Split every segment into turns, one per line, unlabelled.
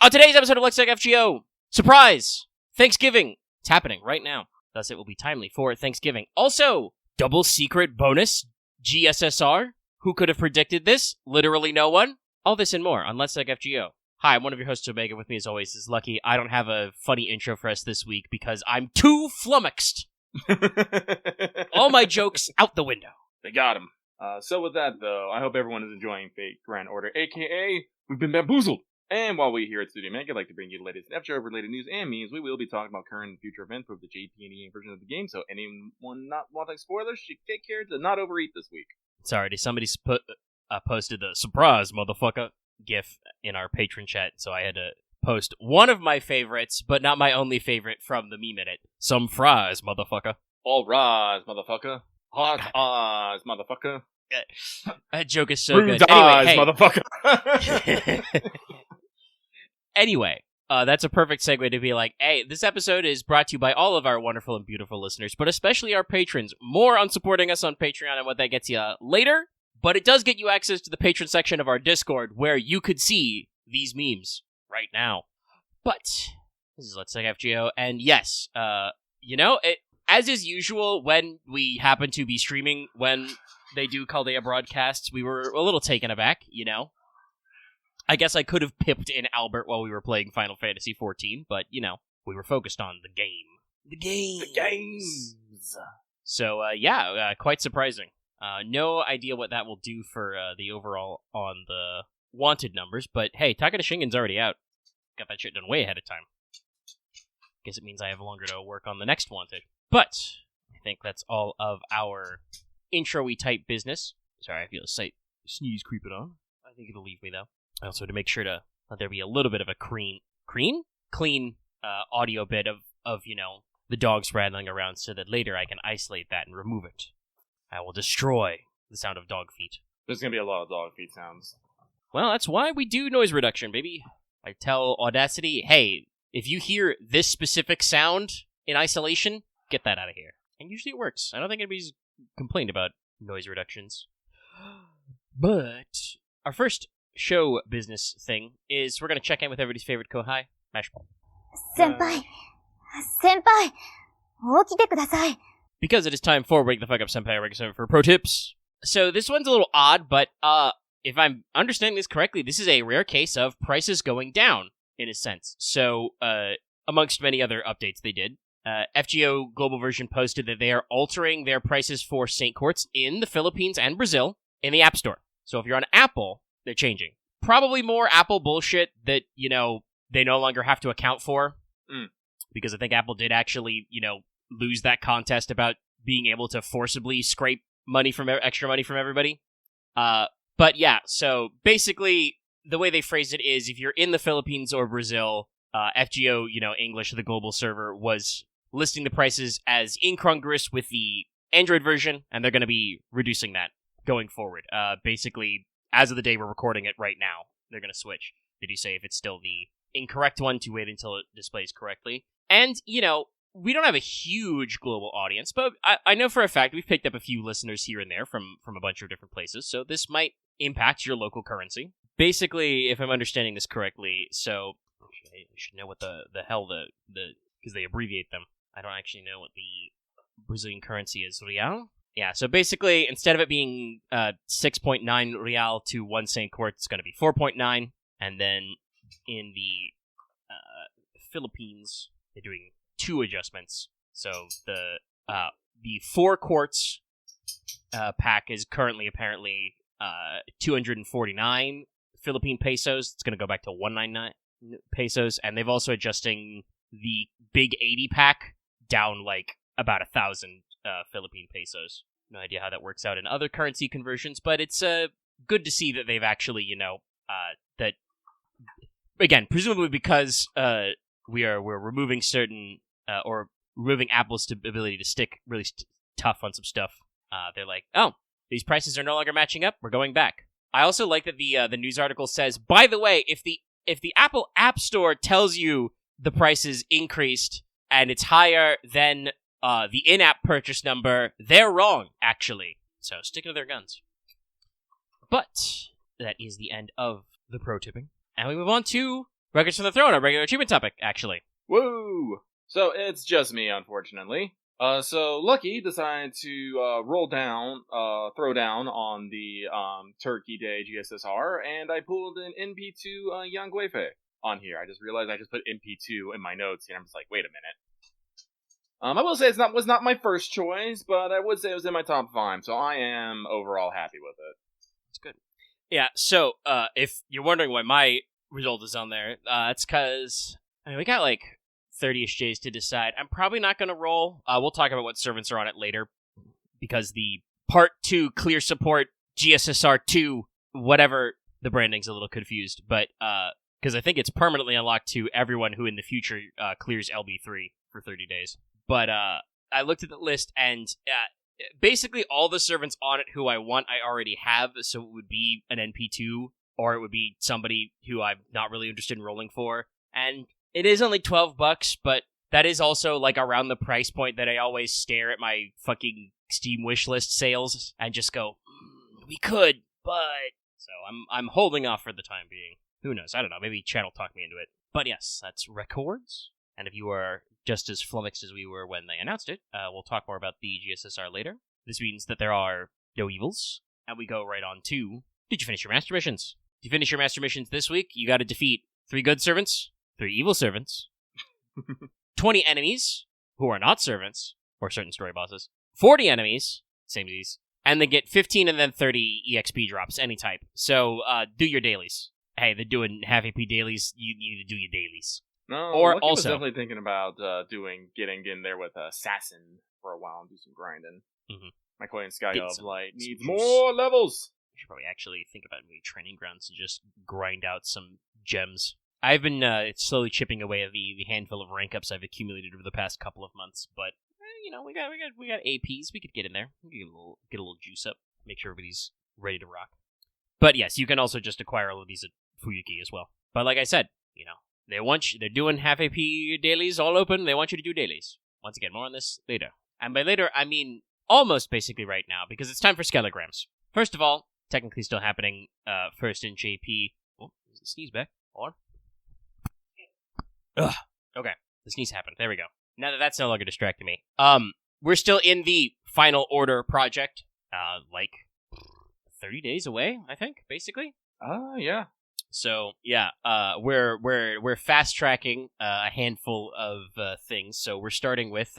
On today's episode of Let's Talk FGO, surprise! Thanksgiving. It's happening right now. Thus, it will be timely for Thanksgiving. Also, double secret bonus, GSSR. Who could have predicted this? Literally no one. All this and more on Let's Talk FGO. Hi, I'm one of your hosts, Omega. With me, as always, is Lucky. I don't have a funny intro for us this week because I'm too flummoxed. All my jokes out the window.
They got him. So with that, though, I hope everyone is enjoying Fate Grand Order, a.k.a. We've Been Bamboozled. And while we here at Studio Mega like to bring you the latest FGO-related news and memes, we will be talking about current and future events of the JP&E version of the game, so anyone not wanting spoilers should take care to not overeat this week.
Sorry, somebody posted the surprise, motherfucker, gif in our patron chat, so I had to post one of my favorites, but not my only favorite from the Meme Minute. Some fries, motherfucker.
All rise, motherfucker. Hot eyes, motherfucker.
That joke is so
Rude
good.
eyes,
Anyway,
motherfucker.
Anyway, that's a perfect segue to be like, hey, this episode is brought to you by all of our wonderful and beautiful listeners, but especially our patrons. More on supporting us on Patreon and what that gets you later, but it does get you access to the patron section of our Discord, where you could see these memes right now. But this is Let's Talk FGO, and yes, as is usual when we happen to be streaming when they do Caldea broadcasts, we were a little taken aback, I guess I could have pipped in Albert while we were playing Final Fantasy XIV, but, we were focused on the game. The games! So, quite surprising. No idea what that will do for the overall on the wanted numbers, but hey, Takeda Shingen's already out. Got that shit done way ahead of time. Guess it means I have longer to work on the next wanted. But I think that's all of our intro-y type business. Sorry, I feel a slight sneeze creeping on. I think it'll leave me, though. Also, to make sure to let there be a little bit of a clean audio bit of the dogs rattling around so that later I can isolate that and remove it. I will destroy the sound of dog feet.
There's gonna be a lot of dog feet sounds.
Well, that's why we do noise reduction, baby. I tell Audacity, hey, if you hear this specific sound in isolation, get that out of here. And usually it works. I don't think anybody's complained about noise reductions. But our first show business thing is we're going to check in with everybody's favorite Kohai, Mash.
Senpai, 起きてください.
Because it is time for Wake the Fuck Up Senpai Wake for pro tips. So this one's a little odd, but if I'm understanding this correctly, this is a rare case of prices going down, in a sense. So, amongst many other updates they did, FGO Global Version posted that they are altering their prices for Saint Courts in the Philippines and Brazil in the App Store. So if you're on Apple, they're changing. Probably more Apple bullshit that, they no longer have to account for. Because I think Apple did actually, lose that contest about being able to forcibly scrape extra money from everybody. But yeah, so basically, the way they phrased it is if you're in the Philippines or Brazil, FGO, English, the global server, was listing the prices as incongruous with the Android version, and they're going to be reducing that going forward. Basically, as of the day we're recording it right now, they're going to switch. Did you say if it's still the incorrect one to wait until it displays correctly? And, we don't have a huge global audience, but I know for a fact we've picked up a few listeners here and there from a bunch of different places, so this might impact your local currency. Basically, if I'm understanding this correctly, so I should know what the hell because they abbreviate them. I don't actually know what the Brazilian currency is. Real? Yeah, so basically, instead of it being 6.9 real to 1 Saint Court, it's going to be 4.9. And then in the Philippines, they're doing 2 adjustments. So the 4 quarts pack is currently apparently 249 Philippine pesos. It's going to go back to 199 pesos. And they've also adjusting the big 80 pack down like about 1,000 Philippine pesos. No idea how that works out in other currency conversions, but it's good to see that they've actually, that again, presumably because we're removing certain or removing Apple's ability to stick really tough on some stuff. They're like, oh, these prices are no longer matching up. We're going back. I also like that the news article says, by the way, if the Apple App Store tells you the prices increased and it's higher than the in-app purchase number, they're wrong, actually. So stick to their guns. But that is the end of the pro tipping. And we move on to Records from the Throne, our regular achievement topic, actually.
Woo! So it's just me, unfortunately. So Lucky decided to throw down on the Turkey Day GSSR, and I pulled an NP2 Yang Guifei on here. I just realized I just put NP2 in my notes, and I'm just like, wait a minute. I will say was not my first choice, but I would say it was in my top 5, so I am overall happy with it.
That's good. Yeah, so if you're wondering why my result is on there, it's because we got like 30-ish days to decide. I'm probably not going to roll. We'll talk about what servants are on it later, because the Part 2 clear support GSSR 2, whatever, the branding's a little confused, but because I think it's permanently unlocked to everyone who in the future clears LB3 for 30 days. But I looked at the list, and basically all the servants on it who I want I already have, so it would be an NP2, or it would be somebody who I'm not really interested in rolling for, and it is only $12, but that is also like around the price point that I always stare at my fucking Steam wishlist sales and just go, we could, but... So I'm holding off for the time being. Who knows? I don't know. Maybe chat will talk me into it. But yes, that's records. And if you are just as flummoxed as we were when they announced it, we'll talk more about the GSSR later. This means that there are no evils, and we go right on to, did you finish your master missions? Did you finish your master missions this week? You got to defeat 3 good servants, 3 evil servants, 20 enemies who are not servants, or certain story bosses, 40 enemies, same as these, and they get 15 and then 30 EXP drops, any type. So, do your dailies. Hey, they're doing half AP dailies, you need to do your dailies.
No,
or
Lucky
also,
was definitely thinking about getting in there with Assassin for a while and do some grinding.
Mm-hmm.
My Clay and Sky of Light needs
juice.
more levels.
I should probably actually think about maybe training grounds to just grind out some gems. I've been slowly chipping away at the handful of rank ups I've accumulated over the past couple of months, but we got APs. We could get in there. We could get a little juice up. Make sure everybody's ready to rock. But yes, you can also just acquire all of these at Fuyuki as well. But like I said, they're doing half AP dailies all open. They want you to do dailies. Once again, more on this later. And by later, I mean almost basically right now, because it's time for Skelograms. First of all, technically still happening first in JP. Oh, there's a sneeze back. Hold on. Ugh. Okay, the sneeze happened. There we go. Now that's no longer distracting me. We're still in the Final Order project. Like 30 days away, I think, basically.
Yeah.
So yeah, we're fast tracking a handful of things. So we're starting with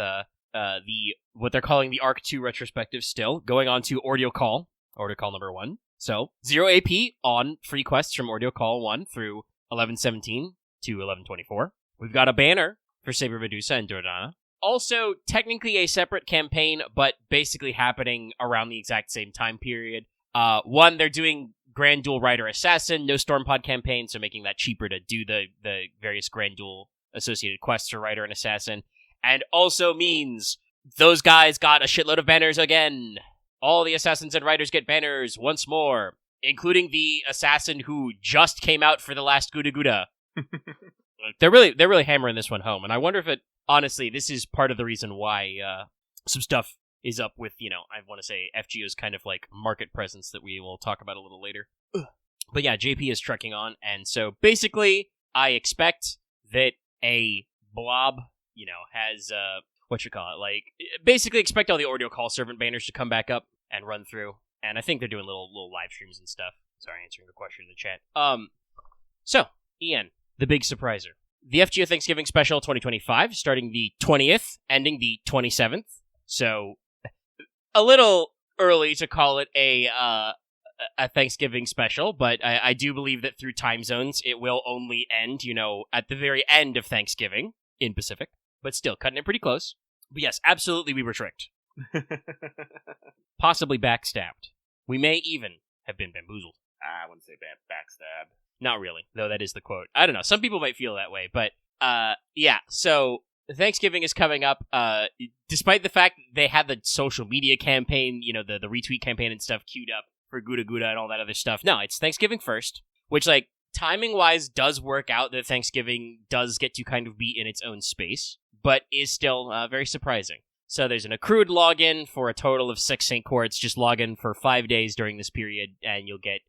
what they're calling the Arc 2 retrospective. Still going on to Ordeal Call number 1. So 0 AP on free quests from Ordeal Call 1 through 11:17 to 11:24. We've got a banner for Saber Medusa and Dordana. Also, technically a separate campaign, but basically happening around the exact same time period. One, they're doing Grand Duel Rider Assassin, no Stormpod campaign, so making that cheaper to do the various Grand Duel associated quests for Rider and Assassin. And also means those guys got a shitload of banners again. All the Assassins and Riders get banners once more, including the Assassin who just came out for the last Gudaguda. They're really hammering this one home, and I wonder if it, honestly, this is part of the reason why some stuff is up with, I want to say FGO's kind of like market presence that we will talk about a little later. But yeah, JP is trekking on, and so basically I expect that a blob, has, like, basically expect all the Ordeal Call servant banners to come back up and run through, and I think they're doing little live streams and stuff. Sorry, answering the question in the chat. So, Ian, the big surpriser. The FGO Thanksgiving Special 2025, starting the 20th, ending the 27th. So, a little early to call it a Thanksgiving special, but I do believe that through time zones, it will only end, at the very end of Thanksgiving in Pacific. But still, cutting it pretty close. But yes, absolutely we were tricked. Possibly backstabbed. We may even have been bamboozled.
I wouldn't say backstab.
Not really, though that is the quote. I don't know, some people might feel that way, but yeah, so Thanksgiving is coming up. Despite the fact that they had the social media campaign, the retweet campaign and stuff queued up for Gudaguda and all that other stuff. No, it's Thanksgiving first, which, like, timing-wise does work out that Thanksgiving does get to kind of be in its own space, but is still very surprising. So there's an accrued login for a total of 6 St. Courts. Just log in for 5 days during this period, and you'll get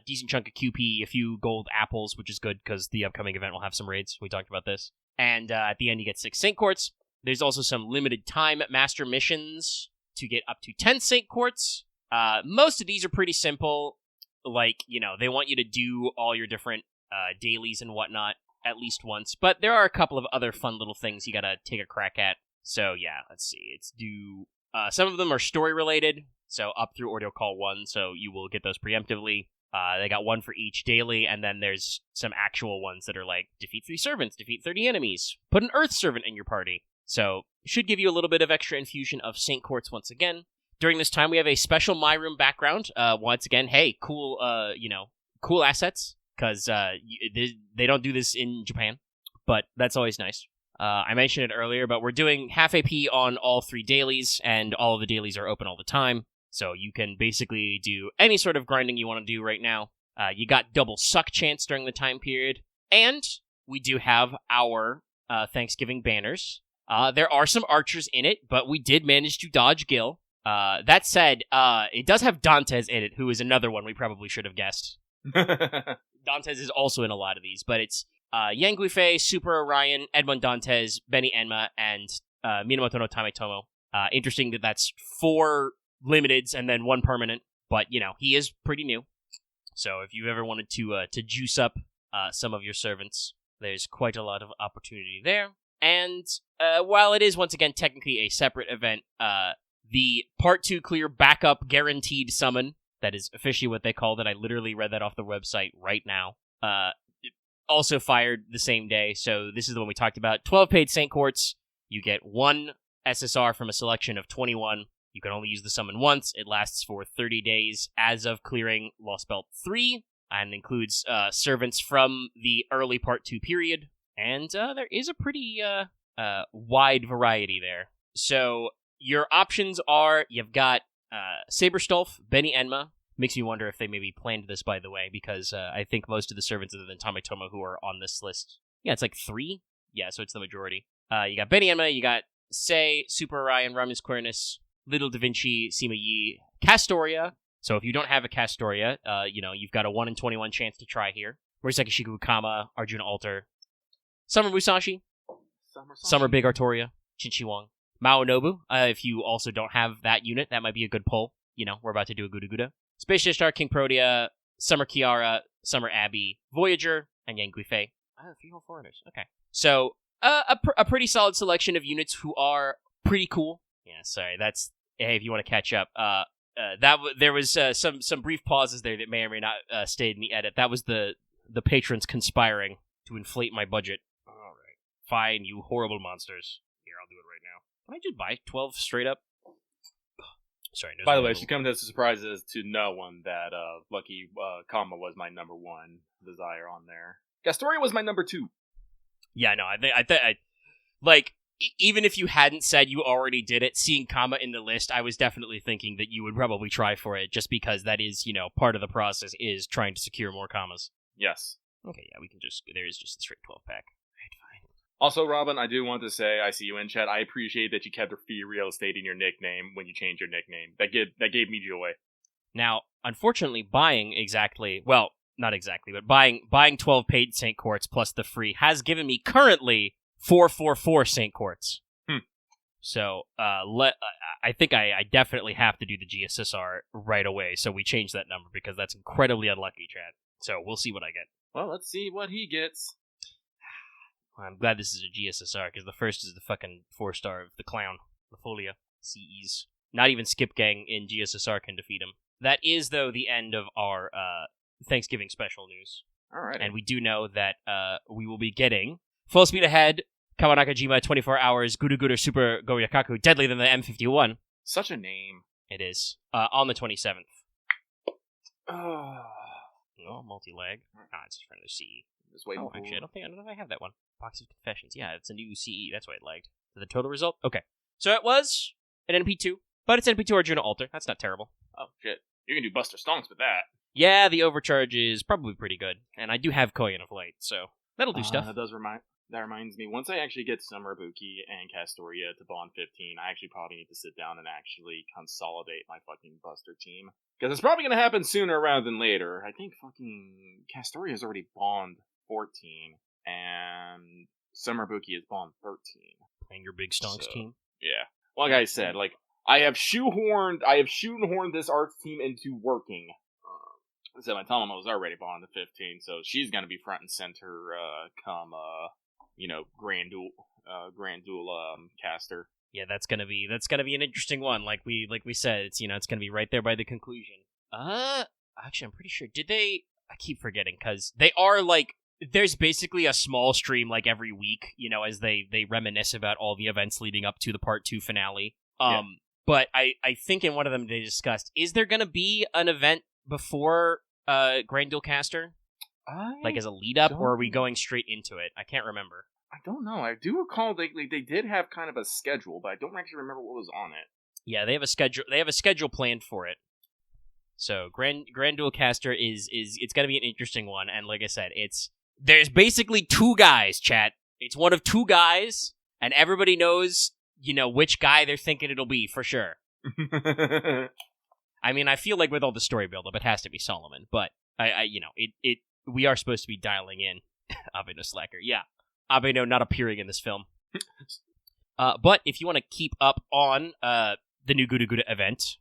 decent chunk of QP, a few gold apples, which is good because the upcoming event will have some raids. We talked about this. And at the end, you get 6 Saint Quartz. There's also some limited time master missions to get up to 10 Saint Quartz. Most of these are pretty simple. Like, they want you to do all your different dailies and whatnot at least once. But there are a couple of other fun little things you gotta take a crack at. So, yeah, let's see. Some of them are story-related, so up through Ordeal Call 1, so you will get those preemptively. They got one for each daily, and then there's some actual ones that are like, defeat 3 servants, defeat 30 enemies, put an Earth servant in your party. So, should give you a little bit of extra infusion of Saint Quartz once again. During this time, we have a special My Room background. Once again, hey, cool assets, because they don't do this in Japan, but that's always nice. I mentioned it earlier, but we're doing half AP on all 3 dailies, and all of the dailies are open all the time, so you can basically do any sort of grinding you want to do right now. You got double suck chance during the time period, and we do have our Thanksgiving banners. There are some archers in it, but we did manage to dodge Gil. That said, it does have Dantes in it, who is another one we probably should have guessed. Dantes is also in a lot of these, but it's Yang Guifei, Super Orion, Edmond Dantes, Benny Enma, and Minamoto no Tametomo. Interesting that that's 4 limiteds and then 1 permanent, but, he is pretty new. So if you ever wanted to juice up some of your servants, there's quite a lot of opportunity there. And while it is, once again, technically a separate event, the Part 2 clear backup guaranteed summon, that is officially what they called it, I literally read that off the website right now, also fired the same day, so this is the one we talked about. 12 paid Saint Quartz, you get 1 SSR from a selection of 21, you can only use the summon once, it lasts for 30 days as of clearing Lost Belt 3, and includes servants from the early Part 2 period, and there is a pretty wide variety there. So, your options are, you've got Saberstolf, Benny Enma. Makes me wonder if they maybe planned this, by the way, because I think most of the servants other than Tametomo who are on this list, it's like 3? Yeah, so it's the majority. You got Benny Enma, you got Sei, Super Orion, Ramus Quernus, Little Da Vinci, Sima Yi, Castoria. So if you don't have a Castoria, you've got a 1 in 21 chance to try here. Murasaki Shikukama, Arjuna Alter, Summer Musashi, Summer Big Artoria, Chinchi Wong, Mao Nobu. If you also don't have that unit, that might be a good pull. We're about to do a Gudaguda. Space Ishtar, King Protea, Summer Kiara, Summer Abby, Voyager, and Yang Guifei. 3 whole foreigners. Okay. So, a pretty solid selection of units who are pretty cool. Yeah, sorry, that's... Hey, if you want to catch up. There was some brief pauses there that may or may not stayed in the edit. That was the patrons conspiring to inflate my budget. Alright. Fine, you horrible monsters. Here, I'll do it right now. Can I just buy 12 straight up? Sorry.
By the way, she comes as a surprise to no one that Lucky Kama was my number 1 desire on there. Castoria was my number 2.
Yeah, no, I like, even if you hadn't said you already did it, seeing Kama in the list, I was definitely thinking that you would probably try for it, just because that is, part of the process is trying to secure more Kamas.
Yes.
Okay, yeah, there is just the straight 12-pack.
Also, Robin, I do want to say, I see you in chat, I appreciate that you kept free real estate in your nickname when you changed your nickname. That gave me joy.
Now, unfortunately, buying 12 paid Saint Quartz plus the free has given me currently 444 Saint Quartz. So, I think I definitely have to do the GSSR right away, so we change that number, because that's incredibly unlucky, Chad. So, we'll see what I get.
Well, let's see what he gets.
I'm glad this is a GSSR, because the first is the fucking 4-star of the clown, the Folia, CEs. Not even Skip Gang in GSSR can defeat him. That is, though, the end of our Thanksgiving special news.
Alright.
And we do know that we will be getting Full Speed Ahead, Kawanakajima, 24 Hours, Gudaguda Super Goryakaku, Deadly than the M51.
Such a name.
It is. On the 27th.
Oh,
multi-lag. It's just for another CE.
Just waiting for...
Actually, I don't know if I have that one. Box of Confessions. Yeah, it's a new CE. That's why it lagged. So the total result? Okay. So it was an NP2, but it's NP2 Arjuna Alter. That's not terrible.
Oh, shit. You can do Buster Stonks with that.
Yeah, the overcharge is probably pretty good. And I do have Koyan of Light, so that'll do stuff.
That does remind... That reminds me, once I actually get Summerbuki and Castoria to Bond 15, I actually probably need to sit down and actually consolidate my fucking Buster team. Because it's probably going to happen sooner rather than later. I think fucking Castoria is already Bond 14, and Summerbuki is Bond 13.
Playing your big stonks team?
Yeah. Like I said, like, I have shoehorned this arts team into working. So my Tomomo was already Bond to 15, so she's gonna be front and center come Grand Duel caster.
Yeah, that's gonna be an interesting one. Like we said, it's it's gonna be right there by the conclusion. Actually, I'm pretty sure. Did they? I keep forgetting because they are like. There's basically a small stream like every week, as they reminisce about all the events leading up to the Part 2 finale.
Yeah.
But I think in one of them they discussed, is there going to be an event before Grand Duel Caster? Like as a lead-up, or are we going straight into it? I can't remember.
I don't know. I do recall they did have kind of a schedule, but I don't actually remember what was on it.
Yeah, they have a schedule. They have a schedule planned for it. So Grand Duel Caster is it's going to be an interesting one, and like I said, there's basically two guys, chat. It's one of two guys, and everybody knows, which guy they're thinking it'll be, for sure. I mean, I feel like with all the story build-up, it has to be Solomon, but, we are supposed to be dialing in Abeno Slacker. Yeah, Abeno not appearing in this film. But if you want to keep up on the new GUDAGUDA event,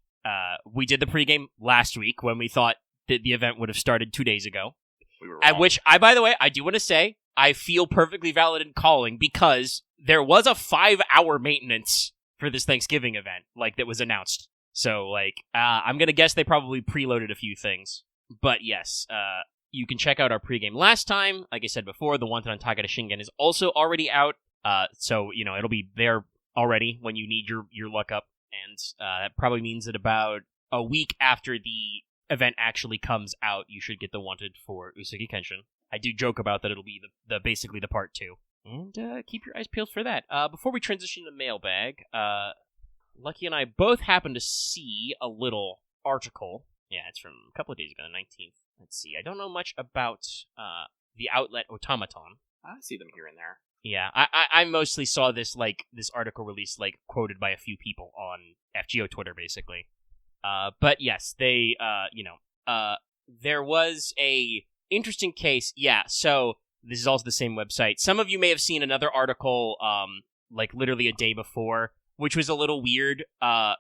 we did the pregame last week when we thought that the event would have started 2 days ago.
We were wrong.
At which, by the way, I do want to say, I feel perfectly valid in calling because there was a 5-hour maintenance for this Thanksgiving event, that was announced. So, I'm going to guess they probably preloaded a few things. But yes, you can check out our pregame last time. Like I said before, the Wanted on Takeda Shingen is also already out. So, it'll be there already when you need your luck up. And that probably means that about a week after the event actually comes out, you should get the Wanted for Usagi Kenshin. I do joke about that it'll be the basically the Part 2. And keep your eyes peeled for that. Before we transition to mailbag, Lucky and I both happened to see a little article. Yeah, it's from a couple of days ago, the 19th. Let's see. I don't know much about the outlet Automaton.
I see them here and there.
Yeah, I mostly saw this article released quoted by a few people on FGO Twitter, basically. But yes, they there was a interesting case. Yeah, so this is also the same website. Some of you may have seen another article literally a day before, which was a little weird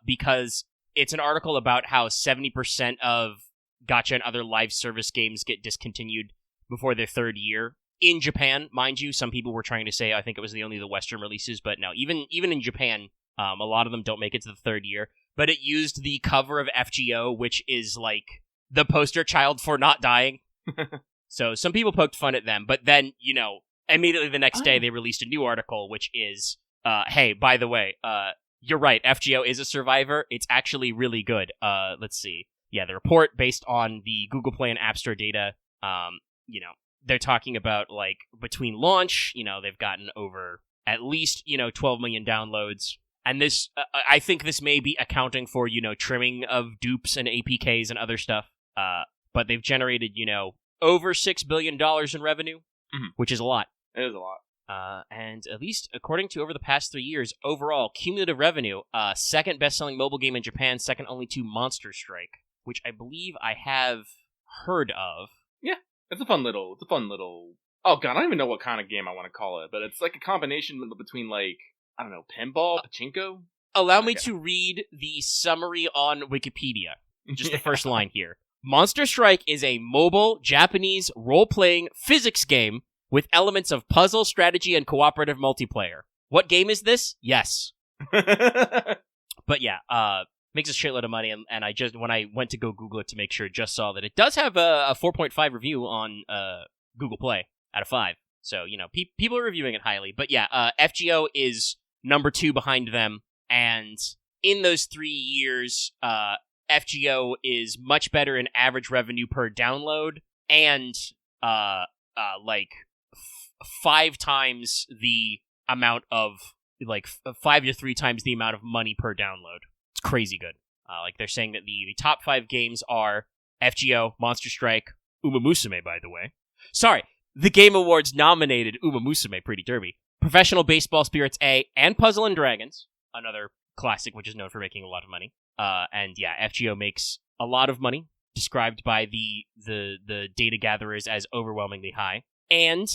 because it's an article about how 70% of gacha and other live service games get discontinued before their third year. In Japan, mind you, some people were trying to say, I think it was only the Western releases, but no, even in Japan, a lot of them don't make it to the third year. But it used the cover of FGO, which is the poster child for not dying. So some people poked fun at them, but then, immediately the next day they released a new article, which is, hey, by the way, you're right, FGO is a survivor. It's actually really good. Let's see. Yeah, the report based on the Google Play and App Store data, they're talking about, between launch, they've gotten over at least, 12 million downloads. And this, I think this may be accounting for, trimming of dupes and APKs and other stuff. But they've generated, over $6 billion in revenue, which is a lot.
It is a lot.
And at least according to over the past 3 years, overall, cumulative revenue, second best-selling mobile game in Japan, second only to Monster Strike, which I believe I have heard of.
Yeah, it's a fun little, oh god, I don't even know what kind of game I want to call it, but it's a combination between I don't know, pinball, pachinko?
Allow me to read the summary on Wikipedia. Just the first line here. Monster Strike is a mobile, Japanese, role-playing physics game with elements of puzzle, strategy, and cooperative multiplayer. What game is this? Yes. But yeah, makes a shitload of money, and I just, when I went to go Google it to make sure, just saw that it does have a 4.5 review on Google Play out of 5. So, people are reviewing it highly. But yeah, FGO is number 2 behind them, and in those 3 years, FGO is much better in average revenue per download, and 5 times the amount of 5 to 3 times the amount of money per download. It's crazy good. They're saying that the top 5 games are FGO, Monster Strike, Uma Musume, by the way. Sorry, The Game Awards nominated Uma Musume Pretty Derby, Professional Baseball Spirits A, and Puzzle and Dragons, another classic which is known for making a lot of money. And yeah, FGO makes a lot of money, described by the data gatherers as overwhelmingly high. And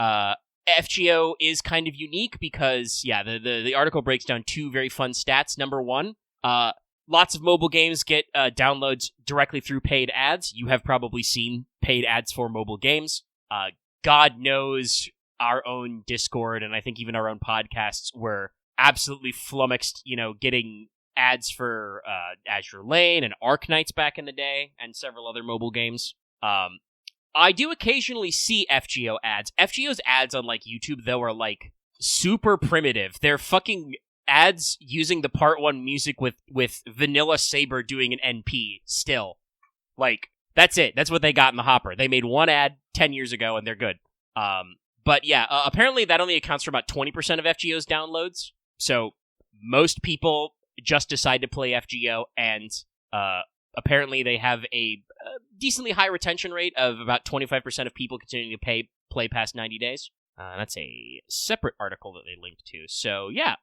FGO is kind of unique because, yeah, the article breaks down two very fun stats. Number one, lots of mobile games get downloads directly through paid ads. You have probably seen paid ads for mobile games. God knows our own Discord and I think even our own podcasts were absolutely flummoxed, getting ads for Azure Lane and Arknights back in the day and several other mobile games. I do occasionally see FGO ads. FGO's ads on YouTube though are super primitive. They're fucking ads using the Part 1 music with Vanilla Saber doing an NP still. That's it. That's what they got in the hopper. They made one ad 10 years ago and they're good. But yeah, apparently that only accounts for about 20% of FGO's downloads. So most people just decide to play FGO, and apparently they have a decently high retention rate of about 25% of people continuing to play past 90 days. That's a separate article that they linked to. So yeah,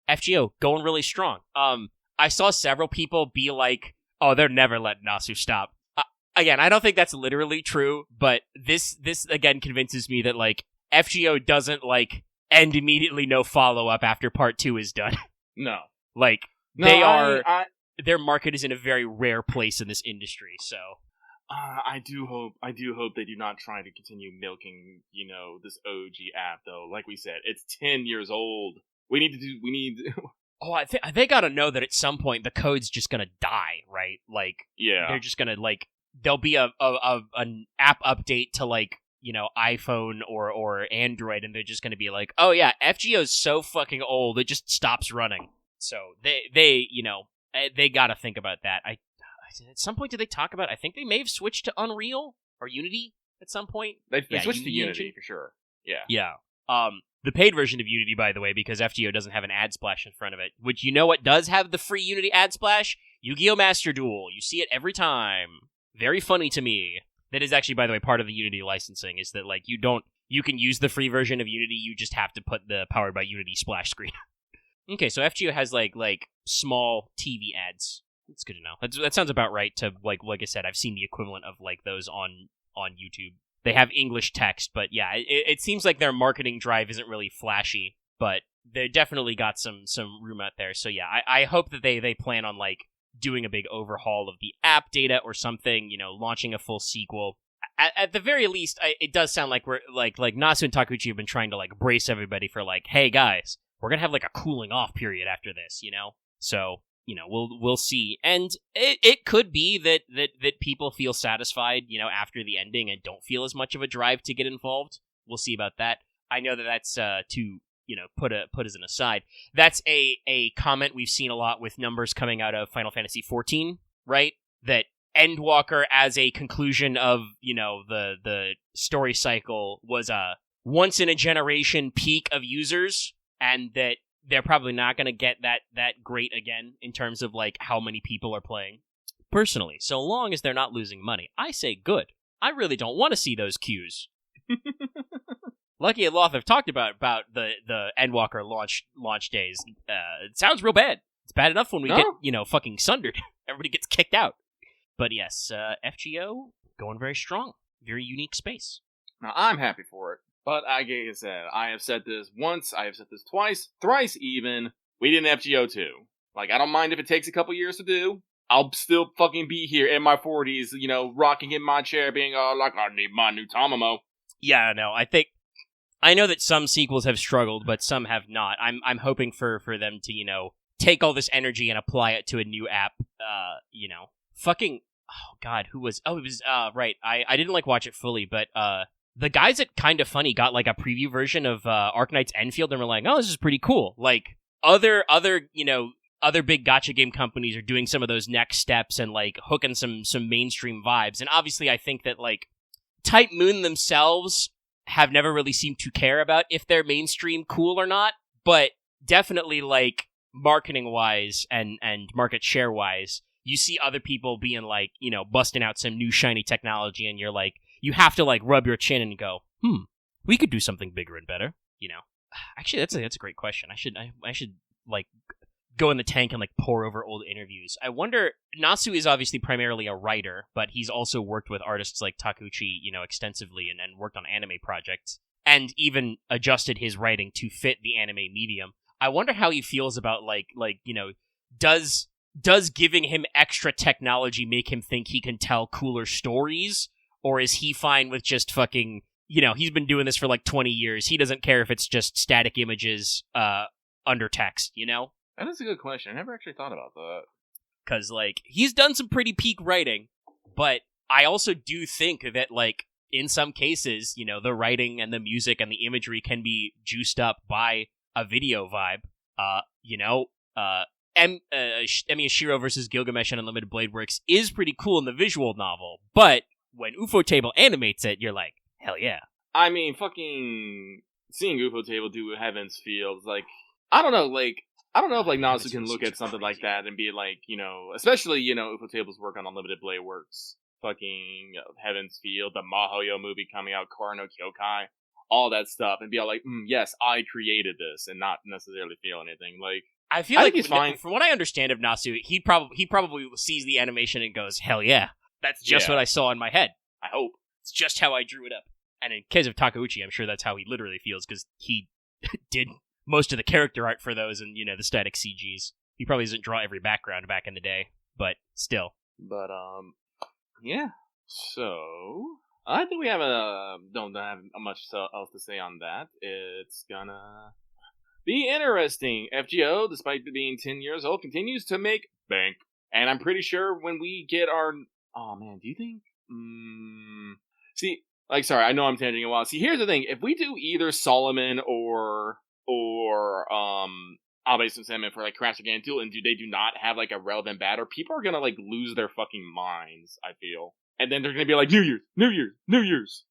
FGO going really strong. I saw several people be like, "Oh, they're never letting Nasu stop." Again, I don't think that's literally true, but this again convinces me that FGO doesn't end immediately, no follow up after Part 2 is done.
No.
Their market is in a very rare place in this industry, so.
I do hope they do not try to continue milking, this OG app, though. Like we said, it's 10 years old. We need
Oh, they gotta know that at some point the code's just gonna die, right?
Yeah.
They're just gonna, there'll be an app update to, iPhone or Android, and they're just gonna be like, oh yeah, FGO's so fucking old, it just stops running. So, they gotta think about that. At some point, did they talk about? I think they may have switched to Unreal or Unity at some point.
They switched to Unity for sure. Yeah.
Yeah. The paid version of Unity, by the way, because FGO doesn't have an ad splash in front of it, which what does have the free Unity ad splash? Yu-Gi-Oh! Master Duel. You see it every time. Very funny to me. That is actually, by the way, part of the Unity licensing is that you can use the free version of Unity. You just have to put the Powered by Unity splash screen. Okay, so FGO has small TV ads. That's good to know. That sounds about right to, like I said, I've seen the equivalent of, those on YouTube. They have English text, but yeah, it seems like their marketing drive isn't really flashy, but they definitely got some room out there. So yeah, I hope that they plan on, doing a big overhaul of the app data or something, launching a full sequel. At the very least, it does sound like we're, Nasu and Takuchi have been trying to, brace everybody for, hey, guys, we're gonna have, a cooling off period after this, So... we'll see, and it could be that people feel satisfied, after the ending and don't feel as much of a drive to get involved. We'll see about that. I know that that's to put as an aside. That's a comment we've seen a lot with numbers coming out of Final Fantasy XIV, right? That Endwalker as a conclusion of the story cycle was a once in a generation peak of users, and that they're probably not going to get that great again in terms of how many people are playing. Personally, so long as they're not losing money, I say good. I really don't want to see those queues. Lucky and Loth have talked about the Endwalker launch days. It sounds real bad. It's bad enough when we get fucking sundered. Everybody gets kicked out. But yes, FGO going very strong, very unique space.
Now I'm happy for it. But like I said, I have said this once, I have said this twice, thrice even. We did an FGO too. I don't mind if it takes a couple years to do. I'll still fucking be here in my 40s, rocking in my chair, being I need my new Tamamo.
Yeah, no, I know that some sequels have struggled, but some have not. I'm hoping for them to, take all this energy and apply it to a new app. Fucking, oh god, it was, right. I didn't watch it fully, but the guys at Kinda Funny got a preview version of Arknights Enfield and were like, oh, this is pretty cool. Other big gacha game companies are doing some of those next steps and hooking some mainstream vibes. And obviously I think that Type Moon themselves have never really seemed to care about if they're mainstream cool or not, but definitely marketing wise and market share wise, you see other people being busting out some new shiny technology and you're you have to rub your chin and go, we could do something bigger and better. Actually, that's a great question. I should like go in the tank and like pour over old interviews. I wonder. Nasu is obviously primarily a writer, but he's also worked with artists like Takeuchi, extensively and worked on anime projects, and even adjusted his writing to fit the anime medium. I wonder how he feels about does giving him extra technology make him think he can tell cooler stories, or is he fine with just fucking, he's been doing this for like 20 years. He doesn't care if it's just static images under text,
That is a good question. I never actually thought about that.
Because, he's done some pretty peak writing, but I also do think that, in some cases, the writing and the music and the imagery can be juiced up by a video vibe. Shiro versus Gilgamesh and Unlimited Blade Works is pretty cool in the visual novel, but when Ufotable animates it, you're like, hell yeah.
I mean, fucking seeing Ufotable do Heaven's Field, I don't know, I don't know if Nasu can look at something like that and be like, especially, Ufotable's work on Unlimited Blade Works, fucking Heaven's Field, the Mahoyo movie coming out, Kora no Kyokai, all that stuff, and be all like, yes, I created this, and not necessarily feel anything.
I feel like he's fine. From what I understand of Nasu, he probably sees the animation and goes, hell yeah, that's just what I saw in my head.
I hope.
It's just how I drew it up. And in case of Takeuchi, I'm sure that's how he literally feels, because he did most of the character art for those and, the static CGs. He probably doesn't draw every background back in the day, but still.
But, yeah. So, I think we have don't have much else to say on that. It's gonna be interesting. FGO, despite being 10 years old, continues to make bank. And I'm pretty sure when we get our... Oh, man, do you think... See, sorry, I know I'm tangenting a while. See, here's the thing. If we do either Solomon or Abe Sunseme for Crash Again Tool, and they do not have a relevant batter, people are gonna lose their fucking minds, I feel. And then they're gonna be like, New Year's,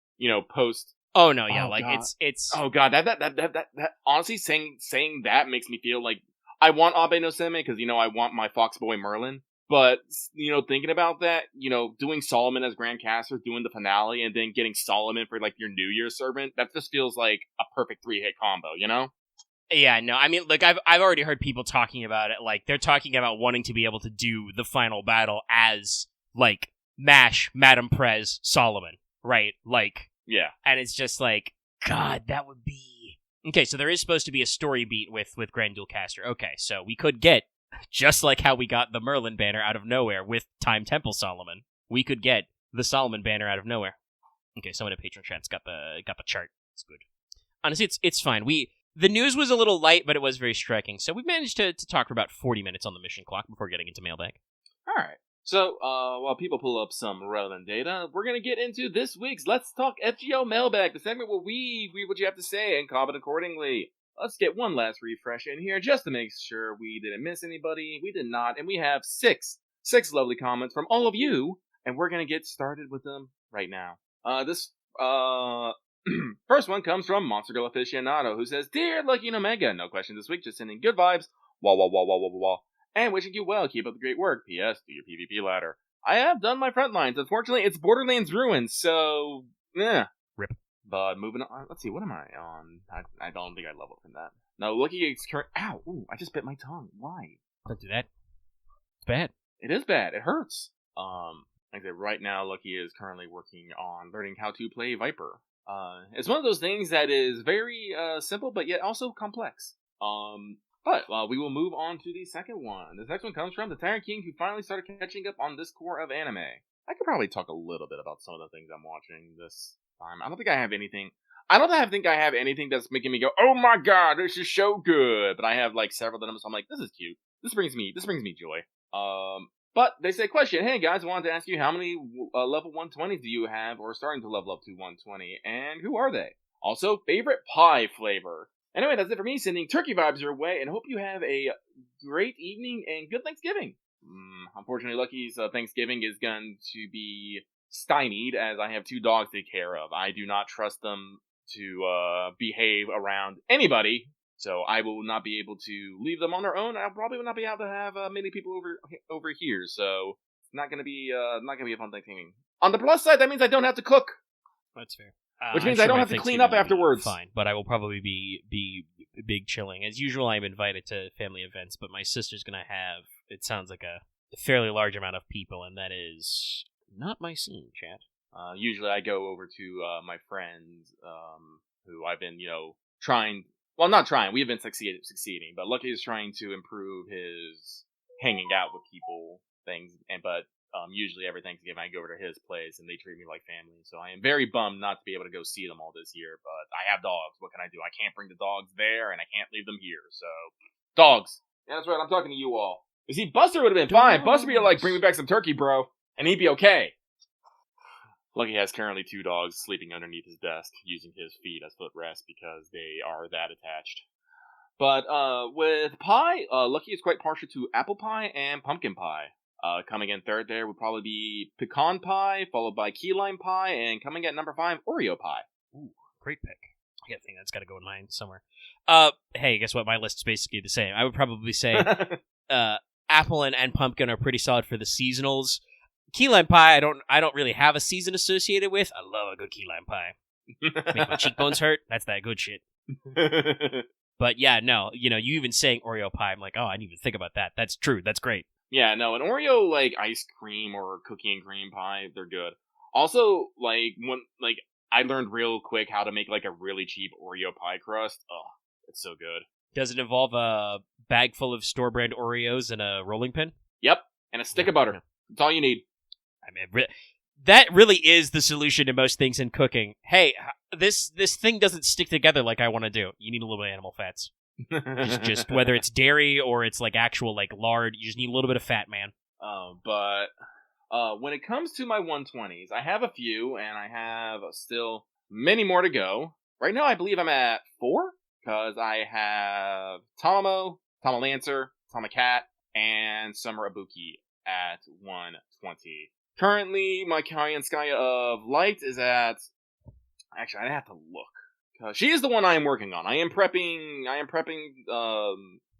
post.
Oh no, yeah,
God.
it's
oh god, that honestly saying that makes me feel like I want Abe no Seme because I want my Fox Boy Merlin. But, thinking about that, doing Solomon as Grand Caster, doing the finale, and then getting Solomon for, your New Year's servant, that just feels like a perfect 3-hit combo,
Yeah, no, I mean, I've already heard people talking about it, they're talking about wanting to be able to do the final battle as, MASH, Madame Prez, Solomon, right?
Yeah.
And it's just God, that would be... Okay, so there is supposed to be a story beat with Grand Dual Caster. Okay, so we could get... Just like how we got the Merlin banner out of nowhere with Time Temple Solomon, we could get the Solomon banner out of nowhere. Okay, someone at Patreon Chat's got the chart. It's good. Honestly, it's fine. The news was a little light, but it was very striking. So we managed to talk for about 40 minutes on the mission clock before getting into mailbag.
All right. So while people pull up some relevant data, we're gonna get into this week's Let's Talk FGO mailbag, the segment where we read what you have to say and comment accordingly. Let's get one last refresh in here just to make sure we didn't miss anybody. We did not, and we have six lovely comments from all of you, and we're gonna get started with them right now. This first one comes from Monster Girl Aficionado, who says, "Dear Lucky and Omega, no questions this week, just sending good vibes, wah, and wishing you well. Keep up the great work. P.S. Do your PvP ladder. I have done my front lines. Unfortunately, it's Borderlands Ruins, so
Rip.
But moving on, let's see, what am I on? I don't think I leveled from that. No, Lucky is current. Ow! Ooh, I just bit my tongue. Why?
Don't do that. It's bad.
It is bad. It hurts. Like I said, right now, Lucky is currently working on learning how to play Viper. It's one of those things that is very simple, but yet also complex. But we will move on to the second one. This next one comes from the Tyrant King, who finally started catching up on this core of anime. I could probably talk a little bit about some of the things I'm watching this time. I don't think I have anything. I don't think I have anything that's making me go, "Oh my god, this is so good!" But I have several of them, so I'm like, "This is cute. This brings me joy." But they say, question, "Hey guys, I wanted to ask you how many level 120s do you have, or starting to level up to 120, and who are they? Also, favorite pie flavor." Anyway, that's it for me, sending turkey vibes your way, and hope you have a great evening and good Thanksgiving. Unfortunately, Lucky's Thanksgiving is going to be stymied, as I have 2 dogs to take care of. I do not trust them to behave around anybody, so I will not be able to leave them on their own. I probably will not be able to have many people over here, so it's not going to be a fun Thanksgiving. On the plus side, that means I don't have to cook.
That's fair.
Which means
I'm
I
sure
don't
my
have to clean
Thanksgiving
up
will be
afterwards.
Fine, but I will probably be big chilling. As usual, I'm invited to family events, but my sister's going to have, it sounds like a fairly large amount of people, and that is not my scene, chat.
Usually I go over to my friends who I've been, trying. Well, not trying. We've been succeeding, but Lucky is trying to improve his hanging out with people things. But usually every Thanksgiving I go over to his place and they treat me like family. So I am very bummed not to be able to go see them all this year. But I have dogs. What can I do? I can't bring the dogs there, and I can't leave them here. So dogs. Yeah, that's right. I'm talking to you all. You see, Buster would have been fine. Buster would be like, bring me back some turkey, bro, and he'd be okay. Lucky has currently 2 dogs sleeping underneath his desk, using his feet as footrests because they are that attached. But with pie, Lucky is quite partial to apple pie and pumpkin pie. Coming in third there would probably be pecan pie, followed by key lime pie, and coming at number 5, Oreo pie.
Ooh, great pick. I think that's got to go in mine somewhere. Hey, guess what? My list is basically the same. I would probably say apple and pumpkin are pretty solid for the seasonals. Key lime pie, I don't really have a season associated with. I love a good key lime pie. Make my cheekbones hurt. That's that good shit. But yeah, no, you even saying Oreo pie, I'm like, oh, I didn't even think about that. That's true. That's great.
Yeah, no, an Oreo like ice cream or cookie and cream pie, they're good. Also, I learned real quick how to make like a really cheap Oreo pie crust. Oh, it's so good.
Does it involve a bag full of store brand Oreos and a rolling pin?
Yep, and a stick of butter. That's all you need.
I mean, that really is the solution to most things in cooking. Hey, this thing doesn't stick together like I want to do. You need a little bit of animal fats. just whether it's dairy or it's like actual like lard, you just need a little bit of fat, man.
But when it comes to my 120s, I have a few, and I have still many more to go. Right now, I believe I'm at 4, because I have Tomo Lancer, Cat, and Summer Ibuki at 120. Currently, my Kayan Sky of Light is at... Actually, I'd have to look. She is the one I am working on. I am prepping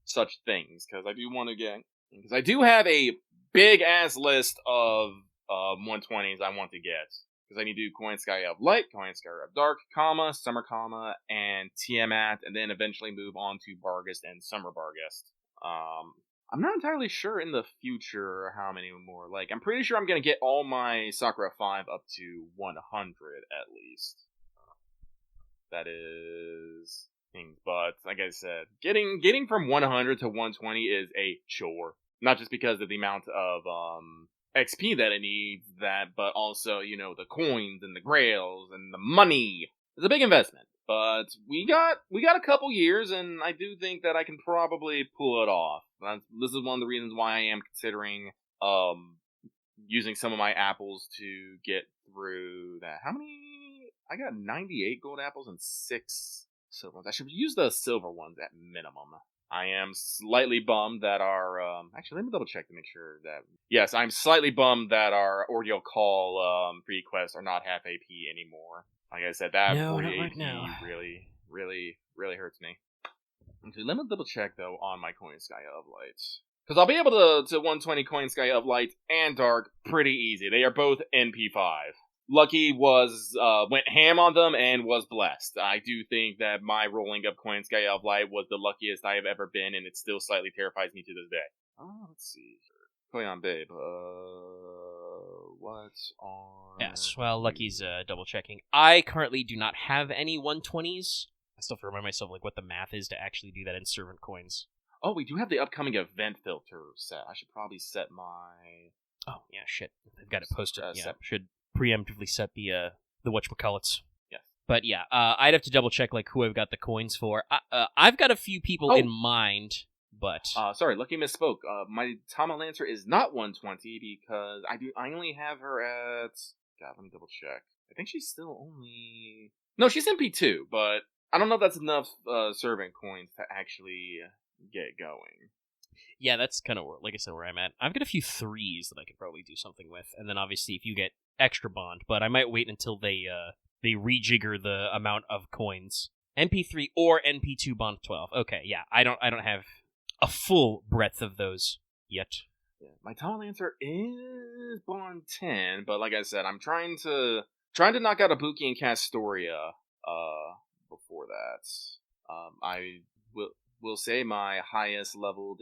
such things, because I do want to get... Because I do have a big-ass list of 120s I want to get. Because I need to do Coin Sky of Light, Coin Sky of Dark, Summer, and Tiamat, and then eventually move on to Barghest and Summer Barghest. I'm not entirely sure in the future how many more. Like, I'm pretty sure I'm going to get all my Sakura 5 up to 100 at least. That is things, but like I said, getting from 100 to 120 is a chore. Not just because of the amount of XP that it needs, but also, the coins and the grails and the money. It's a big investment. But we got a couple years, and I do think that I can probably pull it off. This is one of the reasons why I am considering using some of my apples to get through that. How many? I got 98 gold apples and 6 silver ones. I should use the silver ones at minimum. I am slightly bummed that our... actually, let me double check to make sure that... Yes, I'm slightly bummed that our Ordeal Call free quests are not half AP anymore. Like I said, that 40 AP really, really, really hurts me. Okay, let me double check, though, on my Coin Sky of Light. Because I'll be able to 120 Coin Sky of Light and Dark pretty easy. They are both NP5. Lucky went ham on them and was blessed. I do think that my rolling up Coin Sky of Light was the luckiest I have ever been, and it still slightly terrifies me to this day. Let's see. Koyan Babe, what's on...
Yes, well, Lucky's double checking. I currently do not have any 120s. I still have to remind myself what the math is to actually do that in servant coins.
Oh, we do have the upcoming event filter set. I should probably set my...
Oh, yeah, shit. I've got it posted. Should preemptively set the whatchamacallits.
Yes.
But yeah, I'd have to double check who I've got the coins for. I've got a few people in mind, but...
sorry, Lucky misspoke. My Tama Lancer is not 120 because I only have her at... God, let me double check. I think she's still only... No, she's MP2, but I don't know if that's enough servant coins to actually get going.
Yeah, that's kind of, like I said, where I'm at. I've got a few 3s that I could probably do something with, and then obviously if you get extra bond, but I might wait until they rejigger the amount of coins. NP3 or NP2 bond 12. Okay, yeah, I don't have a full breadth of those yet.
Yeah, my Tall Lancer is bond 10, but like I said, I'm trying to trying to knock out Ibuki and Castoria before that. I will say my highest leveled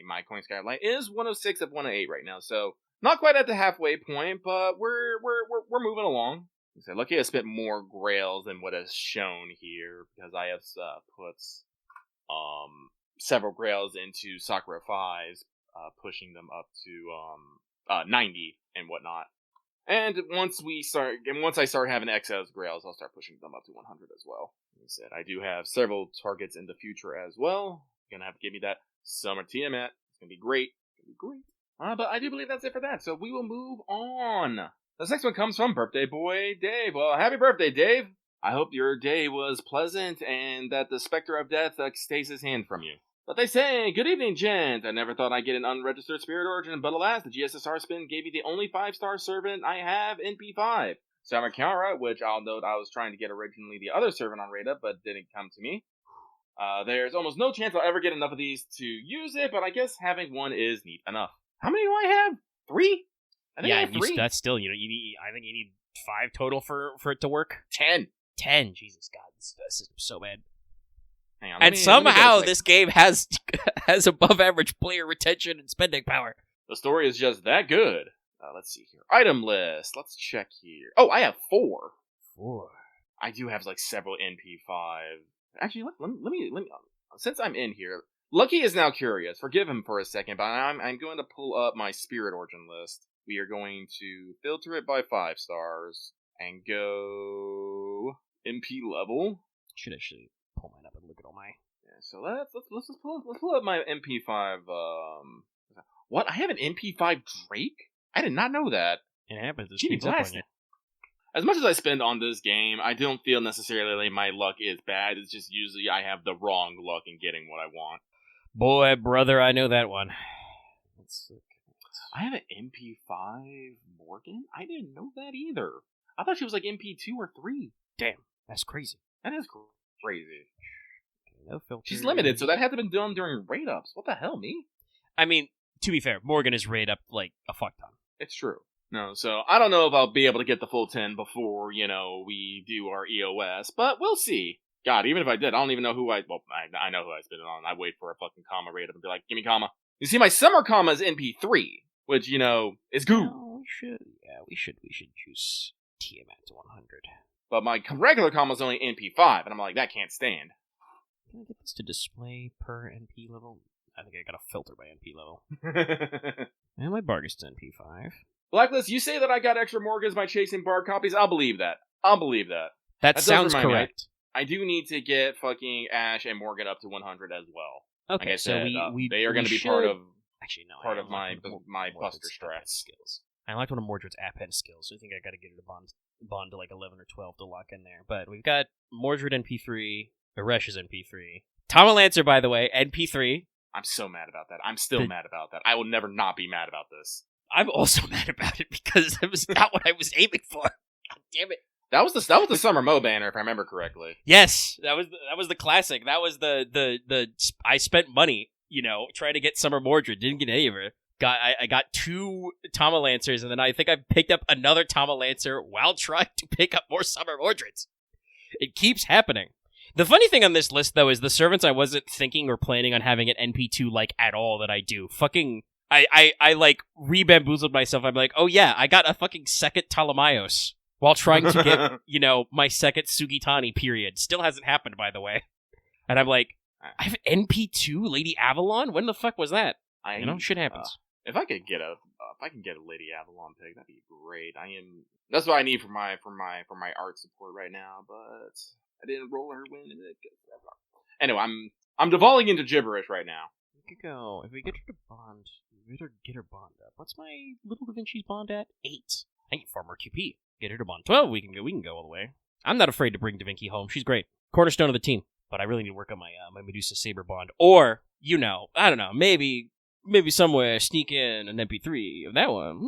my Coin Skylight is 106 of 108 right now, so not quite at the halfway point, but we're moving along. So lucky I spent more grails than what is shown here, because I have put several grails into Sakura 5s, pushing them up to 90 and whatnot. And once I start having excess grails, I'll start pushing them up to 100 as well. Like I said, I do have several targets in the future as well. You're gonna have to give me that summer Tiamat. It's gonna be great. But I do believe that's it for that. So we will move on. This next one comes from Birthday Boy Dave. Well, happy birthday, Dave. I hope your day was pleasant and that the specter of death stays his hand from you. But they say, good evening, gent. I never thought I'd get an unregistered Spirit Origin, but alas, the GSSR spin gave me the only 5-star servant I have in P5. Samakara, which I'll note I was trying to get originally the other servant on Rada, but didn't come to me. There's almost no chance I'll ever get enough of these to use it, but I guess having one is neat enough. How many do I have? 3? I think I have 3.
That's still, you need, I think you need 5 total for it to work.
10.
Jesus, God, this system's so bad.
Hang on,
and somehow this game has above average player retention and spending power.
The story is just that good. Let's see here. Item list. Let's check here. Oh, I have 4.
4.
I do have like several NP5. Actually, let me. Since I'm in here, Lucky is now curious. Forgive him for a second, but I'm going to pull up my Spirit Origin list. We are going to filter it by 5 stars and go NP level.
Should actually pull mine up and look at all my.
Yeah, so let's just pull up my MP5. What? I have an MP5 Drake? I did not know that.
It happens. It
Gee,
speeds up on you.
As much as I spend on this game, I don't feel necessarily like my luck is bad. It's just usually I have the wrong luck in getting what I want.
Boy, brother, I know that one.
I have an MP5 Morgan? I didn't know that either. I thought she was like MP2 or 3.
Damn, that's crazy.
That is crazy.
No filter.
She's limited, so that had to have been done during raid-ups. What the hell, me?
I mean, to be fair, Morgan is raid up like a fuck ton.
It's true. No, so I don't know if I'll be able to get the full 10 before, we do our EOS, but we'll see. God, even if I did, I don't even know who I know who I spit it on. I wait for a fucking comma raid up and be like, give me comma. You see, my summer comma is NP3, which, is good.
No, we should choose Tiamat to 100.
But my regular comma is only NP5, and I'm like, that can't stand.
Can I get this to display per NP level? I think I got a filter by NP level. And my Bargus to NP5.
Blacklist, you say that I got extra Morgans by chasing bar copies? I'll believe that.
That sounds correct.
I do need to get fucking Ash and Morgan up to 100 as well.
Okay,
like I said, they are going to be part of my Buster strats skills.
I liked one of Mordred's app-head skills, so I think I got to get it a bond to like 11 or 12 to lock in there. But we've got Mordred NP3, Aresh is NP3. Tamalancer, by the way, NP3.
I'm so mad about that. I'm still mad about that. I will never not be mad about this.
I'm also mad about it because that was not what I was aiming for. God damn it.
That was the Summer Mo banner, if I remember correctly.
Yes, that was the classic. That was the I spent money, trying to get Summer Mordred. Didn't get any of her. I got 2 Tamalancers, and then I think I picked up another Tamalancer while trying to pick up more Summer Mordreds. It keeps happening. The funny thing on this list, though, is the servants I wasn't thinking or planning on having an NP2 like at all that I do. Fucking, I like re-bamboozled myself. I'm like, oh yeah, I got a fucking second Ptolemaios while trying to get, my second Sugitani period. Still hasn't happened, by the way. And I'm like, I have NP2 Lady Avalon? When the fuck was that? Shit happens.
If I can get a Lady Avalon pick, that'd be great. That's what I need for my art support right now, but I didn't roll her win. Anyway, I'm devolving into gibberish right now.
We could go, if we get her to bond, we better get her bond up. What's my little Da Vinci's bond at? 8. I need far more QP. Get her to bond 12, we can go all the way. I'm not afraid to bring Da Vinci home. She's great. Cornerstone of the team. But I really need to work on my my Medusa Saber bond. Or, I don't know, maybe somewhere sneak in an MP3 of that one.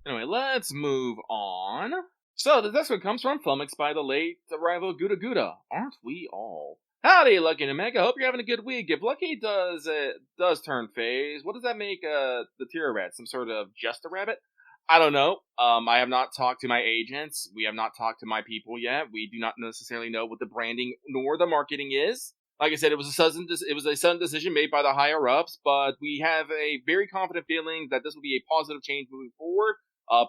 Anyway, let's move on. So, the next one comes from Flummoxed by the late arrival Guda Guda. Aren't we all? Howdy, Lucky and Omega. Hope you're having a good week. If Lucky does turn phase, what does that make the Tira Rat? Some sort of just a rabbit? I don't know. I have not talked to my agents. We have not talked to my people yet. We do not necessarily know what the branding nor the marketing is. Like I said, it was a sudden decision made by the higher ups, but we have a very confident feeling that this will be a positive change moving forward.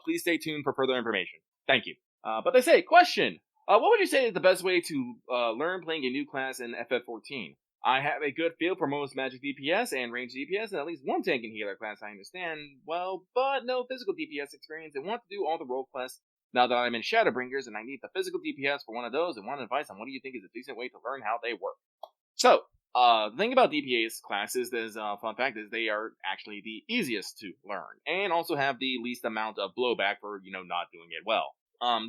Please stay tuned for further information. Thank you. But they say, question. What would you say is the best way to learn playing a new class in FF14? I have a good feel for most magic DPS and range DPS, and at least one tank and healer class I understand well, but no physical DPS experience, and want to do all the role quests now that I'm in Shadowbringers, and I need the physical DPS for one of those, and want advice on what do you think is a decent way to learn how they work. So, the thing about DPS classes, there's a fun fact, is they are actually the easiest to learn, and also have the least amount of blowback for, not doing it well.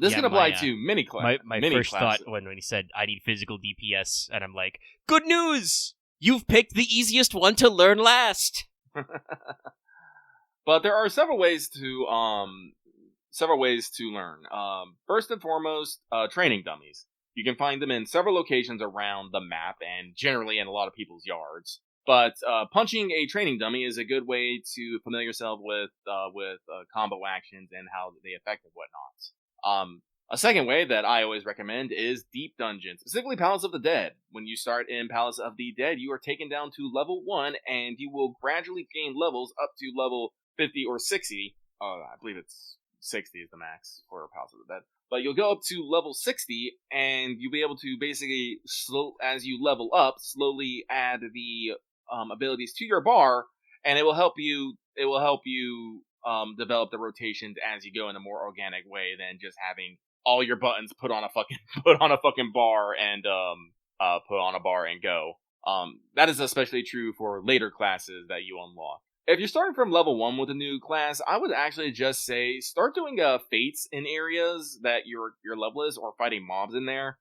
This can apply to many classes.
My first thought when he said, I need physical DPS, and I'm like, good news! You've picked the easiest one to learn last!
But there are several ways to learn. First and foremost, training dummies. You can find them in several locations around the map, and generally in a lot of people's yards. But punching a training dummy is a good way to familiar yourself with combo actions and how they affect and whatnot. A second way that I always recommend is deep dungeons, specifically Palace of the Dead. When you start in Palace of the Dead, you are taken down to level 1, and you will gradually gain levels up to level 50 or 60. I believe it's 60 is the max for Palace of the Dead. But you'll go up to level 60, and you'll be able to basically, as you level up, slowly add the abilities to your bar, and it will help you develop the rotations as you go in a more organic way than just having all your buttons put on a fucking bar and put on a bar and go. That is especially true for later classes that you unlock. If you're starting from level 1 with a new class, I would actually just say start doing fates in areas that your level is, or fighting mobs in there.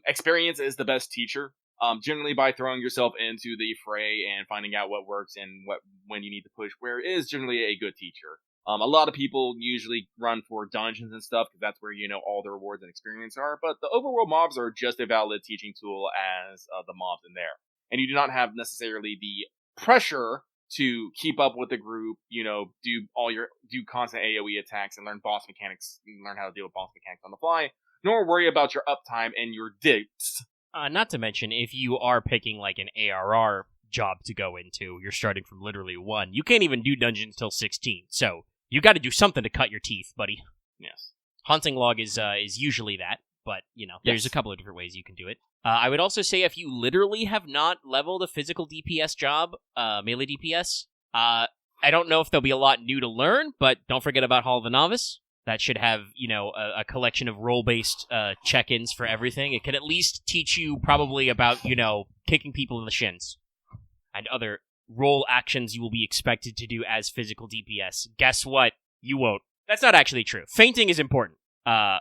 Experience is the best teacher. Generally by throwing yourself into the fray and finding out what works and when you need to push where is generally a good teacher. A lot of people usually run for dungeons and stuff because that's where all the rewards and experience are, but the overworld mobs are just a valid teaching tool as the mobs in there. And you do not have necessarily the pressure to keep up with the group, do constant AoE attacks and learn boss mechanics, learn how to deal with boss mechanics on the fly, nor worry about your uptime and your dips.
Not to mention, if you are picking like an ARR job to go into, you're starting from literally 1. You can't even do dungeons till 16, so you got to do something to cut your teeth, buddy.
Yes.
Haunting Log is usually that, but there's a couple of different ways you can do it. I would also say if you literally have not leveled a physical DPS job, melee DPS, I don't know if there'll be a lot new to learn, but don't forget about Hall of the Novice. That should have, a collection of role-based check-ins for everything. It could at least teach you probably about, kicking people in the shins and other role actions you will be expected to do as physical DPS. Guess what? You won't. That's not actually true. Fainting is important. And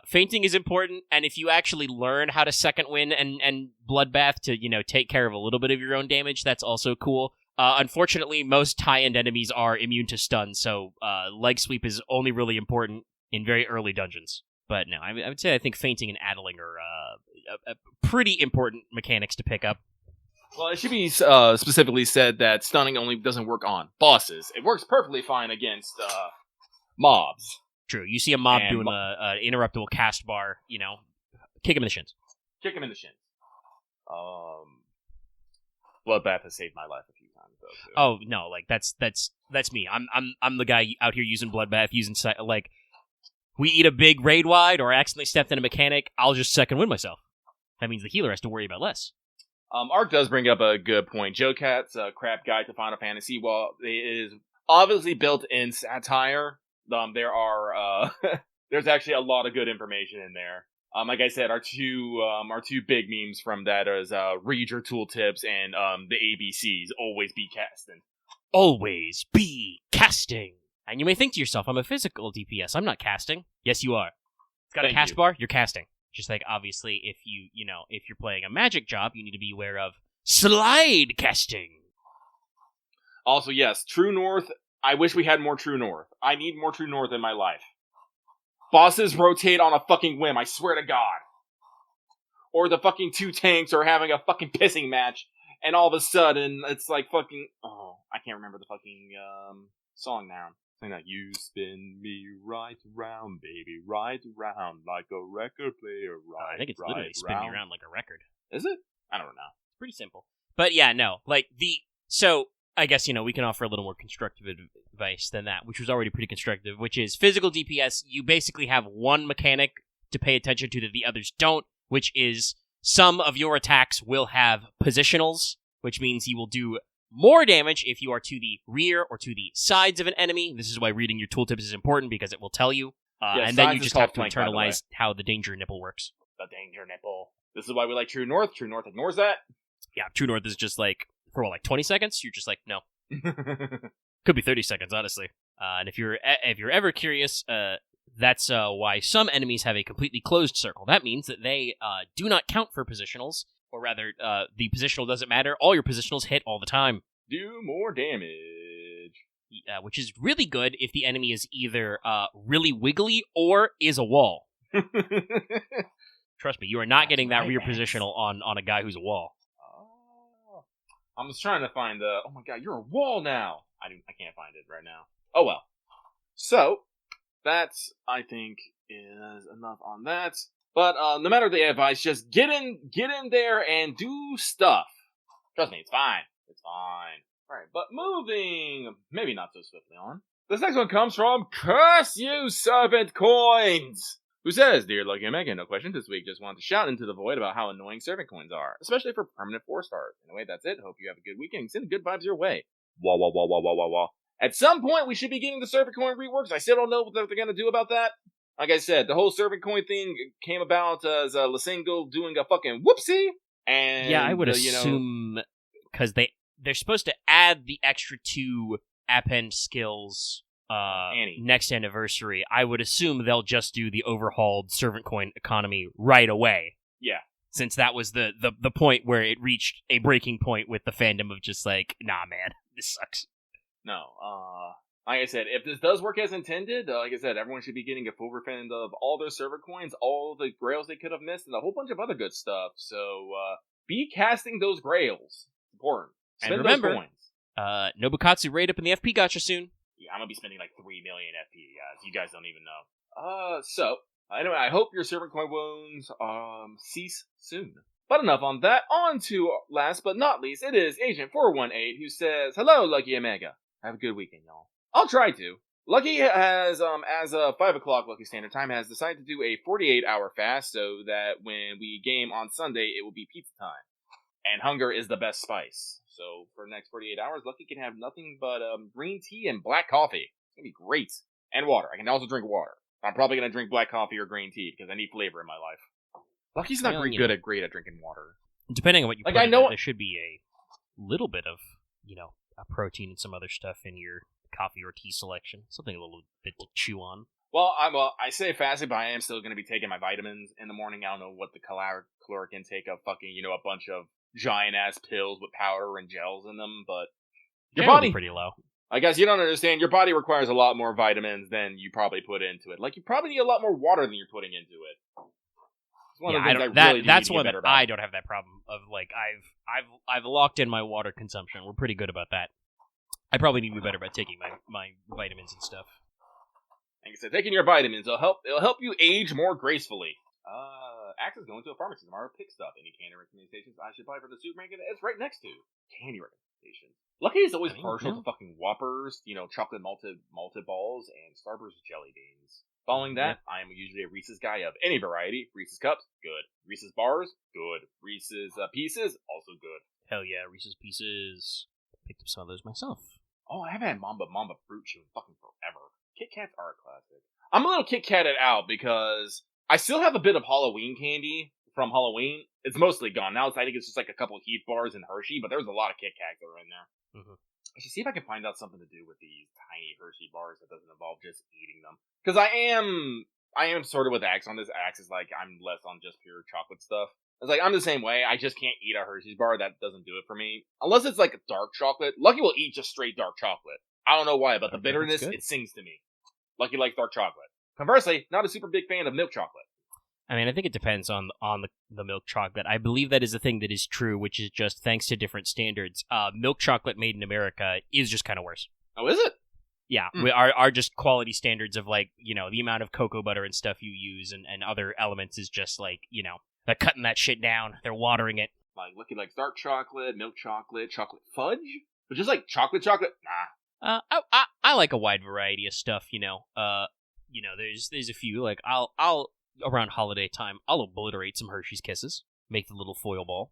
if you actually learn how to second win and bloodbath to, take care of a little bit of your own damage, that's also cool. Unfortunately, most high-end enemies are immune to stun, so leg sweep is only really important in very early dungeons. But no, I would say I think fainting and addling are a pretty important mechanics to pick up.
Well, it should be specifically said that stunning only doesn't work on bosses. It works perfectly fine against mobs.
True. You see a mob doing an interruptible cast bar, kick him in the shins.
Bloodbath has saved my life a few times, though. Too.
Oh no, like that's me. I'm the guy out here using Bloodbath, like we eat a big raid wide or accidentally stepped in a mechanic. I'll just second win myself. That means the healer has to worry about less.
Ark does bring up a good point. Joe Cat's crap guide to Final Fantasy, while it is obviously built in satire, there are there's actually a lot of good information in there. Like I said, our two big memes from that is read your tooltips and the ABCs. Always be casting.
Always be casting. And you may think to yourself, I'm a physical DPS. I'm not casting. Yes, you are. It's got a cast bar. You're casting. Just like obviously, if if you're playing a magic job, you need to be aware of slide casting.
Also, yes, True North. I wish we had more True North. I need more True North in my life. Bosses rotate on a fucking whim, I swear to God. or the fucking two tanks are having a fucking pissing match, and all of a sudden it's like fucking, oh, I can't remember the fucking song now. Saying that, you spin me right round, baby, right round, like a record player, right.
I think it's literally spin me around like a record.
Is it? I don't know.
Pretty simple. But yeah, no, like so I guess, we can offer a little more constructive advice than that, which was already pretty constructive, which is physical DPS. You basically have one mechanic to pay attention to that the others don't, which is some of your attacks will have positionals, which means you will do more damage if you are to the rear or to the sides of an enemy. This is why reading your tooltips is important, because it will tell you. And then you just have to internalize how the danger nipple works.
The danger nipple. This is why we like True North. True North ignores that.
Yeah, True North is just like, for 20 seconds? You're just like, no. Could be 30 seconds, honestly. And if you're ever curious, that's why some enemies have a completely closed circle. That means that they do not count for positionals, or rather, the positional doesn't matter. All your positionals hit all the time.
Do more damage.
Which is really good if the enemy is either really wiggly or is a wall. Trust me, you are not getting that rear positional on a guy who's a wall.
I'm just trying to find the... Oh my god, you're a wall now! I can't find it right now. Oh well. So, that's, I think, is enough on that. But no matter the advice, just get in there and do stuff. Trust me, it's fine. It's fine. Alright, but moving, maybe not so swiftly on. This next one comes from Curse You Servant Coins, who says, Dear Lucky Omega, no question this week, just wanted to shout into the void about how annoying servant coins are, especially for permanent 4-stars. Anyway, that's it. Hope you have a good weekend. Send good vibes your way. Wah, wah, wah, wah, wah, wah, wah. At some point, we should be getting the servant coin reworks. I still don't know what they're going to do about that. Like I said, the whole servant coin thing came about as Lysango doing a fucking whoopsie. And
yeah, I would assume, because they're supposed to add the extra 2 append skills next anniversary. I would assume they'll just do the overhauled servant coin economy right away.
Yeah.
Since that was the point where it reached a breaking point with the fandom of just like, nah, man, this sucks.
No, like I said, if this does work as intended, like I said, everyone should be getting a full refund of all their servant coins, all the grails they could have missed, and a whole bunch of other good stuff. So, be casting those grails. It's important. Spend
and remember,
those coins.
Nobukatsu raid up in the FP gacha soon.
Yeah, I'm gonna be spending like 3 million FP, guys. You guys don't even know. So, anyway, I hope your servant coin wounds, cease soon. But enough on that. On to, last but not least, it is Agent 418 who says, Hello, Lucky Omega. Have a good weekend, y'all. I'll try to. Lucky has, as of 5 o'clock Lucky Standard Time, has decided to do a 48-hour fast so that when we game on Sunday, it will be pizza time. And hunger is the best spice. So for the next 48 hours, Lucky can have nothing but green tea and black coffee. It's going to be great. And water. I can also drink water. I'm probably going to drink black coffee or green tea because I need flavor in my life. Lucky's not great at drinking water.
Depending on what you put in there should be a little bit of, a protein and some other stuff in your coffee or tea selection. Something a little bit to chew on.
Well, I say fasting, but I am still going to be taking my vitamins in the morning. I don't know what the caloric intake of fucking, a bunch of giant-ass pills with powder and gels in them, but your body
pretty low.
I guess you don't understand. Your body requires a lot more vitamins than you probably put into it. Like, you probably need a lot more water than you're putting into it. It's one of the things
that's one that I don't have that problem of. Like, I've locked in my water consumption. We're pretty good about that. I probably need to be better about taking my vitamins and stuff.
Like I said, taking your vitamins it'll help you age more gracefully. Axe is going to a pharmacy tomorrow. Pick stuff. Any candy recommendations I should buy for the supermarket? It's right next to candy recommendations. Lucky is always partial to fucking Whoppers, chocolate malted balls, and Starburst jelly beans. Following that, I am usually a Reese's guy of any variety. Reese's Cups, good. Reese's Bars, good. Reese's Pieces, also good.
Hell yeah, Reese's Pieces. Picked up some of those myself.
Oh, I haven't had Mamba Fruit Chew in fucking forever. Kit Kats are a classic. I'm a little Kit Katted out because I still have a bit of Halloween candy from Halloween. It's mostly gone. Now I think it's just like a couple of Heath bars and Hershey, but there's a lot of Kit Kats that are in there. Mm-hmm. I should see if I can find out something to do with these tiny Hershey bars that doesn't involve just eating them. Because I am sort of with Axe on this. Axe is like, I'm less on just pure chocolate stuff. It's like, I'm the same way. I just can't eat a Hershey's bar. That doesn't do it for me. Unless it's like dark chocolate. Lucky will eat just straight dark chocolate. I don't know why, but the bitterness, it sings to me. Lucky likes dark chocolate. Conversely, not a super big fan of milk chocolate.
I mean, I think it depends on the milk chocolate. I believe that is a thing that is true, which is just thanks to different standards. Milk chocolate made in America is just kind of worse.
Oh, is it?
Yeah, our just quality standards of like, the amount of cocoa butter and stuff you use and other elements is just like, they're cutting that shit down. They're watering it.
Like Lucky likes dark chocolate, milk chocolate, chocolate fudge, but just like chocolate, nah.
I like a wide variety of stuff. There's a few like I'll around holiday time I'll obliterate some Hershey's Kisses, make the little foil ball.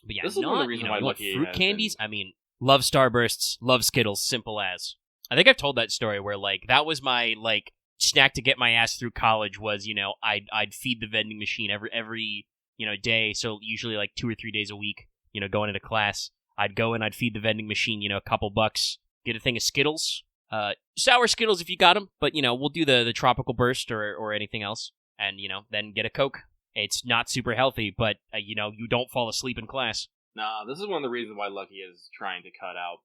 But yeah,
this is one of the reasons why Lucky
fruit
has
candies. I mean, love Starbursts, love Skittles, simple as. I think I've told that story where like that was my like snack to get my ass through college was I'd feed the vending machine every day, so usually like 2 or 3 days a week, going into class, I'd go and I'd feed the vending machine, a couple bucks, get a thing of Skittles, sour Skittles if you got them, but we'll do the tropical burst or anything else, and then get a Coke. It's not super healthy, but you don't fall asleep in class.
Nah, this is one of the reasons why Lucky is trying to cut out,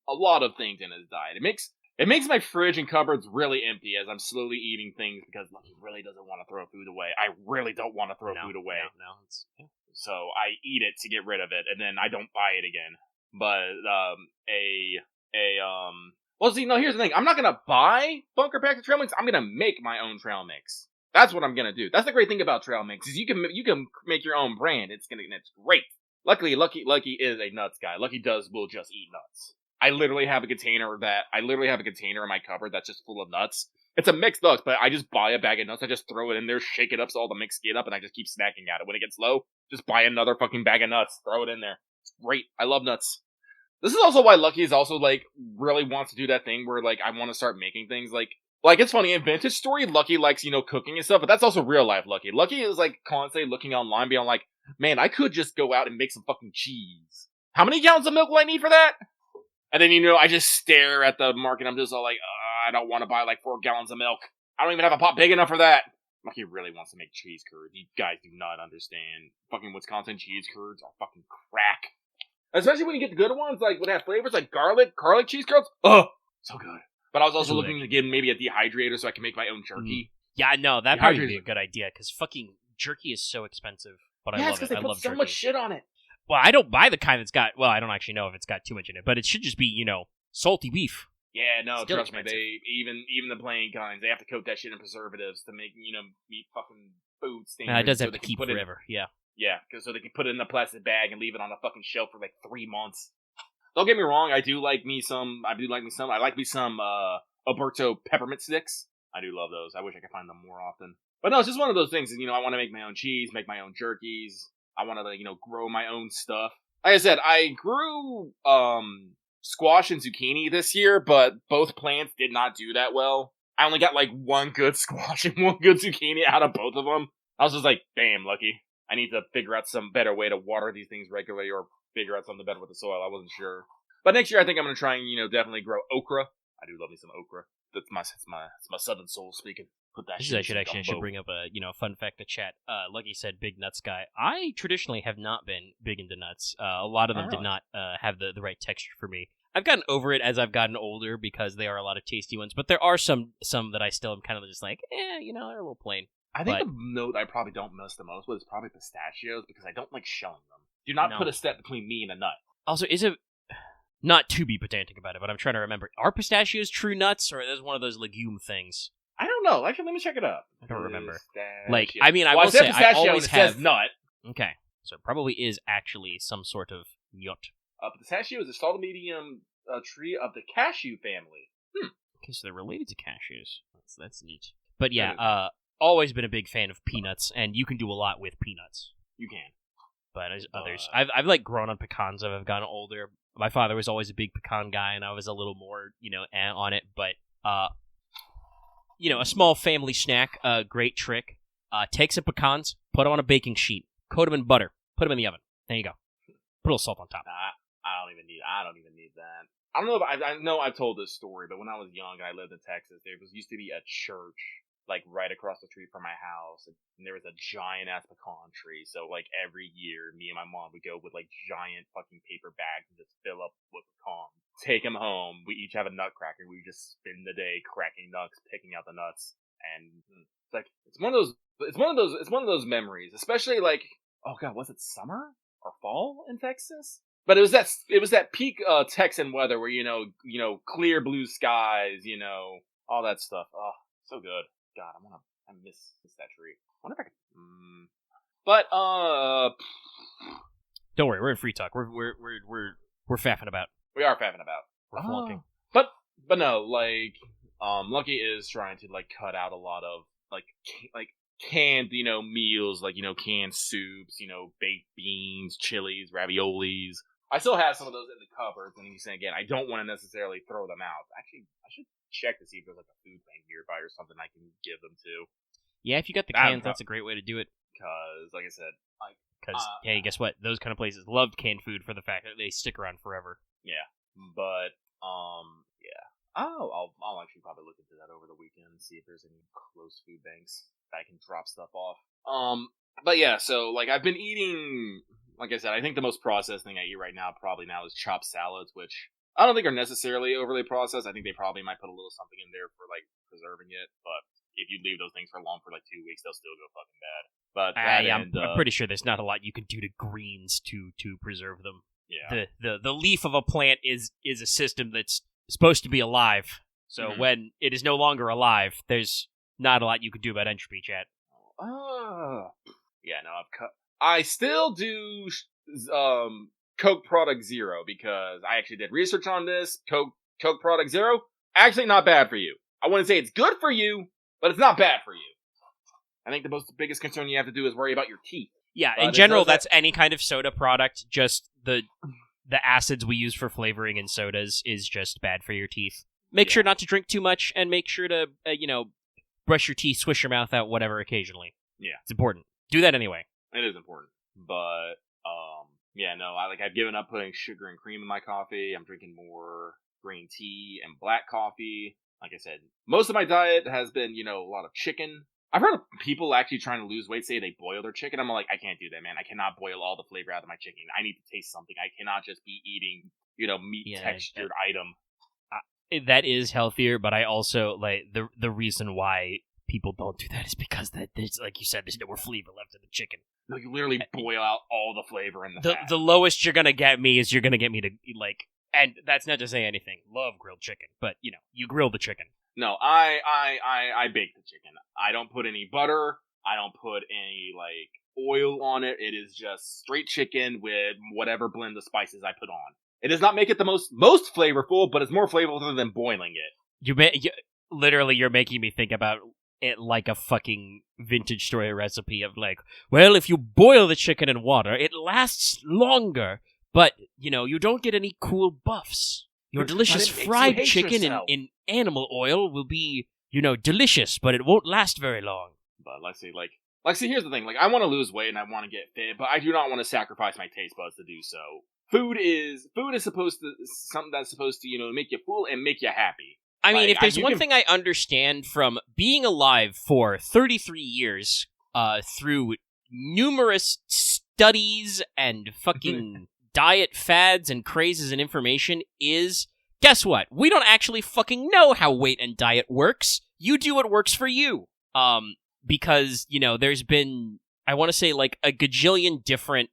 a lot of things in his diet. It makes my fridge and cupboards really empty as I'm slowly eating things because Lucky really doesn't want to throw food away. I really don't want to throw food away.
No.
So I eat it to get rid of it, and then I don't buy it again. But well, see, no, here's the thing. I'm not gonna buy bunker packs of trail mix. I'm gonna make my own trail mix. That's what I'm gonna do. That's the great thing about trail mix is you can make your own brand. It's great. Luckily, Lucky is a nuts guy. Lucky will just eat nuts. I literally have a container in my cupboard that's just full of nuts. It's a mixed nuts, but I just buy a bag of nuts. I just throw it in there, shake it up so all the mix get up, and I just keep snacking at it. When it gets low, just buy another fucking bag of nuts, throw it in there. It's great. I love nuts. This is also why Lucky is also like really wants to do that thing where like I want to start making things like it's funny in Vintage Story, Lucky likes cooking and stuff, but that's also real life Lucky. Lucky is like constantly looking online, being like, man, I could just go out and make some fucking cheese. How many gallons of milk will I need for that? And then, I just stare at the market. I'm just all like, I don't want to buy like 4 gallons of milk. I don't even have a pot big enough for that. Lucky really wants to make cheese curds. You guys do not understand. Fucking Wisconsin cheese curds are fucking crack. Especially when you get the good ones, like, when they have flavors like garlic cheese curds. Oh, so good. But I was also looking to get maybe a dehydrator so I can make my own jerky.
Yeah, no, that'd probably be a good idea, because fucking jerky is so expensive. But I love it.
Because they put so much shit on it.
Well, I don't buy the kind that's got... Well, I don't actually know if it's got too much in it, but it should just be, salty beef.
Yeah, no,
Still
trust
expensive.
me. Even the plain kinds, they have to coat that shit in preservatives to make, meat fucking food standards.
It does have to keep forever, yeah.
Yeah, so they can put it in a plastic bag and leave it on a fucking shelf for like 3 months. Don't get me wrong, I like me some Alberto peppermint sticks. I do love those. I wish I could find them more often. But no, it's just one of those things. I want to make my own cheese, make my own jerkies. I want to, grow my own stuff. Like I said, I grew squash and zucchini this year, but both plants did not do that well. I only got like 1 good squash and 1 good zucchini out of both of them. I was just like, damn, Lucky. I need to figure out some better way to water these things regularly or figure out something better with the soil. I wasn't sure. But next year I think I'm going to try and, definitely grow okra. I do love me some okra. That's my southern soul speaking. Put that shit
I should bring up a fun fact to chat. Lucky said big nuts guy. I traditionally have not been big into nuts. A lot of them did not have the right texture for me. I've gotten over it as I've gotten older because there are a lot of tasty ones, but there are some that I still am kind of just like, they're a little plain.
I think the note I probably don't miss the most was probably pistachios because I don't like shelling them. Do not put a step between me and a nut.
Also, is it not to be pedantic about it, but I'm trying to remember: are pistachios true nuts, or is one of those legume things?
I don't know. Actually, let me check it up.
I don't remember.
Like,
I mean, I will say I always have
nut.
Okay, so it probably is actually some sort of nut.
Pistachio is a solid medium tree of the cashew family.
Okay, so they're related to cashews. That's neat. But yeah, always been a big fan of peanuts, and you can do a lot with peanuts.
You can.
But as others, I've like grown on pecans as I've gotten older. My father was always a big pecan guy, and I was a little more, on it. But a small family snack, great trick. Take some pecans, put them on a baking sheet, coat them in butter, put them in the oven. There you go. Put a little salt on top.
I don't even need that. I don't know if I know I've told this story, but when I was young and I lived in Texas, there used to be a church like right across the street from my house, and there was a giant ass pecan tree. So like every year, me and my mom would go with like giant fucking paper bags and just fill up with pecans, take them home. We each have a nutcracker. We just spend the day cracking nuts, picking out the nuts, and it's one of those it's one of those memories, especially like, oh god, was it summer or fall in Texas? But it was that peak Texan weather where you know clear blue skies, you know, all that stuff. Oh, so good. God, I miss that tree. I wonder if I could. But
Don't worry, we're in free talk. We're faffing about.
we are faffing about.
We're flunking.
But no, like Lucky is trying to like cut out a lot of like canned, you know, meals, like, you know, canned soups, you know, baked beans, chilies, raviolis. I still have some of those in the cupboards, and he's saying again, I don't want to necessarily throw them out. Actually, I should check to see if there's like a food bank nearby or something I can give them to.
Yeah, if you got the cans, that's a great way to do it.
Because, like I said,
hey, guess what? Those kind of places love canned food for the fact that they stick around forever.
Yeah, but yeah. I'll actually probably look into that over the weekend and see if there's any close food banks that I can drop stuff off. But yeah, so like I've been eating. Like I said, I think the most processed thing I eat right now probably now is chopped salads, which I don't think are necessarily overly processed. I think they probably might put a little something in there for like preserving it, but if you leave those things for long for like 2 weeks, they'll still go fucking bad. But
I'm pretty sure there's not a lot you can do to greens to preserve them.
Yeah.
The leaf of a plant is a system that's supposed to be alive. So when it is no longer alive, there's not a lot you can do about entropy, chat.
Yeah, no, I still do Coke Product Zero because I actually did research on this. Coke Product Zero, actually not bad for you. I wouldn't say it's good for you, but it's not bad for you. I think the biggest concern you have to do is worry about your teeth.
Yeah, in general, that's any kind of soda product. Just the acids we use for flavoring in sodas is just bad for your teeth. Make sure not to drink too much, and make sure to brush your teeth, swish your mouth out, whatever occasionally.
Yeah,
it's important. Do that anyway.
It is important, but yeah, no, I've given up putting sugar and cream in my coffee. I'm drinking more green tea and black coffee. Like I said, most of my diet has been, you know, a lot of chicken. I've heard of people actually trying to lose weight say they boil their chicken. I'm like, I can't do that, man. I cannot boil all the flavor out of my chicken. I need to taste something. I cannot just be eating, you know, meat textured item.
That is healthier, but I also like the reason why people don't do that is because there's, like you said, there's no more flavor left in the chicken.
No, you literally boil out all the flavor in the fat.
The lowest you're gonna get me is you're gonna get me to like, and that's not to say anything. Love grilled chicken, but you know, you grill the chicken.
No, I bake the chicken. I don't put any butter. I don't put any like oil on it. It is just straight chicken with whatever blend of spices I put on. It does not make it the most flavorful, but it's more flavorful than boiling it.
You're making me think about it like a fucking vintage story recipe of like, well, if you boil the chicken in water, it lasts longer, but, you know, you don't get any cool buffs. Your delicious fried chicken in animal oil will be, you know, delicious, but it won't last very long.
But Lexi, here's the thing. Like, I want to lose weight and I want to get fit, but I do not want to sacrifice my taste buds to do so. Food is supposed to, something that's supposed to, you know, make you full and make you happy.
I mean, if there's one thing I understand from being alive for 33 years, through numerous studies and fucking diet fads and crazes and information is, guess what? We don't actually fucking know how weight and diet works. You do what works for you. Because, you know, there's been, I want to say, like, a gajillion different,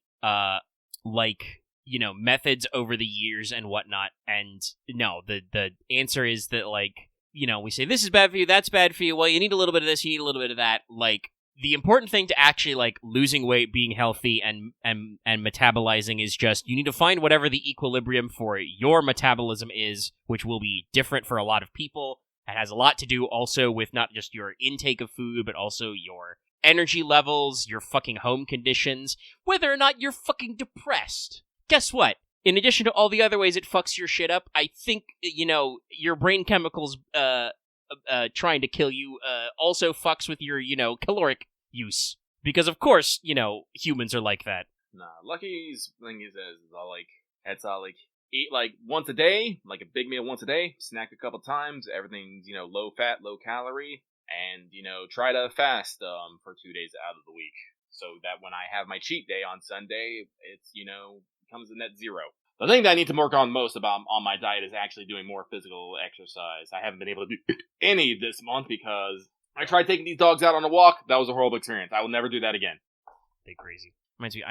methods over the years and whatnot, and no, the answer is that, like, you know, we say, this is bad for you, that's bad for you, well, you need a little bit of this, you need a little bit of that, like, the important thing to actually, like, losing weight, being healthy, and metabolizing is just, you need to find whatever the equilibrium for your metabolism is, which will be different for a lot of people. It has a lot to do also with not just your intake of food, but also your energy levels, your fucking home conditions, whether or not you're fucking depressed. Guess what? In addition to all the other ways it fucks your shit up, I think, you know, your brain chemicals trying to kill you also fucks with your, you know, caloric use. Because, of course, you know, humans are like that.
Nah, Lucky's thing is eat, like, once a day, like a big meal once a day, snack a couple times, everything's, you know, low fat, low calorie, and, you know, try to fast for 2 days out of the week. So that when I have my cheat day on Sunday, it's, you know, comes to net zero. The thing that I need to work on most on my diet is actually doing more physical exercise. I haven't been able to do any this month because I tried taking these dogs out on a walk. That was a horrible experience. I will never do that again.
They crazy. Reminds me,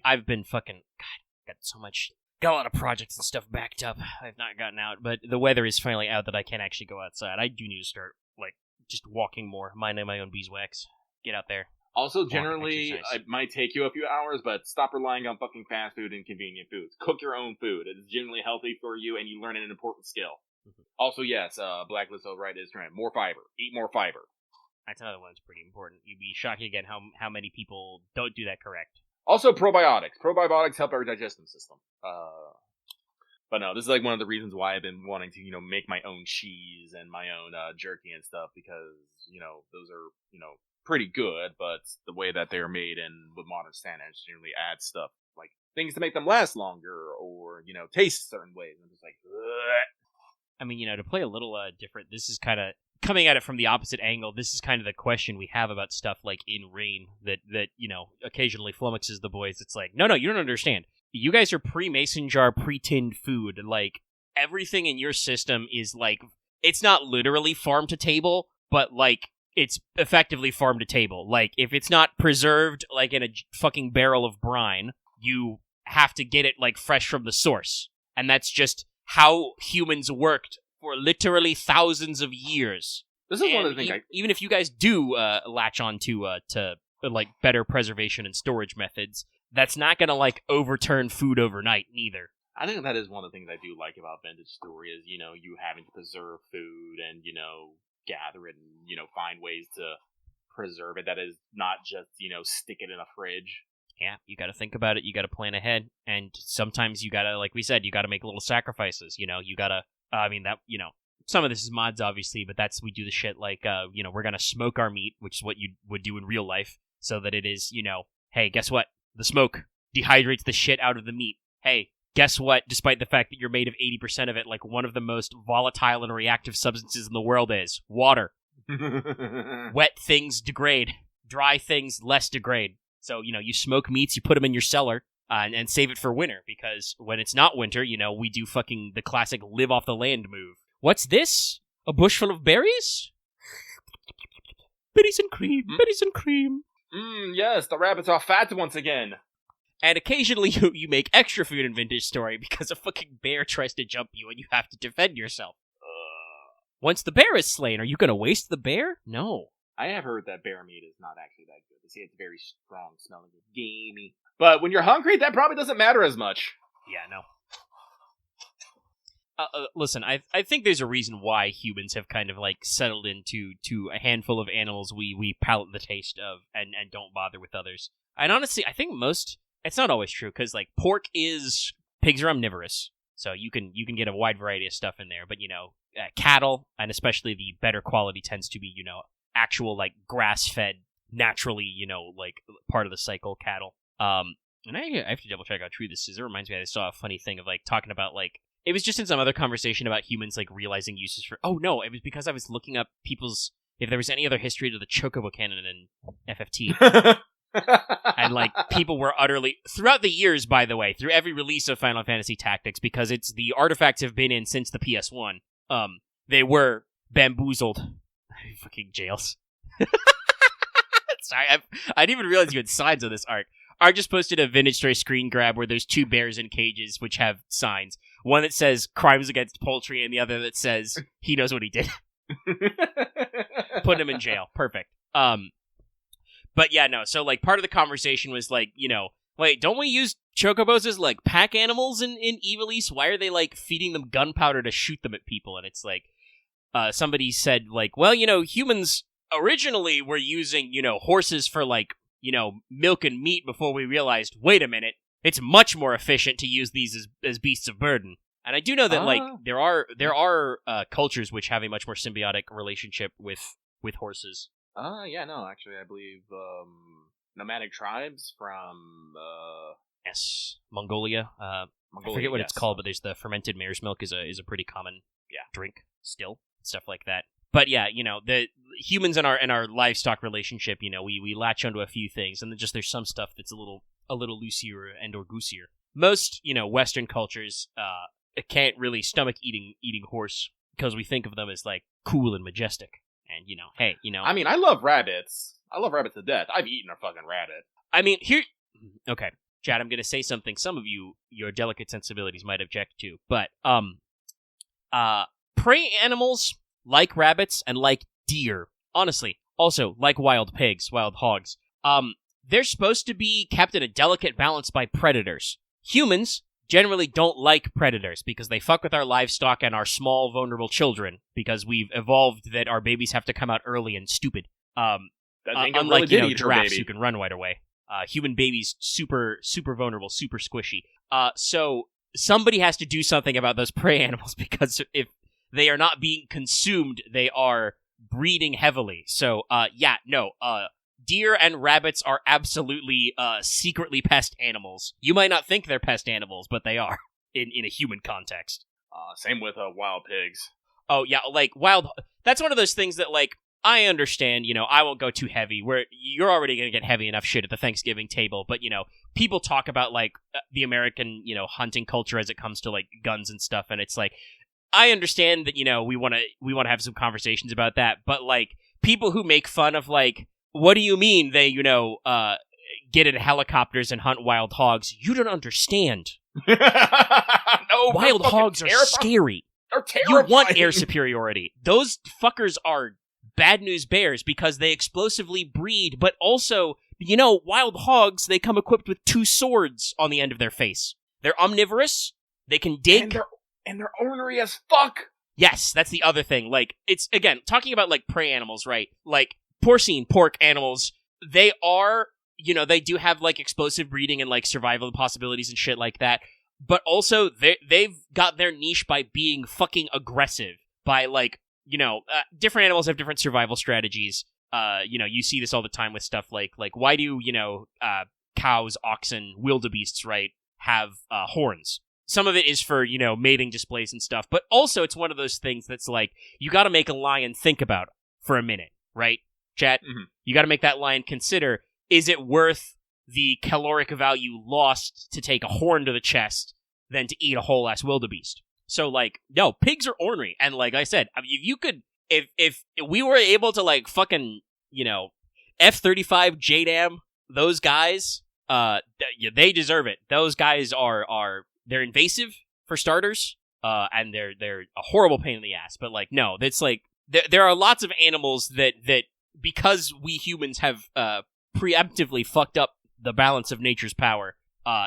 I've been fucking, God, got so much, got a lot of projects and stuff backed up. I've not gotten out, but the weather is finally out that I can actually go outside. I do need to start, like, just walking more, minding my own beeswax. Get out there.
Also, generally, it might take you a few hours, but stop relying on fucking fast food and convenient foods. Cook your own food. It's generally healthy for you, and you learn an important skill. Mm-hmm. Also, yes, Blacklist is right, is trend. More fiber. Eat more fiber.
That's another one that's pretty important. You'd be shocked again how many people don't do that correct.
Also, probiotics. Probiotics help our digestive system. But no, this is like one of the reasons why I've been wanting to, make my own cheese and my own jerky and stuff, because, those are, pretty good, but the way that they're made and with modern standards generally add stuff like things to make them last longer or, taste certain ways. I'm just like, ugh.
I mean, to play a little different, this is kind of coming at it from the opposite angle. This is kind of the question we have about stuff like In Rain that occasionally flummoxes the boys. It's like, no, you don't understand. You guys are pre-mason jar, pre-tinned food. Like, everything in your system is like, it's not literally farm to table, but like, it's effectively farm to table. Like, if it's not preserved, like, in a fucking barrel of brine, you have to get it, like, fresh from the source. And that's just how humans worked for literally thousands of years.
This is one of the things
even if you guys do latch on to like, better preservation and storage methods, that's not gonna, like, overturn food overnight, neither.
I think that is one of the things I do like about Vintage Story is, you having to preserve food and, gather it and, find ways to preserve it that is not just, stick it in a fridge.
Yeah, you gotta think about it, you gotta plan ahead, and sometimes you gotta, like we said, you gotta make little sacrifices, you gotta, some of this is mods, obviously, but we do the shit like, we're gonna smoke our meat, which is what you would do in real life, so that it is, hey, guess what? The smoke dehydrates the shit out of the meat. Hey, guess what? Despite the fact that you're made of 80% of it, like one of the most volatile and reactive substances in the world is water. Wet things degrade. Dry things less degrade. So, you smoke meats, you put them in your cellar, and save it for winter, because when it's not winter, we do fucking the classic live off the land move. What's this? A bush full of berries? Berries and cream, berries and cream.
Yes, the rabbits are fat once again.
And occasionally you make extra food in Vintage Story because a fucking bear tries to jump you and you have to defend yourself. Once the bear is slain, are you going to waste the bear? No.
I have heard that bear meat is not actually that good. They say it's very strong smelling, gamey. But when you're hungry, that probably doesn't matter as much.
Yeah, no. Listen, I think there's a reason why humans have kind of like settled into a handful of animals we palate the taste of and don't bother with others. And honestly, I think it's not always true, because like pigs are omnivorous, so you can get a wide variety of stuff in there. But cattle, and especially the better quality, tends to be actual like grass fed, naturally like part of the cycle cattle. And I have to double check how true this is. It reminds me, I saw a funny thing of like talking about like. It was just in some other conversation about humans, like, realizing uses for... Oh, no, it was because I was looking up if there was any other history to the Chocobo cannon in FFT. And, like, people were utterly... Throughout the years, by the way, through every release of Final Fantasy Tactics, because the artifacts have been in since the PS1, they were bamboozled. Fucking jails. Sorry, I didn't even realize you had signs on this arc. I just posted a Vintage Story screen grab where there's two bears in cages which have signs. One that says crimes against poultry and the other that says he knows what he did. Put him in jail. Perfect. But yeah, no. So like part of the conversation was like, wait, don't we use chocobos as like pack animals in Evil East? Why are they like feeding them gunpowder to shoot them at people? And it's like, somebody said like, well, humans originally were using, horses for like, milk and meat before we realized, wait a minute, it's much more efficient to use these as beasts of burden. And I do know that like there are cultures which have a much more symbiotic relationship with horses.
Yeah, no, actually, I believe nomadic tribes from
yes, Mongolia. I forget what it's called, but there's the fermented mare's milk is a pretty common drink still, stuff like that. But yeah, the humans in our livestock relationship, we latch onto a few things, and then just there's some stuff that's a little loosier and or goosier. Most, Western cultures can't really stomach eating horse because we think of them as like cool and majestic. And, hey,
I mean, I love rabbits. I love rabbits to death. I've eaten a fucking rabbit.
I mean, okay, Chad, I'm going to say something some of your delicate sensibilities might object to, but, prey animals, like rabbits and like deer, honestly, also like wild pigs, wild hogs, they're supposed to be kept in a delicate balance by predators. Humans generally don't like predators because they fuck with our livestock and our small, vulnerable children because we've evolved that our babies have to come out early and stupid. Unlike, giraffes who can run right away. Human babies, super, super vulnerable, super squishy. So somebody has to do something about those prey animals because if they are not being consumed, they are breeding heavily. So, deer and rabbits are absolutely secretly pest animals. You might not think they're pest animals, but they are in a human context.
Same with wild pigs.
Oh, yeah, like, that's one of those things that, like, I understand, I won't go too heavy, where you're already going to get heavy enough shit at the Thanksgiving table, but, people talk about, like, the American, hunting culture as it comes to, like, guns and stuff, and it's like, I understand that, we want to have some conversations about that, but, like, people who make fun of, like, what do you mean they, get in helicopters and hunt wild hogs? You don't understand.
No,
wild hogs are scary.
They're terrifying.
You want air superiority. Those fuckers are bad news bears because they explosively breed, but also, wild hogs, they come equipped with 2 swords on the end of their face. They're omnivorous, they can dig.
And they're ornery as fuck!
Yes, that's the other thing. Like, it's, again, talking about, like, prey animals, right? Like, pork animals, they are, they do have, like, explosive breeding and, like, survival possibilities and shit like that, but also, they've got their niche by being fucking aggressive, by, like, different animals have different survival strategies. You see this all the time with stuff like why do, cows, oxen, wildebeests, right, have horns? Some of it is for, mating displays and stuff, but also it's one of those things that's like, you gotta make a lion think about for a minute, right, chat? Mm-hmm. You gotta make that lion consider, is it worth the caloric value lost to take a horn to the chest than to eat a whole-ass wildebeest? So, like, no, pigs are ornery, and like I said, I mean, if we were able to, like, fucking, F-35 JDAM those guys, they deserve it. Those guys they're invasive, for starters, and they're a horrible pain in the ass, but, like, no, that's, like, there are lots of animals that because we humans have, preemptively fucked up the balance of nature's power,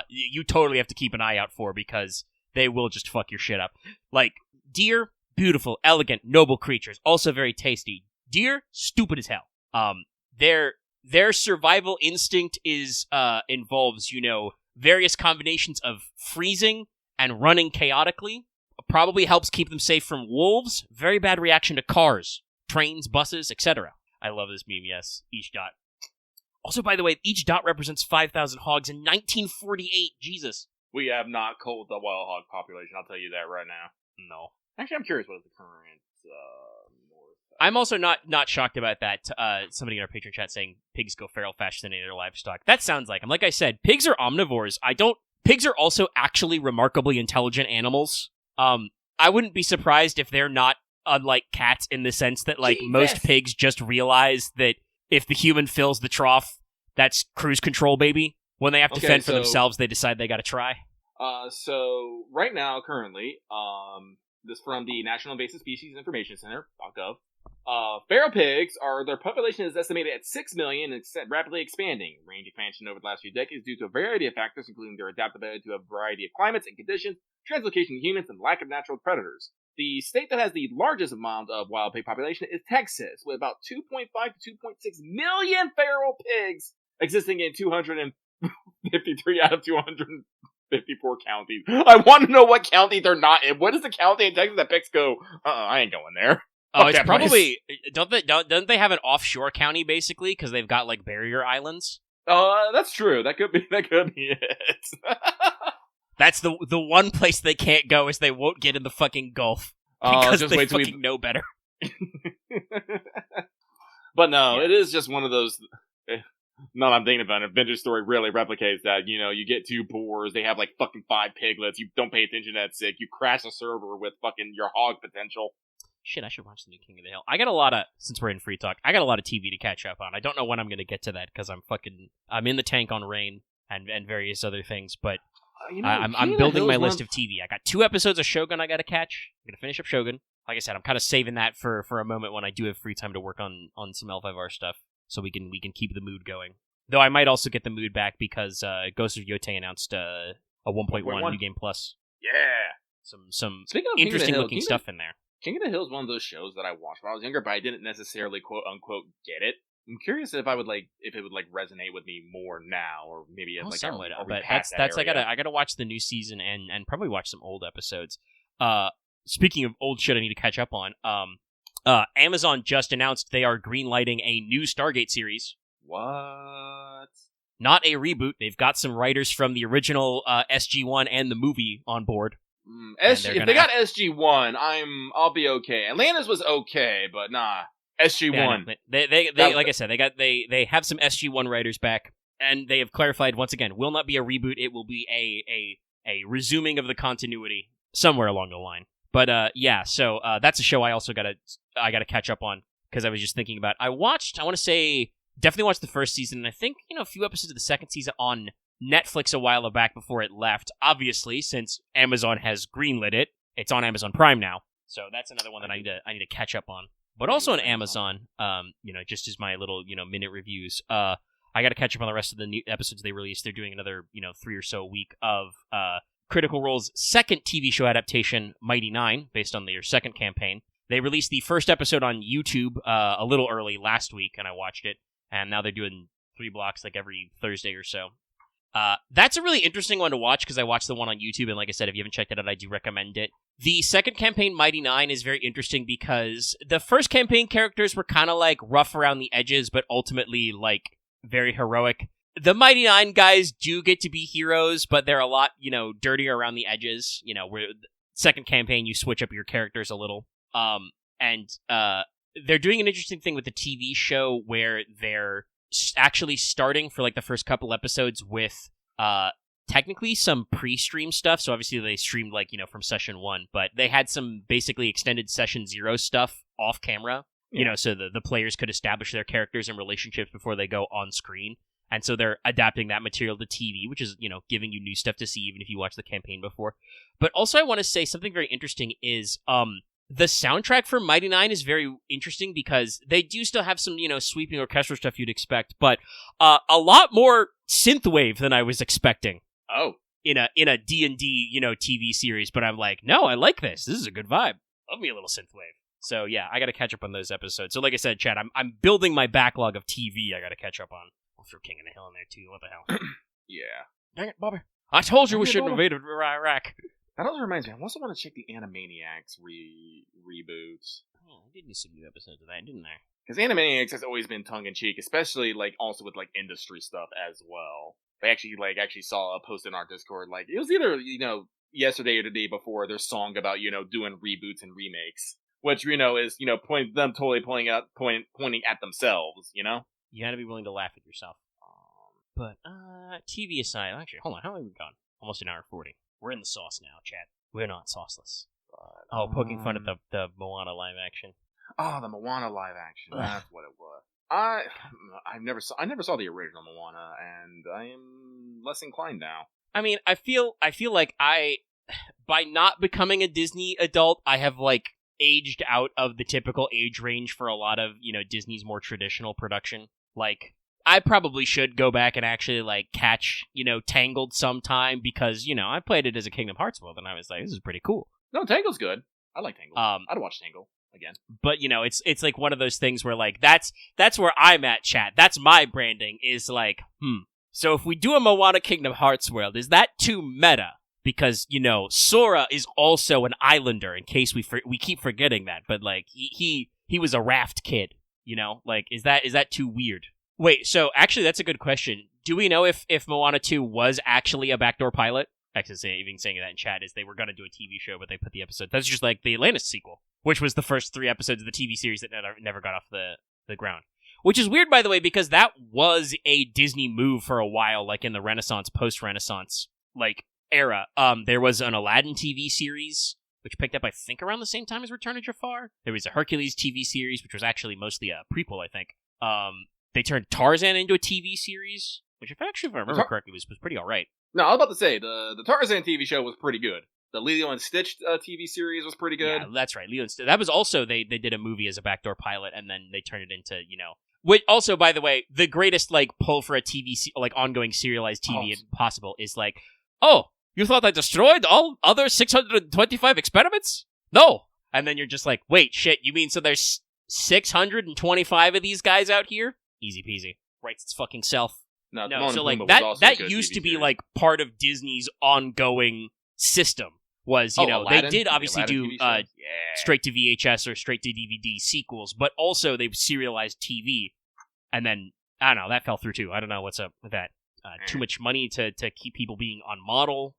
you totally have to keep an eye out for, because they will just fuck your shit up. Like, deer, beautiful, elegant, noble creatures, also very tasty. Deer, stupid as hell. Their survival instinct involves, various combinations of freezing and running chaotically. Probably helps keep them safe from wolves. Very bad reaction to cars, trains, buses, etc. I love this meme, yes. Each dot. Also, by the way, each dot represents 5,000 hogs in 1948. Jesus.
We have not culled the wild hog population, I'll tell you that right now.
No.
Actually, I'm curious what is the current
I'm also not shocked about that. Somebody in our Patreon chat saying pigs go feral faster than any other livestock. That sounds like them. Like I said, pigs are omnivores. Pigs are also actually remarkably intelligent animals. I wouldn't be surprised if they're not unlike cats in the sense that, like, most pigs just realize that if the human fills the trough, that's cruise control, baby. When they have to fend for themselves, they decide they gotta try.
So right now, currently, this from the National Invasive Species Information Center, .gov. Feral pigs their population is estimated at 6 million and rapidly expanding. Range expansion over the last few decades due to a variety of factors, including their adaptability to a variety of climates and conditions, translocation to humans, and lack of natural predators. The state that has the largest amount of wild pig population is Texas, with about 2.5 to 2.6 million feral pigs existing in 253 out of 254 counties. I want to know what county they're not in. What is the county in Texas that pigs go, I ain't going there?
Oh, it's probably don't they have an offshore county basically because they've got like barrier islands?
That's true. That could be it.
That's the one place they can't go is they won't get in the fucking Gulf because they fucking know better.
But no, It is just one of those. Now I'm thinking about it. Vintage Story really replicates that. You get 2 boars, they have like fucking 5 piglets. You don't pay attention to that sick. You crash a server with fucking your hog potential.
Shit, I should watch the new King of the Hill. I got a lot of, since we're in free talk, I got a lot of TV to catch up on. I don't know when I'm going to get to that because I'm in the tank on Rain and various other things, but I'm building my list of TV. I got 2 episodes of Shogun I got to catch. I'm going to finish up Shogun. Like I said, I'm kind of saving that for a moment when I do have free time to work on some L5R stuff, so we can keep the mood going. Though I might also get the mood back because Ghost of Yotei announced a 1.1 New Game Plus.
Yeah.
Some interesting looking stuff in there.
King of the Hill is one of those shows that I watched when I was younger, but I didn't necessarily quote unquote get it. I'm curious if it would resonate with me more now, or maybe as
somewhat. But that's I gotta watch the new season and probably watch some old episodes. Speaking of old shit I need to catch up on, Amazon just announced they are greenlighting a new Stargate series.
What?
Not a reboot. They've got some writers from the original SG-1 and the movie on board.
If they got SG-1, I'll be okay. Atlantis was okay, but nah. SG-1.
Yeah, they like I said, they have some SG-1 writers back, and they have clarified once again, will not be a reboot. It will be a resuming of the continuity somewhere along the line. But so that's a show I also gotta catch up on because I was just thinking about. I want to say definitely watched the first season, and I think a few episodes of the second season on Netflix a while back before it left. Obviously, since Amazon has greenlit it, it's on Amazon Prime now. So that's another one that I need to catch up on. But also on Amazon, just as my little minute reviews. I got to catch up on the rest of the new episodes they released. They're doing another 3 or so a week of Critical Role's second TV show adaptation, Mighty Nine, based on their second campaign. They released the first episode on YouTube a little early last week, and I watched it. And now they're doing 3 blocks like every Thursday or so. That's a really interesting one to watch because I watched the one on YouTube, and like I said, if you haven't checked it out, I do recommend it. The second campaign, Mighty Nine, is very interesting because the first campaign characters were kind of like rough around the edges, but ultimately like very heroic. The Mighty Nine guys do get to be heroes, but they're a lot, dirtier around the edges. Where second campaign, you switch up your characters a little. And they're doing an interesting thing with the TV show where they're actually starting for like the first couple episodes with technically some pre-stream stuff. So obviously they streamed like from session 1, but they had some basically extended session 0 stuff off camera. So the players could establish their characters and relationships before they go on screen. And so they're adapting that material to TV, which is, giving you new stuff to see even if you watch the campaign before. But also I want to say something very interesting is the soundtrack for Mighty Nine is very interesting because they do still have some, sweeping orchestral stuff you'd expect, but a lot more synthwave than I was expecting.
Oh.
In a D&D, TV series, but I'm like, no, I like this. This is a good vibe. Love me a little synthwave. So yeah, I got to catch up on those episodes. So like I said, Chad, I'm building my backlog of TV I got to catch up on. I'll throw King of the Hill in there too. What the hell?
Yeah.
Dang it, Bobby. I told you we shouldn't have invaded Iraq.
That also reminds me, I also want to check the Animaniacs reboots.
Oh, I did need some new episodes of that, didn't I?
Because Animaniacs has always been tongue-in-cheek, especially, also with, industry stuff as well. I actually saw a post in our Discord, it was either, yesterday or the day before, their song about, doing reboots and remakes. Which, is, them totally pointing at themselves, You
gotta be willing to laugh at yourself. But, TV aside, actually, hold on, how long have we gone? Almost an hour 40. We're in the sauce now, chat. We're not sauceless. Poking fun at the Moana live action.
Oh, the Moana live action. That's what it was. I never saw the original Moana, and I am less inclined now.
I mean, I feel like by not becoming a Disney adult, I have aged out of the typical age range for a lot of Disney's more traditional production. I probably should go back and actually catch Tangled sometime because I played it as a Kingdom Hearts world and I was like, this is pretty cool.
No, Tangled's good. I like Tangled. I'd watch Tangled again.
But it's like one of those things where that's where I'm at, chat. That's my branding is so if we do a Moana Kingdom Hearts world, is that too meta? Because Sora is also an islander. In case we keep forgetting that, but he was a raft kid. Is that too weird? Wait, so actually that's a good question. Do we know if Moana 2 was actually a backdoor pilot? Actually, even saying that in chat is they were going to do a TV show, but they put the episode. That's just like the Atlantis sequel, which was the first 3 episodes of the TV series that never got off the ground. Which is weird, by the way, because that was a Disney move for a while, in the Renaissance, post-Renaissance, era. There was an Aladdin TV series which picked up, I think, around the same time as Return of Jafar. There was a Hercules TV series, which was actually mostly a prequel, I think. They turned Tarzan into a TV series, which, if I remember correctly, was pretty alright.
No, I was about to say, the Tarzan TV show was pretty good. The Lilo and Stitch TV series was pretty good.
Yeah, that's right. Lilo and Stitch. That was also, they did a movie as a backdoor pilot, and then they turned it into, Which also, by the way, the greatest, pull for a ongoing serialized TV possible is you thought I destroyed all other 625 experiments? No! And then you're just like, wait, shit, you mean so there's 625 of these guys out here? Easy peasy. Writes its fucking self.
No,
so that used to be part of Disney's ongoing system. Was, they did obviously do straight to VHS or straight to DVD sequels, but also they serialized TV. And then, I don't know, that fell through too. I don't know what's up with that. Too much money to keep people being on model.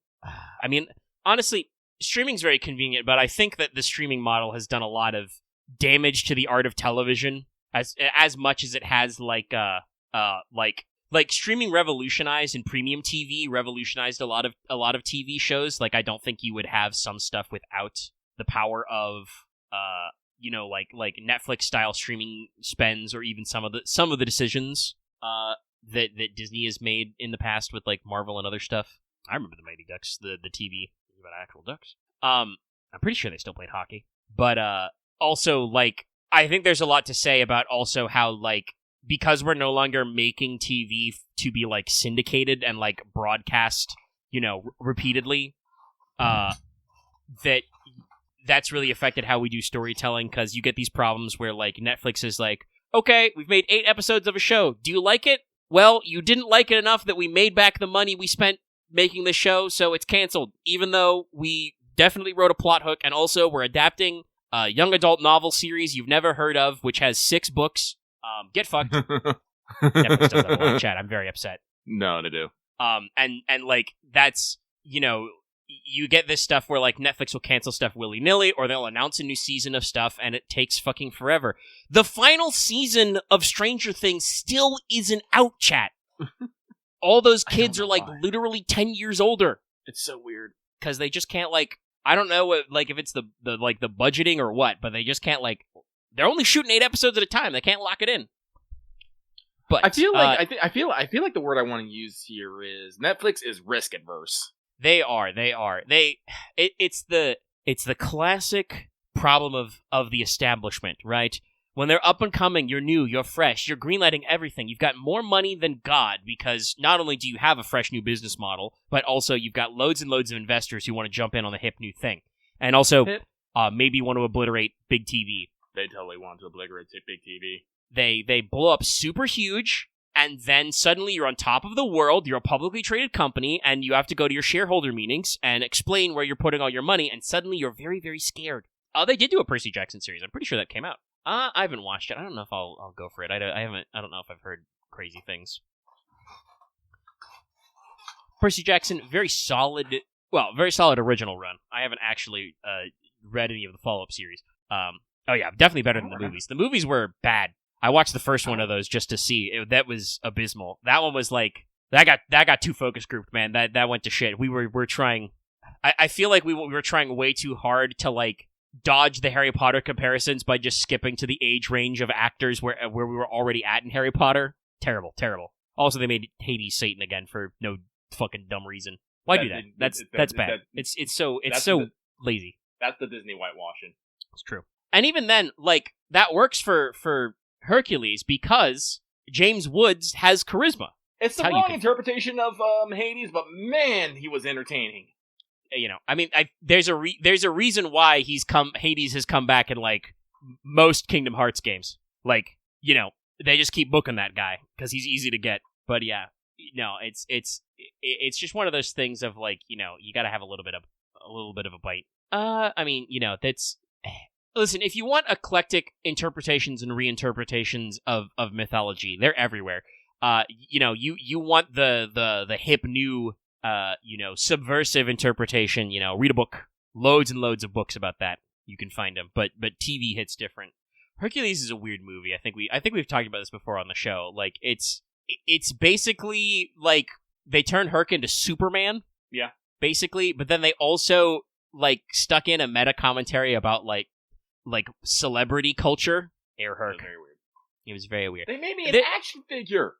I mean, honestly, streaming's very convenient, but I think that the streaming model has done a lot of damage to the art of television as much as it has streaming revolutionized and premium TV revolutionized a lot of TV shows. I don't think you would have some stuff without the power of Netflix style streaming spends, or even some of the decisions that Disney has made in the past with Marvel and other stuff. I remember the Mighty Ducks, the TV about actual ducks. I'm pretty sure they still played hockey, but also I think there's a lot to say about also how because we're no longer making TV to be syndicated and broadcast, repeatedly, that's really affected how we do storytelling, because you get these problems where Netflix is okay, we've made 8 episodes of a show. Do you like it? Well, you didn't like it enough that we made back the money we spent making the show, so it's canceled, even though we definitely wrote a plot hook, and also we're adapting a young adult novel series you've never heard of, which has 6 books. Get fucked. Netflix does that a lot in chat. I'm very upset.
No, they do.
And that's, you get this stuff where Netflix will cancel stuff willy-nilly, or they'll announce a new season of stuff, and it takes fucking forever. The final season of Stranger Things still isn't out, chat. All those kids are literally 10 years older.
It's so weird.
Because they just can't I don't know what, if it's the budgeting or what, but they just can't they're only shooting 8 episodes at a time. They can't lock it in. But
I feel I feel like the word I want to use here is Netflix is risk adverse.
They are. It's the classic problem of the establishment, right? When they're up and coming, you're new, you're fresh, you're greenlighting everything. You've got more money than God, because not only do you have a fresh new business model, but also you've got loads and loads of investors who want to jump in on the hip new thing. And also, maybe want to obliterate big TV.
They totally want to obliterate big TV.
They blow up super huge, and then suddenly you're on top of the world, you're a publicly traded company, and you have to go to your shareholder meetings and explain where you're putting all your money, and suddenly you're very, very scared. They did do a Percy Jackson series. I'm pretty sure that came out. I haven't watched it. I don't know if I'll go for it. I don't know if I've heard crazy things. Percy Jackson, very solid original run. I haven't actually read any of the follow-up series. Oh yeah, definitely better than the movies. The movies were bad. I watched the first one of those just to see. That was abysmal. That one was that got too focus grouped, man. That went to shit. We're trying. I feel like we were trying way too hard to dodge the Harry Potter comparisons by just skipping to the age range of actors where we were already at in Harry Potter. Terrible. Also, they made Hades Satan again for no fucking dumb reason. Why do that? That's bad. It's so lazy.
That's the Disney whitewashing.
It's true. And even then, that works for Hercules because James Woods has charisma.
It's the wrong interpretation of Hades, but man, he was entertaining.
I mean, there's a reason why Hades has come back in most Kingdom Hearts games. They just keep booking that guy because he's easy to get. But yeah, no, it's just one of those things of you got to have a little bit of a bite. I mean, that's. Listen, if you want eclectic interpretations and reinterpretations of mythology, they're everywhere. You want the hip new, subversive interpretation. Read a book. Loads and loads of books about that. You can find them, but TV hits different. Hercules is a weird movie. I think we've talked about this before on the show. It's basically they turn Herc into Superman.
Yeah.
Basically, but then they also like stuck in a meta commentary about like celebrity culture.
It was very weird.
It was very weird.
They made me an action figure.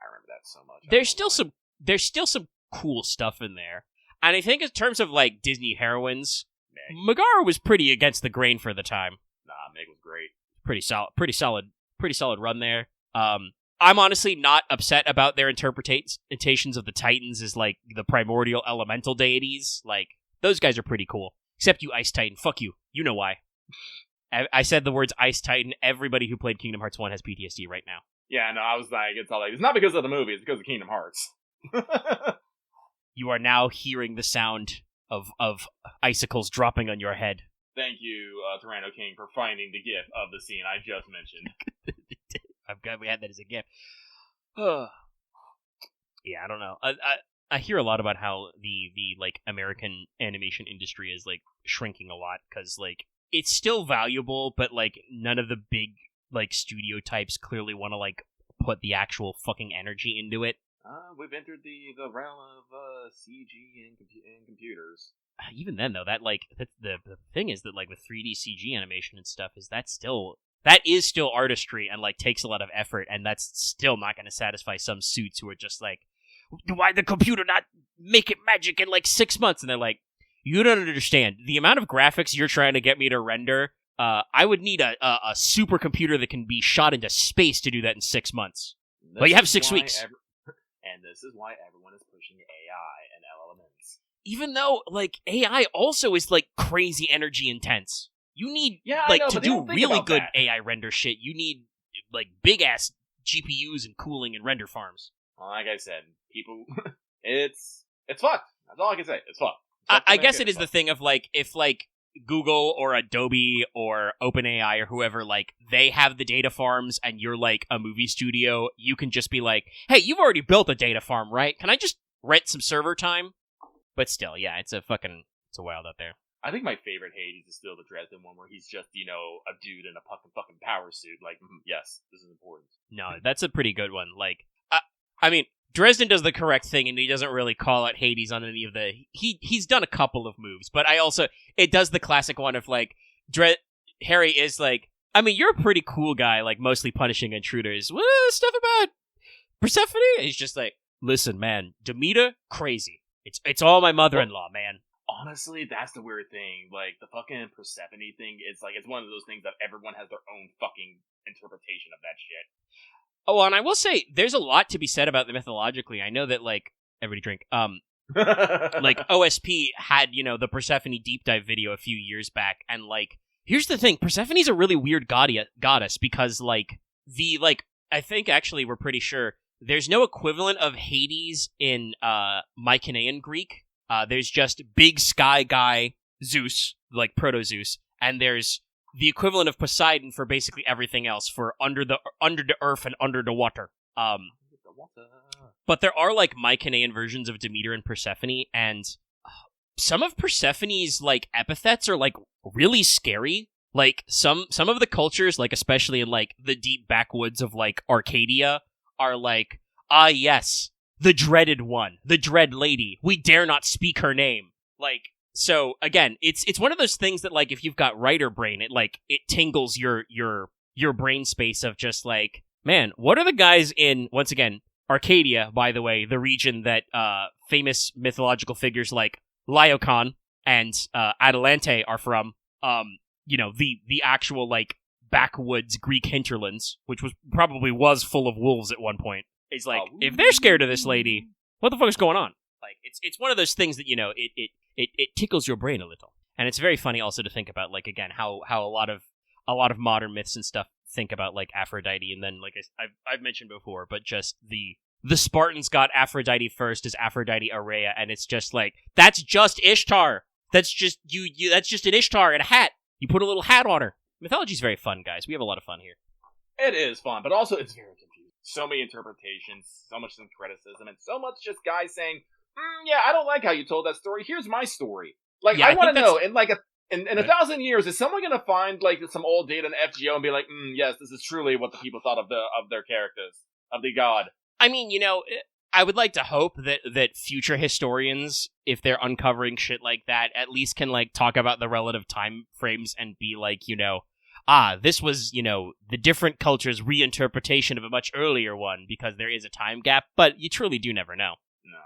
I remember that so much.
There's still some cool stuff in there, and I think in terms of like Disney heroines, Megara was pretty against the grain for the time.
Nah, Meg was great.
Pretty solid run there. I'm honestly not upset about their interpretations of the Titans as like the primordial elemental deities. Like those guys are pretty cool. Except you, Ice Titan. Fuck you. You know why. I said the words Ice Titan. Everybody who played Kingdom Hearts 1 has PTSD right now.
Yeah, no, I was like, it's not because of the movie, it's because of Kingdom Hearts.
You are now hearing the sound of icicles dropping on your head.
Thank you, Tyranno King, for finding the gif of the scene I just mentioned.
I'm glad we had that as a gif. Yeah, I don't know. I hear a lot about how the like American animation industry is like shrinking a lot because like it's still valuable, but like none of the big like studio types clearly want to like put the actual fucking energy into it.
We've entered the realm of CG and computers.
Even then, though, the thing is that like with 3D CG animation and stuff is that is still artistry and like takes a lot of effort, and that's still not going to satisfy some suits who are just like, why the computer not make it magic in like 6 months? And they're like, you don't understand the amount of graphics you're trying to get me to render. I would need a supercomputer that can be shot into space to do that in 6 months. But you have 6 weeks.
And this is why everyone is pushing AI and LLMs.
Even though, like, AI also is, like, crazy energy intense. You need, to do really good AI render shit, you need, like, big-ass GPUs and cooling and render farms.
Well, like I said, people, it's fucked. That's all I can say. It's fucked.
I guess it is the thing of, like, if, like, Google or Adobe or OpenAI or whoever, like, they have the data farms and you're, like, a movie studio, you can just be like, hey, you've already built a data farm, right? Can I just rent some server time? But still, yeah, it's wild out there.
I think my favorite Hades is still the Dresden one where he's just, a dude in a fucking power suit. Like, yes, this is important.
No, that's a pretty good one. Like, I mean, Dresden does the correct thing, and he doesn't really call out Hades on any of the... He's done a couple of moves, but it does the classic one of, like, Harry is like, I mean, you're a pretty cool guy, like, mostly punishing intruders. What stuff about Persephone? And he's just like, listen, man, Demeter, crazy. It's all my mother-in-law, man.
Honestly, that's the weird thing. Like, the fucking Persephone thing, it's one of those things that everyone has their own fucking interpretation of that shit.
Oh, and I will say, there's a lot to be said about the mythologically. I know that, like, everybody drink. Like, OSP had, the Persephone deep dive video a few years back, and, like, here's the thing, Persephone's a really weird goddess, because, like, I think, actually, we're pretty sure, there's no equivalent of Hades in, Mycenaean Greek. There's just big sky guy Zeus, like Proto-Zeus, and there's the equivalent of Poseidon for basically everything else, for under the earth and under the water. But there are, like, Mycenaean versions of Demeter and Persephone, and some of Persephone's, like, epithets are, like, really scary. Like, some of the cultures, like, especially in, like, the deep backwoods of, like, Arcadia, are like, yes, the dreaded one, the dread lady, we dare not speak her name. Like, so, again, it's one of those things that, like, if you've got writer brain, it tingles your brain space of just, like, man, what are the guys in, once again, Arcadia, by the way, the region that famous mythological figures like Laocoon and Atalante are from, the actual, like, backwoods Greek hinterlands, which probably was full of wolves at one point. It's like, if they're scared of this lady, what the fuck is going on? Like, it's one of those things that, it tickles your brain a little. And it's very funny also to think about, like, again, how a lot of modern myths and stuff think about, like, Aphrodite, and then, like, I've mentioned before, but just the Spartans got Aphrodite first as Aphrodite Aurea, and it's just like, that's just Ishtar. That's just that's just an Ishtar in a hat. You put a little hat on her. Mythology's very fun, guys. We have a lot of fun here.
It is fun, but also it's very confusing. So many interpretations, so much criticism, and so much just guys saying, yeah, I don't like how you told that story. Here's my story. Like, yeah, I want to know, in 1,000 years, is someone going to find, like, some old data in FGO and be like, yes, this is truly what the people thought of their characters, of the god?
I mean, I would like to hope that future historians, if they're uncovering shit like that, at least can like talk about the relative time frames and be like, this was, the different culture's reinterpretation of a much earlier one because there is a time gap, but you truly do never know.
No.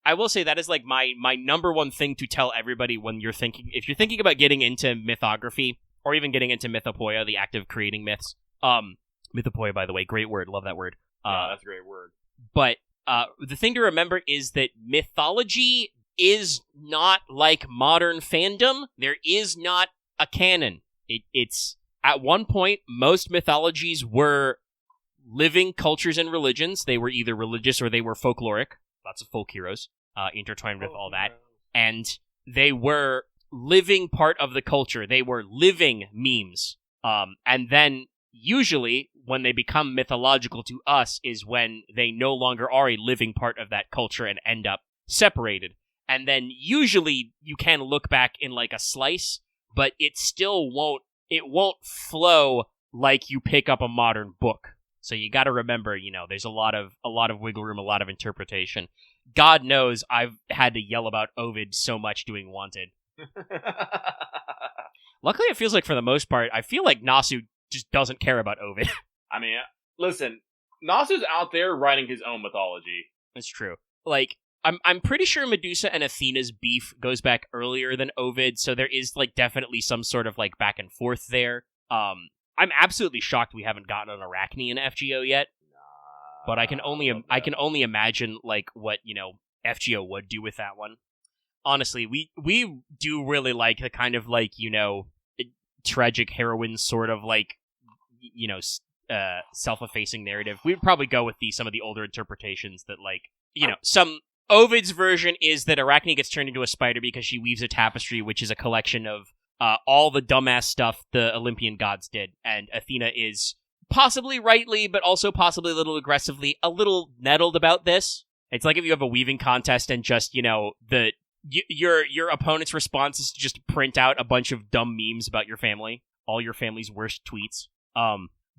I will say that is like my number one thing to tell everybody when if you're thinking about getting into mythography or even getting into mythopoeia, the act of creating myths. Mythopoeia, by the way, great word, love that word.
Yeah, that's a great word.
But the thing to remember is that mythology is not like modern fandom. There is not a canon. It's at one point, most mythologies were living cultures and religions. They were either religious or they were folkloric. Lots of folk heroes intertwined with all that. And they were living part of the culture. They were living memes. And then usually when they become mythological to us is when they no longer are a living part of that culture and end up separated. And then usually you can look back in like a slice, but it still won't flow like you pick up a modern book. So you got to remember, there's a lot of wiggle room, a lot of interpretation. God knows I've had to yell about Ovid so much doing Wanted. Luckily, it feels like for the most part, I feel like Nasu just doesn't care about Ovid.
I mean, listen, Nasu's out there writing his own mythology.
That's true. Like, I'm pretty sure Medusa and Athena's beef goes back earlier than Ovid, so there is like definitely some sort of like back and forth there. I'm absolutely shocked we haven't gotten an Arachne in FGO yet. But I can only imagine like what, FGO would do with that one. Honestly, we do really like the kind of like, tragic heroine sort of like, self-effacing narrative. We'd probably go with some of the older interpretations that like, some Ovid's version is that Arachne gets turned into a spider because she weaves a tapestry, which is a collection of all the dumbass stuff the Olympian gods did. And Athena is possibly rightly, but also possibly a little aggressively, a little nettled about this. It's like if you have a weaving contest and just, your opponent's response is to just print out a bunch of dumb memes about your family, all your family's worst tweets.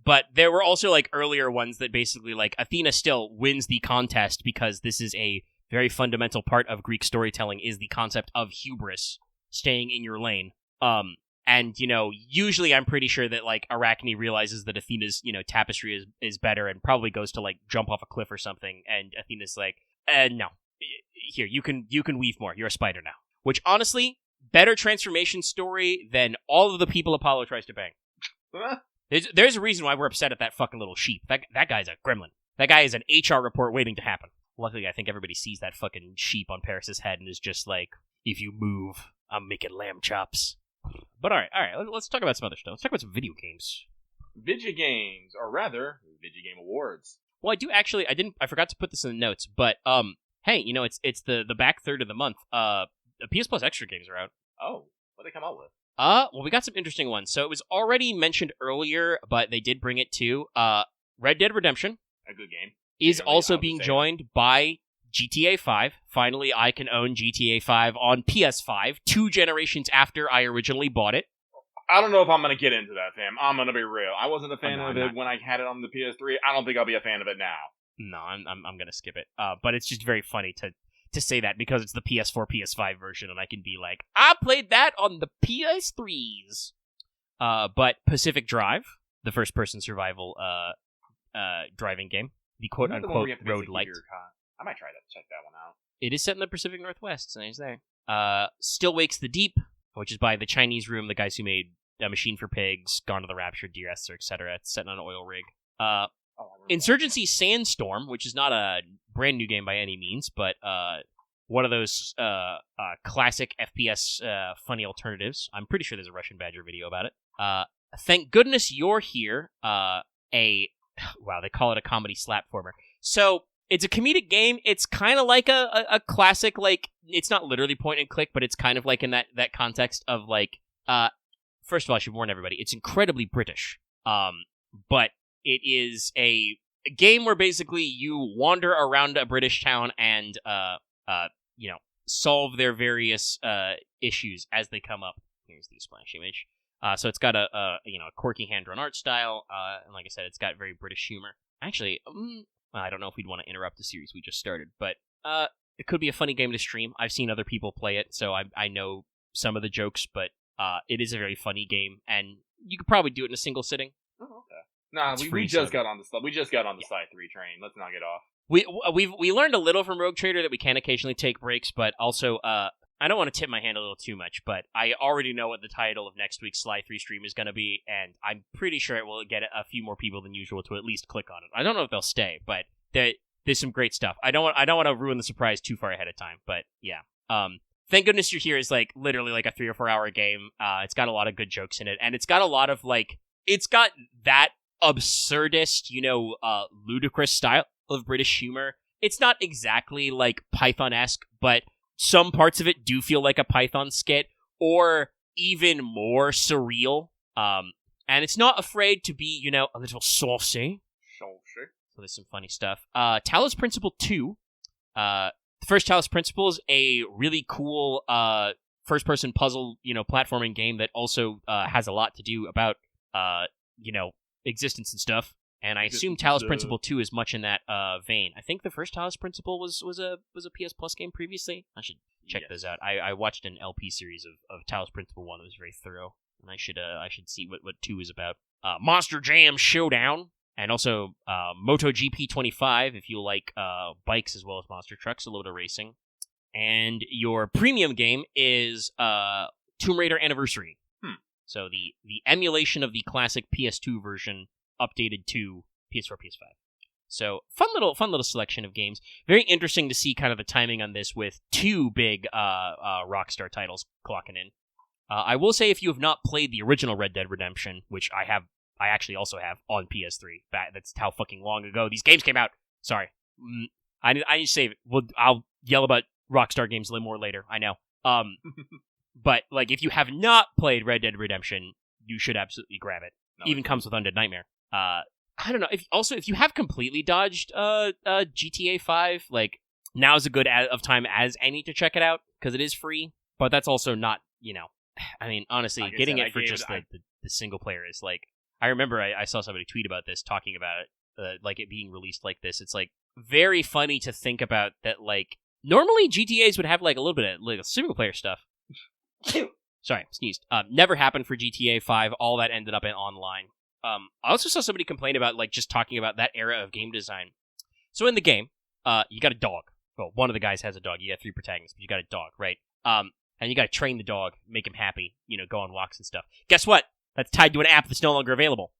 But there were also like earlier ones that basically like Athena still wins the contest because this is a very fundamental part of Greek storytelling is the concept of hubris, staying in your lane. And, usually I'm pretty sure that, like, Arachne realizes that Athena's, tapestry is better and probably goes to, like, jump off a cliff or something, and Athena's like, no. Here, you can weave more. You're a spider now. Which, honestly, better transformation story than all of the people Apollo tries to bang. There's a reason why we're upset at that fucking little sheep. That guy's a gremlin. That guy is an HR report waiting to happen. Luckily, I think everybody sees that fucking sheep on Paris's head and is just like, if you move, I'm making lamb chops. But alright, let's talk about some other stuff. Let's talk about some video games.
Video games, or rather, Video Game Awards.
Well, I forgot to put this in the notes, but, hey, it's the back third of the month. PS Plus Extra games are out.
Oh, what did they come out with?
Well, we got some interesting ones. So it was already mentioned earlier, but they did bring it too. Red Dead Redemption.
A good game.
Is also being joined by GTA 5. Finally, I can own GTA 5 on PS5, 2 generations after I originally bought it.
I don't know if I'm going to get into that, fam. I'm going to be real. I wasn't a fan of it when I had it on the PS3. I don't think I'll be a fan of it now.
No, I'm going to skip it. But it's just very funny to say that because it's the PS4, PS5 version, and I can be like, I played that on the PS3s. But Pacific Drive, the first-person survival driving game, the quote-unquote road light.
I might try to check that one out.
It is set in the Pacific Northwest, so there's there. Still Wakes the Deep, which is by the Chinese Room, the guys who made A Machine for Pigs, Gone to the Rapture, Dear Esther, etc. It's set on an oil rig. Insurgency Sandstorm, which is not a brand new game by any means, but one of those classic FPS funny alternatives. I'm pretty sure there's a Russian Badger video about it. Thank Goodness You're Here, wow, they call it a comedy slapformer. So, it's a comedic game. It's kind of like a classic, like, it's not literally point and click, but it's kind of like in that context of, like, first of all, I should warn everybody, it's incredibly British. But it is a game where basically you wander around a British town and, solve their various issues as they come up. Here's the splash image. So it's got a quirky hand-drawn art style, and like I said, it's got very British humor. Actually, I don't know if we'd want to interrupt the series we just started, but it could be a funny game to stream. I've seen other people play it, so I know some of the jokes, but it is a very funny game, and you could probably do it in a single sitting.
Oh, okay. Nah, we just got on the Side 3 train. Let's not get off.
We learned a little from Rogue Trader that we can occasionally take breaks, but also I don't want to tip my hand a little too much, but I already know what the title of next week's Sly 3 stream is going to be, and I'm pretty sure it will get a few more people than usual to at least click on it. I don't know if they'll stay, but there's some great stuff. I don't want to ruin the surprise too far ahead of time, but yeah. Thank goodness You're Here is like literally like a 3 or 4 hour game. It's got a lot of good jokes in it, and it's got a lot of like, it's got that absurdist, ludicrous style of British humor. It's not exactly like Python-esque, but some parts of it do feel like a Python skit, or even more surreal. And it's not afraid to be, a little saucy.
Saucy.
So there's some funny stuff. Talos Principle 2. The first Talos Principle is a really cool first-person puzzle, platforming game that also has a lot to do about, existence and stuff. And I assume Talos Principle 2 is much in that vein. I think the first Talos Principle was a PS Plus game previously. I should check those out. I watched an LP series of Talos Principle 1 that was very thorough, and I should see what 2 is about. Monster Jam Showdown, and also MotoGP 25 if you like bikes as well as monster trucks, a little bit of racing. And your premium game is Tomb Raider Anniversary. So the emulation of the classic PS2 version updated to PS4, PS5. So fun little selection of games. Very interesting to see kind of the timing on this with 2 big Rockstar titles clocking in. I will say if you have not played the original Red Dead Redemption, which I actually also have on PS3. That's how fucking long ago these games came out. Sorry, I need to save it. I'll yell about Rockstar games a little more later. I know. But like if you have not played Red Dead Redemption, you should absolutely grab it. Even comes with Undead Nightmare. I don't know. If you have completely dodged GTA 5, like now is a good of time as any to check it out because it is free. But that's also not, I mean, honestly, like getting it for just the single player is like. I remember I saw somebody tweet about this, talking about it, like it being released like this. It's like very funny to think about that. Like normally GTAs would have like a little bit of like single player stuff. Sorry, sneezed. Never happened for GTA 5. All that ended up in online. I also saw somebody complain about like just talking about that era of game design. So in the game, you got a dog. Well, one of the guys has a dog. You have 3 protagonists, but you got a dog, right? And you got to train the dog, make him happy, go on walks and stuff. Guess what? That's tied to an app that's no longer available.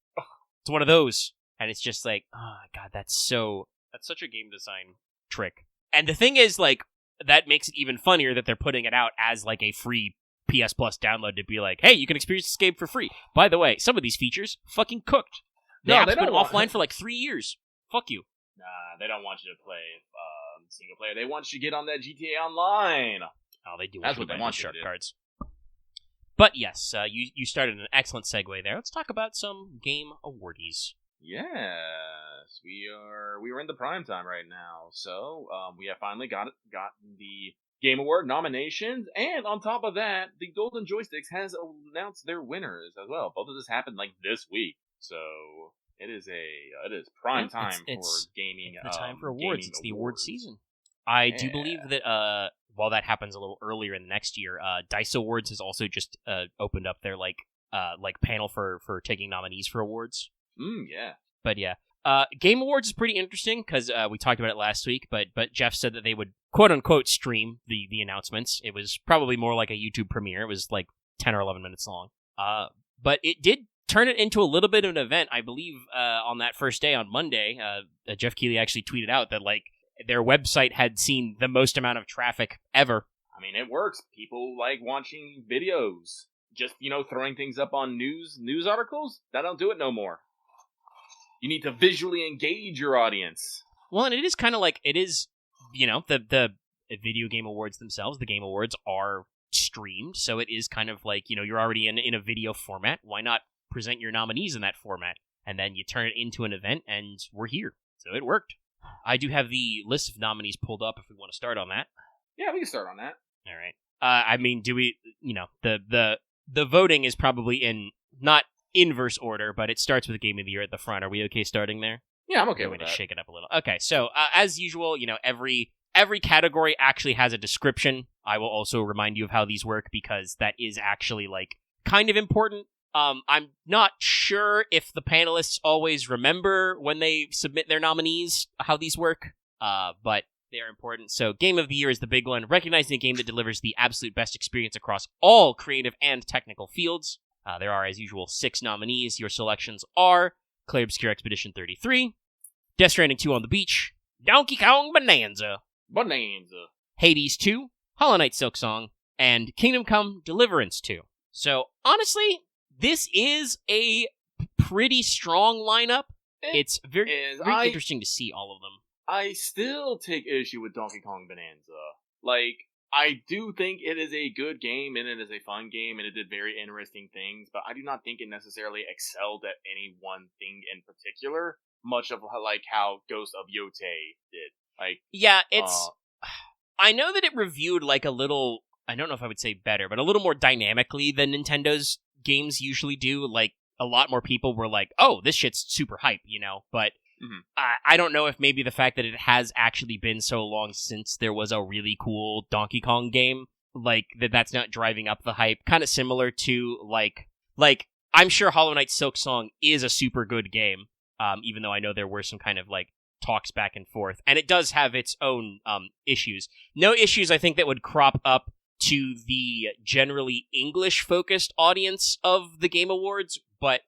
It's one of those. And it's just like, oh, God, that's such a game design trick. And the thing is, like, that makes it even funnier that they're putting it out as, like, a free PS Plus download to be like, hey, you can experience this game for free. By the way, some of these features fucking cooked. The app's been offline for, like, 3 years. Fuck you.
Nah, they don't want you to play single player. They want you to get on that GTA Online.
Oh, they do. That's what they want. Shark cards. But yes, you started an excellent segue there. Let's talk about some game awardees.
Yes, we are in the prime time right now, so we have finally gotten the Game Award nominations, and on top of that, the Golden Joysticks has announced their winners as well. Both of this happened like this week, so it is prime time for gaming.
It's the time for awards. It's the award season. I do believe that while that happens a little earlier in the next year, DICE Awards has also just opened up their like panel for taking nominees for awards.
Yeah.
But yeah, Game Awards is pretty interesting because we talked about it last week. But Jeff said that they would quote unquote stream the announcements. It was probably more like a YouTube premiere. It was like 10 or 11 minutes long. But it did turn it into a little bit of an event. I believe on that first day on Monday, Jeff Keighley actually tweeted out that like. Their website had seen the most amount of traffic ever.
I mean, it works. People like watching videos. Just, throwing things up on news articles? That don't do it no more. You need to visually engage your audience.
Well, and it is kind of like, it is, the video game awards themselves, the game awards are streamed, so it is kind of like, you're already in a video format. Why not present your nominees in that format? And then you turn it into an event, and we're here. So it worked. I do have the list of nominees pulled up if we want to start on that.
Yeah, we can start on that.
All right. I mean, do we, the voting is probably in, not inverse order, but it starts with Game of the Year at the front. Are we okay starting there?
Yeah, I'm okay
Good way
with
to
that.
shake it up a little. Okay, so as usual, every category actually has a description. I will also remind you of how these work because that is actually kind of important. I'm not sure if the panelists always remember when they submit their nominees how these work, but they're important. So, Game of the Year is the big one, recognizing a game that delivers the absolute best experience across all creative and technical fields. There are, as usual, 6 nominees. Your selections are Clay Obscure Expedition 33, Death Stranding 2 on the Beach, Donkey Kong Bonanza, Hades 2, Hollow Knight Silksong, and Kingdom Come Deliverance 2. So, honestly, this is a pretty strong lineup. It's very interesting to see all of them.
I still take issue with Donkey Kong Bonanza. I do think it is a good game, and it is a fun game, and it did very interesting things, but I do not think it necessarily excelled at any one thing in particular, much of how Ghost of Yote did.
Yeah, it's... I know that it reviewed a little... I don't know if I would say better, but a little more dynamically than Nintendo's games usually do. A lot more people were like, oh, this shit's super hype, But I don't know if maybe the fact that it has actually been so long since there was a really cool Donkey Kong game, that's not driving up the hype. Kind of similar to, I'm sure Hollow Knight Silksong is a super good game, even though I know there were some kind of, talks back and forth. And it does have its own issues. No issues, I think, that would crop up to the generally English-focused audience of the Game Awards, but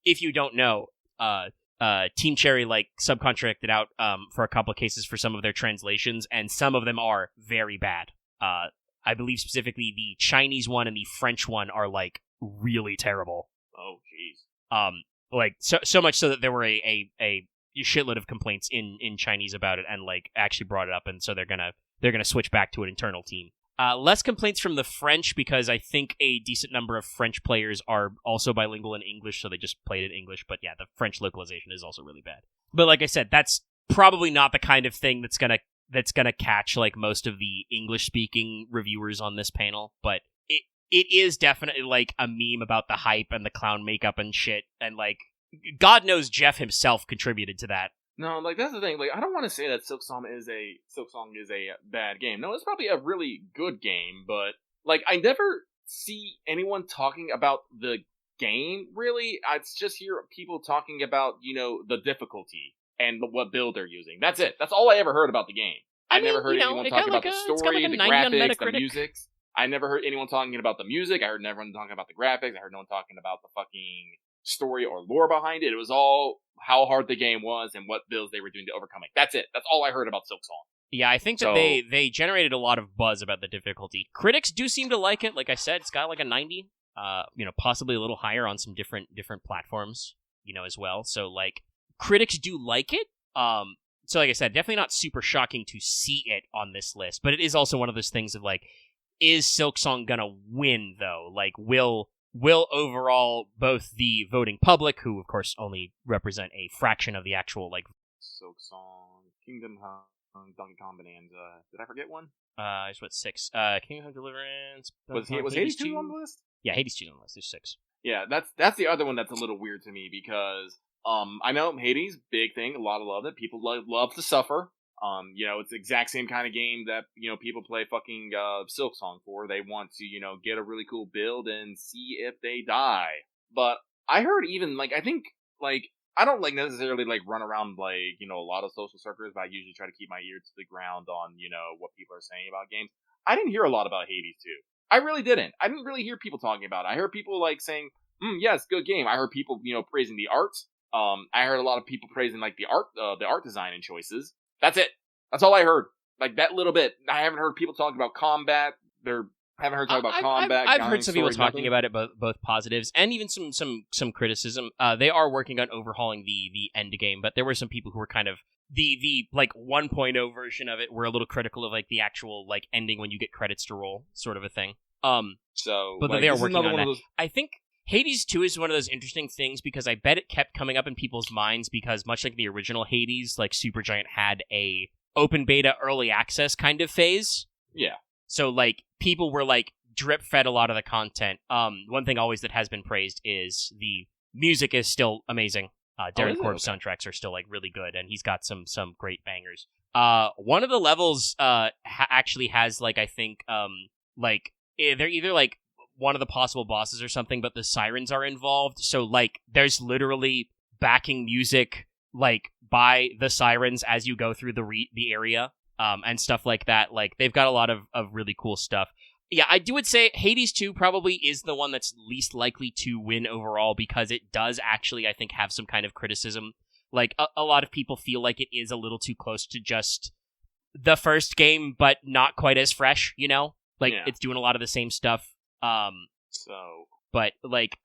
if you don't know, Team Cherry subcontracted out for a couple of cases for some of their translations, and some of them are very bad. I believe specifically the Chinese one and the French one are really terrible.
Oh, jeez.
So much so that there were a shitload of complaints in Chinese about it, and actually brought it up, and so they're gonna switch back to an internal team. Less complaints from the French, because I think a decent number of French players are also bilingual in English, so they just played it in English. But yeah, the French localization is also really bad. But like I said, that's probably not the kind of thing that's gonna catch most of the English-speaking reviewers on this panel. But it is definitely a meme about the hype and the clown makeup and shit, and God knows Jeff himself contributed to that.
No, that's the thing. I don't want to say that Silksong is a bad game. No, it's probably a really good game, but I never see anyone talking about the game. Really, I just hear people talking about the difficulty and what build they're using. That's it. That's all I ever heard about the game. I never heard anyone talking about the story, the graphics, the music. I never heard anyone talking about the music. I heard everyone talking about the graphics. I heard no one talking about the fucking story or lore behind it. It was all how hard the game was and what builds they were doing to overcome it. That's it. That's all I heard about Silksong.
Yeah, I think that they generated a lot of buzz about the difficulty. Critics do seem to like it. Like I said, it's got a 90. Possibly a little higher on some different platforms, as well. So critics do like it. So like I said, definitely not super shocking to see it on this list, but it is also one of those things of is Silksong gonna win though? Will overall both the voting public, who of course only represent a fraction of the actual
Silksong, Kingdom Come, Donkey Kong Bonanza. Did I forget one?
There's 6. Kingdom Come Deliverance.
Was Hades 2 on the list?
Yeah, Hades 2 on the list. There's 6.
Yeah, that's the other one that's a little weird to me because I know Hades, big thing, a lot of love it. People love to suffer. It's the exact same kind of game that, people play fucking Silksong for. They want to, get a really cool build and see if they die. But I heard even, I think, I don't, necessarily, run around, a lot of social circles, but I usually try to keep my ear to the ground on, what people are saying about games. I didn't hear a lot about Hades 2. I really didn't. I didn't really hear people talking about it. I heard people, saying, yes, good game. I heard people, praising the art. I heard a lot of people praising, the art design and choices. That's it. That's all I heard. That little bit. I haven't heard people talking about combat. I've heard some
people talking about it, both positives and even some criticism. They are working on overhauling the end game, but there were some people who were kind of the 1.0 version of it were a little critical of the actual ending when you get credits to roll sort of a thing. But they are working on that. I think Hades 2 is one of those interesting things because I bet it kept coming up in people's minds because much like the original Hades, Supergiant had a open beta early access kind of phase.
Yeah.
So people were drip fed a lot of the content. One thing always that has been praised is the music is still amazing. Darren Korb's soundtracks are still like really good, and he's got some great bangers. One of the levels actually has like I think like they're either like one of the possible bosses or something, but the sirens are involved. So like there's literally backing music like by the sirens as you go through the area and stuff like that. Like they've got a lot of really cool stuff. Yeah, I would say Hades 2 probably is the one that's least likely to win overall because it does actually, I think, have some kind of criticism. Like, a lot of people feel like it is a little too close to just the first game, but not quite as fresh, you know? Like, It's doing a lot of the same stuff. But, like,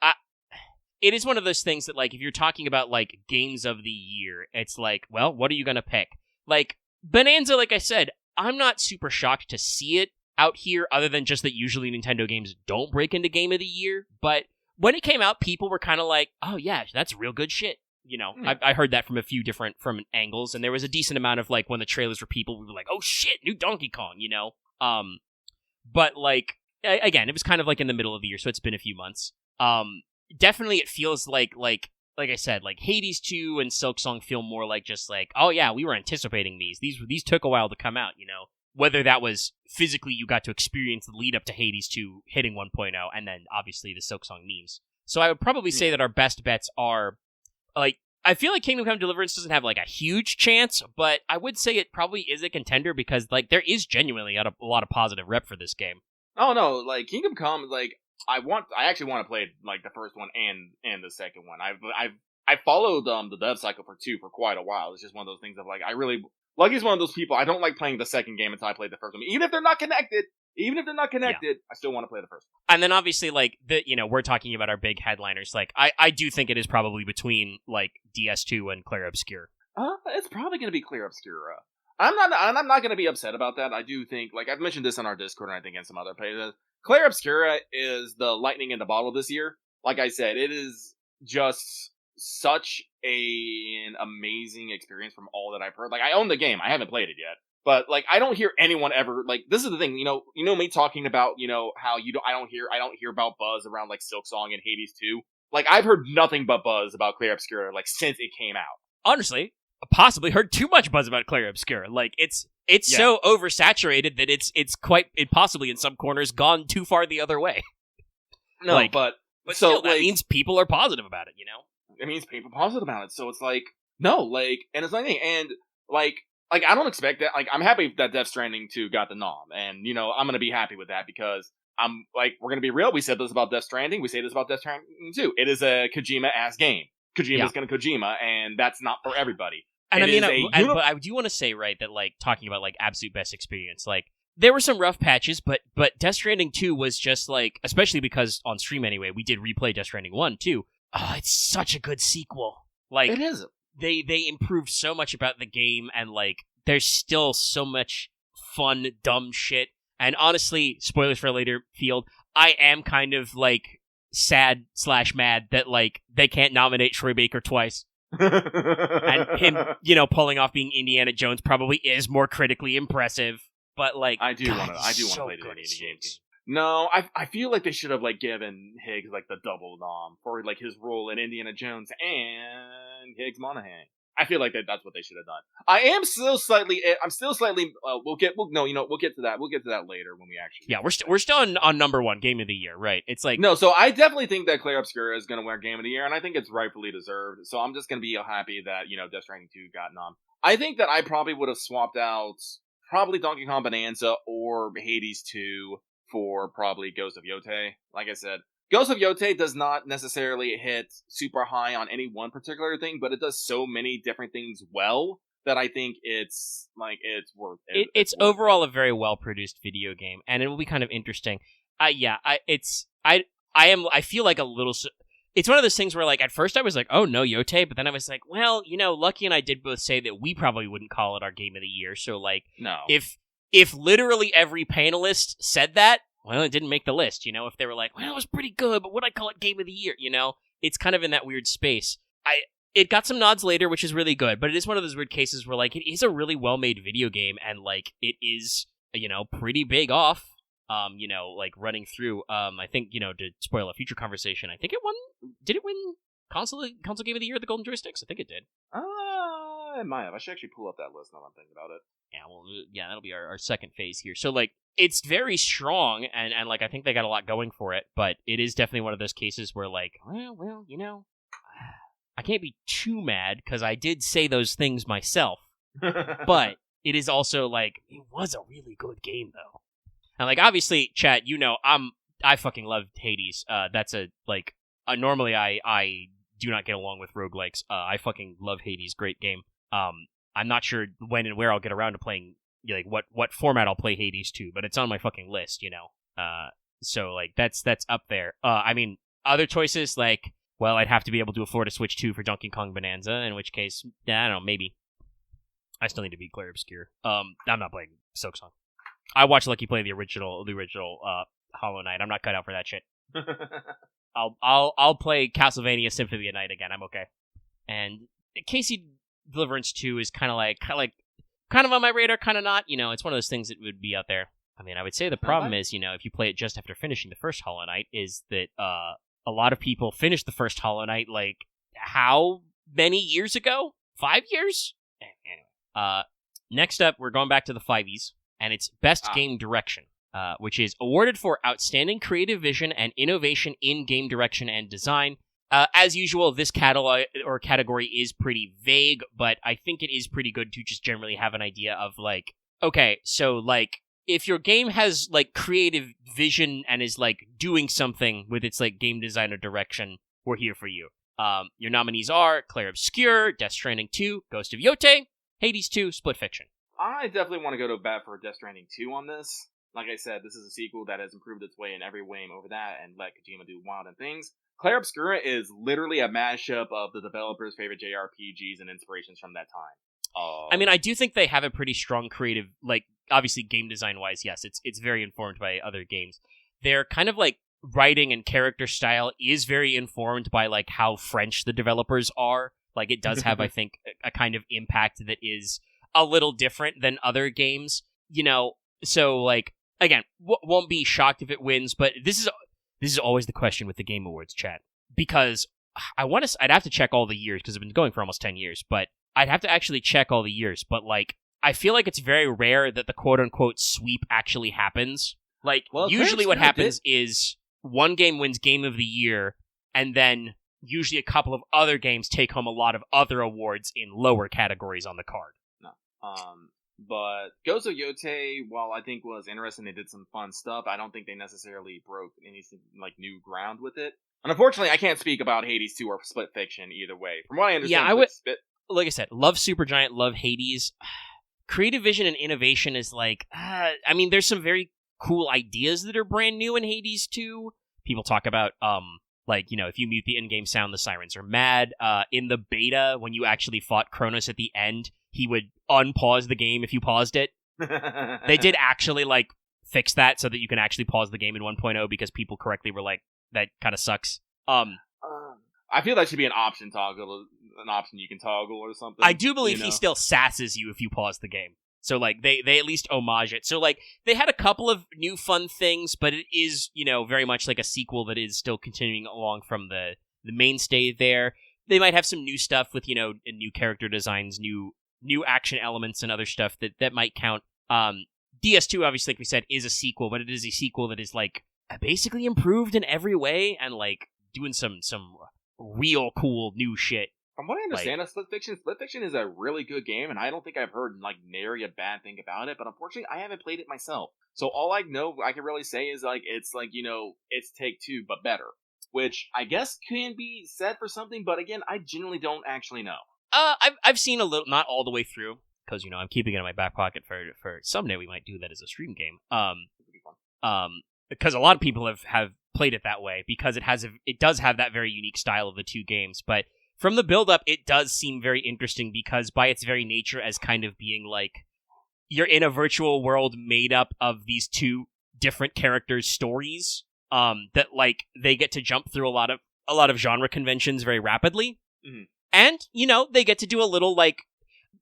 it is one of those things that, like, if you're talking about, like, games of the year, it's like, well, what are you gonna pick? Like, Bonanza, like I said, I'm not super shocked to see it out here, other than just that usually Nintendo games don't break into Game of the Year, but when it came out, people were kind of like, oh yeah, that's real good shit. You know, I heard that from a few different angles, and there was a decent amount of, like, when the trailers were people, we were like, oh shit, new Donkey Kong, you know? But, like, again, it was kind of, like, in the middle of the year, so it's been a few months. Definitely it feels like I said, like, Hades 2 and Silksong feel more like just like, oh yeah, we were anticipating these. These took a while to come out, you know? Whether that was physically you got to experience the lead up to Hades 2 hitting 1.0, and then obviously the Silksong memes. So I would probably say that our best bets are, like, I feel like Kingdom Come Deliverance doesn't have, like, a huge chance, but I would say it probably is a contender because, like, there is genuinely a lot of positive rep for this game.
Oh, no, like, Kingdom Come, like, I actually want to play, like, the first one and the second one. I followed the dev cycle for 2 for quite a while. It's just one of those things of, like, Lucky's one of those people, I don't like playing the second game until I play the first one. Even if they're not connected, I still want to play the first one.
And then obviously, like, we're talking about our big headliners. Like, I do think it is probably between, like, DS2 and Clair Obscur.
It's probably going to be Clair Obscur. I'm not going to be upset about that. I do think, like, I've mentioned this on our Discord and I think in some other pages, Clair Obscura is the lightning in the bottle this year. Like I said, it is just such an amazing experience from all that I've heard. Like, I own the game. I haven't played it yet. But, like, I don't hear anyone ever, like, this is the thing, you know me talking about, you know, how I don't hear about buzz around, like, Silksong and Hades 2. Like, I've heard nothing but buzz about Clair Obscura, like, since it came out.
Honestly, I possibly heard too much buzz about Clair Obscura. Like, it's so oversaturated that it's quite, it possibly in some corners gone too far the other way.
No,
like,
but
so
still,
that
like,
means people are positive about it, you know?
It means people positive about it. So it's like, no, like, and it's nothing. And like, I don't expect that. Like, I'm happy that Death Stranding 2 got the nom. And, you know, I'm going to be happy with that because I'm like, we're going to be real. We said this about Death Stranding. We say this about Death Stranding 2. It is a Kojima-ass game. Kojima's going to Kojima, and that's not for everybody.
And but I do want to say, right, that, like, talking about, like, absolute best experience, like, there were some rough patches, but Death Stranding 2 was just, like, especially because on stream anyway, we did replay Death Stranding 1, too. Oh, it's such a good sequel. Like,
it is.
They improved so much about the game, and, like, there's still so much fun, dumb shit. And honestly, spoilers for a later field, I am kind of, like, sad/mad that, like, they can't nominate Troy Baker twice. And him, you know, pulling off being Indiana Jones probably is more critically impressive. But, like,
I do want to play the Indiana Jones. No, I feel like they should have, like, given Higgs, like, the double nom for, like, his role in Indiana Jones and Higgs Monaghan. I feel like that's what they should have done. I'm still slightly, we'll get to that. We'll get to that later when we actually.
Yeah, we're still on number one game of the year, right? It's like.
No, so I definitely think that Clair Obscura is going to win game of the year, and I think it's rightfully deserved. So I'm just going to be happy that, you know, Death Stranding 2 got nom. I think that I probably would have swapped out probably Donkey Kong Bonanza or Hades 2 for probably Ghost of Yotei. Like I said, Ghost of Yotei does not necessarily hit super high on any one particular thing, but it does so many different things well that I think it's worth it.
It's overall a very well produced video game, and it will be kind of interesting. I feel like a little. It's one of those things where, like, at first I was like, oh no, Yotei, but then I was like, well, you know, Lucky and I did both say that we probably wouldn't call it our game of the year. So, like,
no.
If literally every panelist said that, well, it didn't make the list, you know? If they were like, well, it was pretty good, but would I call it game of the year, you know? It's kind of in that weird space. It got some nods later, which is really good, but it is one of those weird cases where, like, it is a really well-made video game, and, like, it is, you know, pretty big off, you know, like, running through, I think, you know, to spoil a future conversation, I think did it win console game of the year, the Golden Joysticks? I think it did.
It might have. I should actually pull up that list now that I'm thinking about it.
Yeah, well, yeah, that'll be our second phase here. So, like, it's very strong, and like, I think they got a lot going for it, but it is definitely one of those cases where, like, well, you know, I can't be too mad, because I did say those things myself, but it is also, like, it was a really good game, though. And, like, obviously, chat, you know, I fucking love Hades. That's normally I do not get along with roguelikes. I fucking love Hades. Great game. I'm not sure when and where I'll get around to playing, like, what format I'll play Hades to, but it's on my fucking list, you know. So, like, that's up there. I mean, other choices, like, well, I'd have to be able to afford a Switch 2 for Donkey Kong Bonanza, in which case, I don't know, maybe. I still need to beat Clair Obscur. I'm not playing Silksong. I watched Lucky play the original Hollow Knight. I'm not cut out for that shit. I'll play Castlevania Symphony of the Night again. I'm okay. And Casey Deliverance 2 is kind of on my radar, kind of not. You know, it's one of those things that would be out there. I mean, I would say the problem is, you know, if you play it just after finishing the first Hollow Knight, is that a lot of people finished the first Hollow Knight, like, how many years ago? 5 years? Anyway. Next up, we're going back to the 5Es, and it's Best Game Direction, which is awarded for outstanding creative vision and innovation in game direction and design. As usual, this category is pretty vague, but I think it is pretty good to just generally have an idea of, like, okay, so, like, if your game has, like, creative vision and is, like, doing something with its, like, game design or direction, we're here for you. Your nominees are Clair Obscur, Death Stranding 2, Ghost of Yote, Hades 2, Split Fiction.
I definitely want to go to bat for Death Stranding 2 on this. Like I said, this is a sequel that has improved its way in every way over that and let Kojima do wild and things. Clair Obscura is literally a mashup of the developer's favorite JRPGs and inspirations from that time.
I mean, I do think they have a pretty strong creative, like, obviously game design-wise, yes, it's very informed by other games. Their kind of, like, writing and character style is very informed by, like, how French the developers are. Like, it does have, I think, a kind of impact that is a little different than other games, you know. So, like, again, won't be shocked if it wins, but this is always the question with the Game Awards, chat, because I'd have to check all the years, because it's been going for almost 10 years, but I'd have to actually check all the years, but, like, I feel like it's very rare that the quote-unquote sweep actually happens. Like, usually what happens is one game wins Game of the Year, and then usually a couple of other games take home a lot of other awards in lower categories on the card.
No. But Ghost of Yote, while I think was interesting, they did some fun stuff, I don't think they necessarily broke anything, like, new ground with it. And unfortunately, I can't speak about Hades 2 or Split Fiction either way. From what I understand,
yeah, I would, like I said, love Supergiant, love Hades. Creative vision and innovation is, like, I mean, there's some very cool ideas that are brand new in Hades 2. People talk about, like, you know, if you mute the in-game sound, the sirens are mad. In the beta, when you actually fought Kronos at the end, he would unpause the game if you paused it. They did actually, like, fix that so that you can actually pause the game in 1.0 because people correctly were like, that kind of sucks.
I feel that should be an option you can toggle or something.
I do believe he still sasses you if you pause the game. So, like, they at least homage it. So, like, they had a couple of new fun things, but it is, you know, very much like a sequel that is still continuing along from the mainstay there. They might have some new stuff with, you know, new character designs, new action elements and other stuff that might count. DS2, obviously, like we said, is a sequel, but it is a sequel that is, like, basically improved in every way and, like, doing some real cool new shit.
From what I understand of Split Fiction is a really good game, and I don't think I've heard, like, nary a bad thing about it, but unfortunately, I haven't played it myself. So all I know I can really say is, like, it's, like, you know, it's Take-Two, but better. Which I guess can be said for something, but again, I genuinely don't actually know.
I've seen a little, not all the way through, because, you know, I'm keeping it in my back pocket for someday we might do that as a stream game. Because a lot of people have played it that way, because it does have that very unique style of the two games, but from the build-up, it does seem very interesting, because by its very nature as kind of being, like, you're in a virtual world made up of these two different characters' stories, that, like, they get to jump through a lot of genre conventions very rapidly. Mm-hmm. And, you know, they get to do a little, like,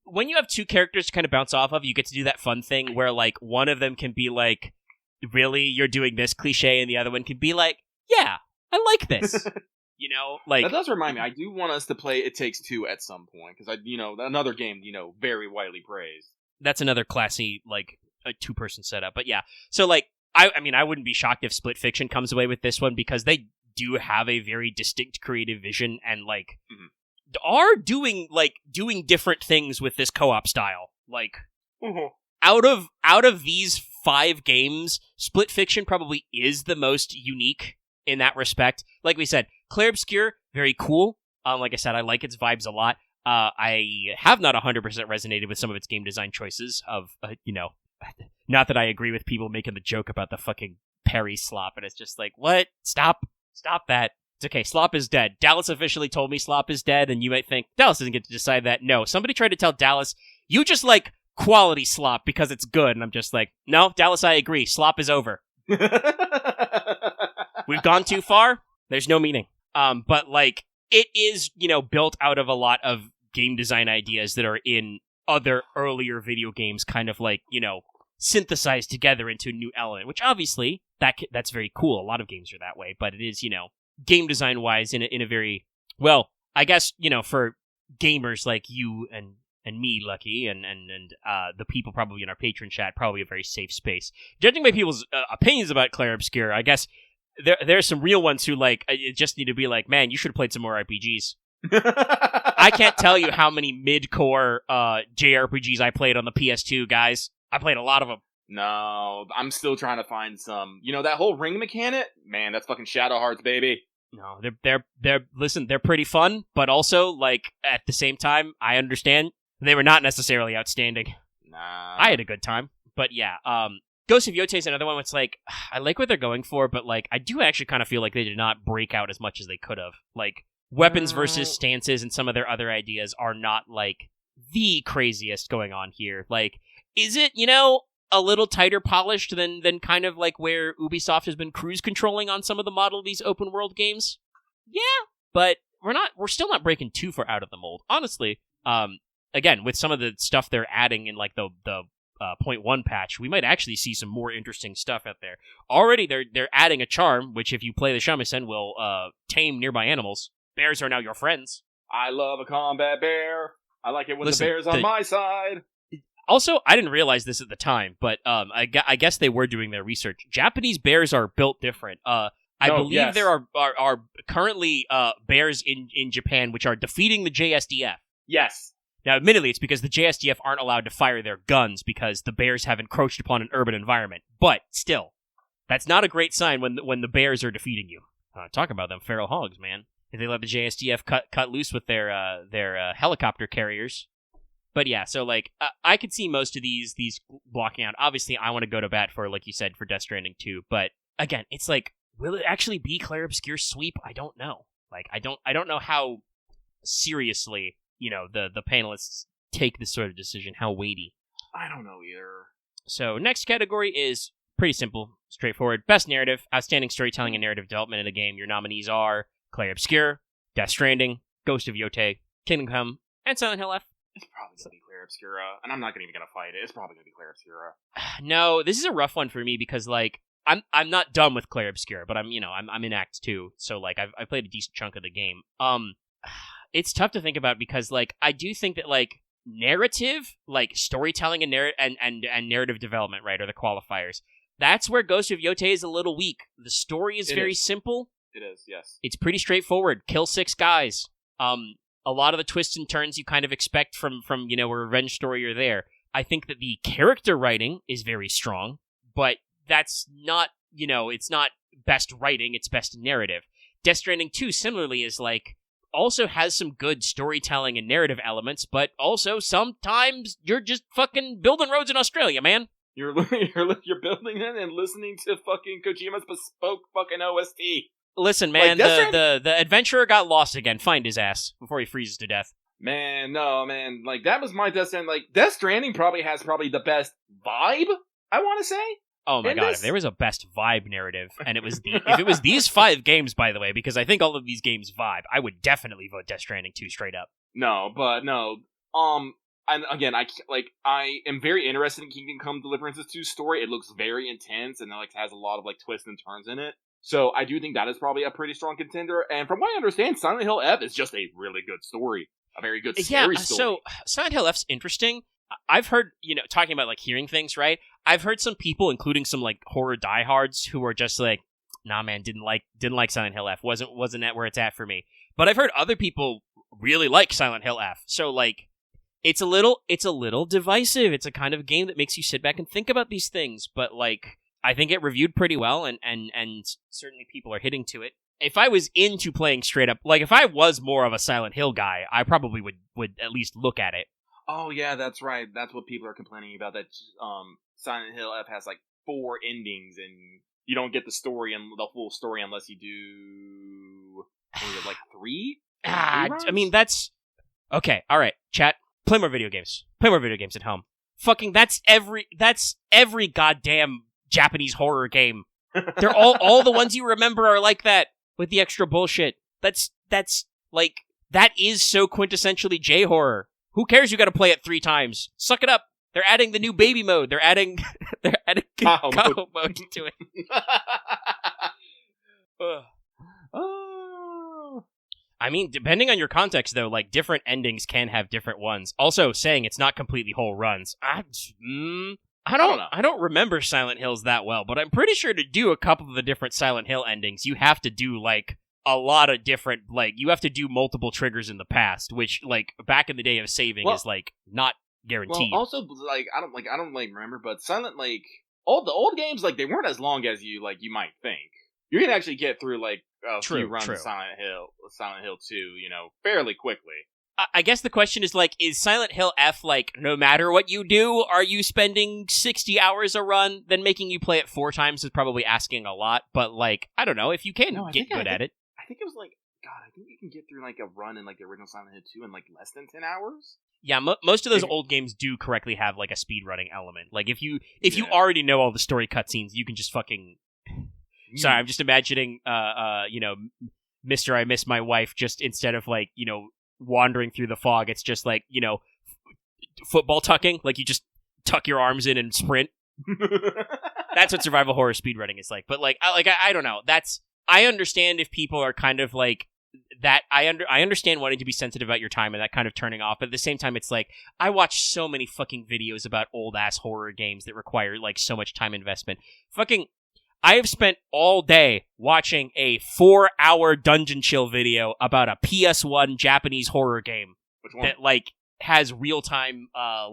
when you have two characters to kind of bounce off of, you get to do that fun thing where, like, one of them can be like, really, you're doing this cliche, and the other one can be like, yeah, I like this. You know, like
that does remind me. I do want us to play It Takes Two at some point because another game very widely praised.
That's another classy like a 2-person setup. But yeah, so like I mean I wouldn't be shocked if Split Fiction comes away with this one because they do have a very distinct creative vision and like are doing different things with this co-op style. Like out of these 5 games, Split Fiction probably is the most unique in that respect. Like we said, Clair Obscur, very cool. Like I said, I like its vibes a lot. I have not 100% resonated with some of its game design choices of, not that I agree with people making the joke about the fucking parry slop, and it's just like, what? Stop that. It's okay, Slop is dead. Dallas officially told me Slop is dead, and you might think, Dallas doesn't get to decide that. No, somebody tried to tell Dallas, you just like quality Slop because it's good, and I'm just like, no, Dallas, I agree. Slop is over. We've gone too far. There's no meaning. But like it is, built out of a lot of game design ideas that are in other earlier video games, kind of like, synthesized together into a new element, which obviously that's very cool. A lot of games are that way, but it is, game design wise in a very, well, I guess, for gamers like you and me, Lucky, and the people probably in our patron chat, probably a very safe space. Judging by people's opinions about Clair Obscur, I guess there's some real ones who like just need to be like, man, you should have played some more RPGs. I can't tell you how many mid-core JRPGs I played on the PS2, guys. I played a lot of them.
No, I'm still trying to find some. That whole ring mechanic, man, that's fucking Shadow Hearts, baby.
No, they're pretty fun, but also like at the same time, I understand they were not necessarily outstanding.
Nah,
I had a good time, but yeah, Ghost of Yotei is another one. It's like I like what they're going for, but like I do actually kind of feel like they did not break out as much as they could have. Like weapons versus stances and some of their other ideas are not like the craziest going on here. Like, is it a little tighter polished than kind of like where Ubisoft has been cruise controlling on some of the model of these open world games? Yeah, but we're still not breaking too far out of the mold, honestly. Again, with some of the stuff they're adding in like the 0.1 patch, we might actually see some more interesting stuff out there. Already, they're adding a charm, which if you play the shamisen will tame nearby animals. Bears are now your friends.
I love a combat bear. I like it when the bear's on my side.
Also, I didn't realize this at the time, but I guess they were doing their research. Japanese bears are built different. I believe there are currently bears in Japan which are defeating the JSDF.
Yes.
Now, admittedly, it's because the JSDF aren't allowed to fire their guns because the bears have encroached upon an urban environment. But still, that's not a great sign when the bears are defeating you. Talk about them feral hogs, man. If they let the JSDF cut loose with their helicopter carriers. But yeah, so like I could see most of these blocking out. Obviously, I want to go to bat for, like you said, for Death Stranding 2. But again, it's like, will it actually be Clair Obscur's sweep? I don't know. Like I don't know how seriously the panelists take this sort of decision. How weighty?
I don't know either.
So next category is pretty simple, straightforward. Best narrative, outstanding storytelling and narrative development in a game. Your nominees are Clair Obscur, Death Stranding, Ghost of Yotei, Kingdom Come, and Silent Hill F.
It's probably going to be Clair Obscura, and I'm not even going to fight it. It's probably going to be Clair Obscura.
No, this is a rough one for me because, like, I'm not done with Clair Obscura, but I'm in Act 2, so, like, I've played a decent chunk of the game. It's tough to think about because, like, I do think that, like, narrative, like, storytelling and narrative development, right, are the qualifiers. That's where Ghost of Yotei is a little weak. The story is very simple.
It is, yes.
It's pretty straightforward. Kill 6 guys. A lot of the twists and turns you kind of expect from a revenge story are there. I think that the character writing is very strong, but that's not, it's not best writing, it's best narrative. Death Stranding 2, similarly, is like, also has some good storytelling and narrative elements, but also sometimes you're just fucking building roads in Australia, man.
You're building it and listening to fucking Kojima's bespoke fucking OST.
Listen, man, like the adventurer got lost again. Find his ass before he freezes to death.
Man, no, man. Like, that was my Death Stranding. Like, Death Stranding probably has the best vibe, I want to say.
Oh my god, if there was a best vibe narrative, and it was if it was these 5 games, by the way, because I think all of these games vibe, I would definitely vote Death Stranding 2 straight up.
No, but no. And again, I am very interested in Kingdom Come Deliverance's 2 story. It looks very intense, and it, like, has a lot of, like, twists and turns in it. So I do think that is probably a pretty strong contender. And from what I understand, Silent Hill F is just a really good story. A very good, scary story.
So Silent Hill F's interesting. I've heard, talking about, like, hearing things, right? I've heard some people, including some, like, horror diehards, who are just like, nah, man, didn't like Silent Hill F. Wasn't at where it's at for me. But I've heard other people really like Silent Hill F. So, like, it's a little divisive. It's a kind of game that makes you sit back and think about these things. But, like, I think it reviewed pretty well, and certainly people are hitting to it. If I was into playing straight up, like, if I was more of a Silent Hill guy, I probably would at least look at it.
Oh, yeah, that's right. That's what people are complaining about, that Silent Hill F has, like, 4 endings, and you don't get the full story unless you do, like, 3?
I mean, that's... Okay, alright, chat. Play more video games. Play more video games at home. Fucking, that's every goddamn Japanese horror game. They're all the ones you remember are like that, with the extra bullshit. That's, like, that is so quintessentially J-horror. Who cares you gotta play it 3 times? Suck it up. They're adding the new baby mode. They're adding Kaho mode to it. I mean, depending on your context, though, like, different endings can have different ones. Also, saying it's not completely whole runs. I don't remember Silent Hills that well, but I'm pretty sure to do a couple of the different Silent Hill endings, you have to do, like, a lot of different, like, you have to do multiple triggers in the past, which, like, back in the day of saving is, like, not guaranteed.
Well, also, like, I don't remember, but Silent, like, all the old games, like, they weren't as long as you might think. You can actually get through, like, a few runs of Silent Hill 2, fairly quickly.
I guess the question is, like, is Silent Hill F, like, no matter what you do, are you spending 60 hours a run? Then making you play it 4 times is probably asking a lot, but, like, I don't know, if you can get good at it.
I think it was, like, God, I think you can get through, like, a run in, like, the original Silent Hill 2 in, like, less than 10 hours?
Yeah, most of those old games do correctly have, like, a speedrunning element. Like, if you already know all the story cutscenes, you can just fucking... Sorry, I'm just imagining, Mr. I Miss My Wife, just instead of, like, wandering through the fog, it's just, like, football tucking. Like, you just tuck your arms in and sprint. That's what survival horror speedrunning is like. But, like, I don't know. I understand if people are kind of, like, that. I understand wanting to be sensitive about your time and that kind of turning off. But at the same time, it's like, I watch so many fucking videos about old-ass horror games that require, like, so much time investment. Fucking... I have spent all day watching a 4-hour Dungeon Chill video about a PS1 Japanese horror game.
Which one?
That, like, has real-time, well,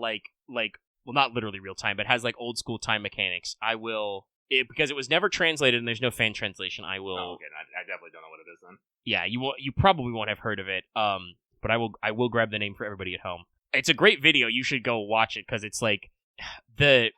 not literally real-time, but has, like, old-school time mechanics. Because it was never translated and there's no fan translation, I will...
Oh, okay, I definitely don't know what it is then.
Yeah, you probably won't have heard of it, but I will grab the name for everybody at home. It's a great video, you should go watch it, because it's, like, the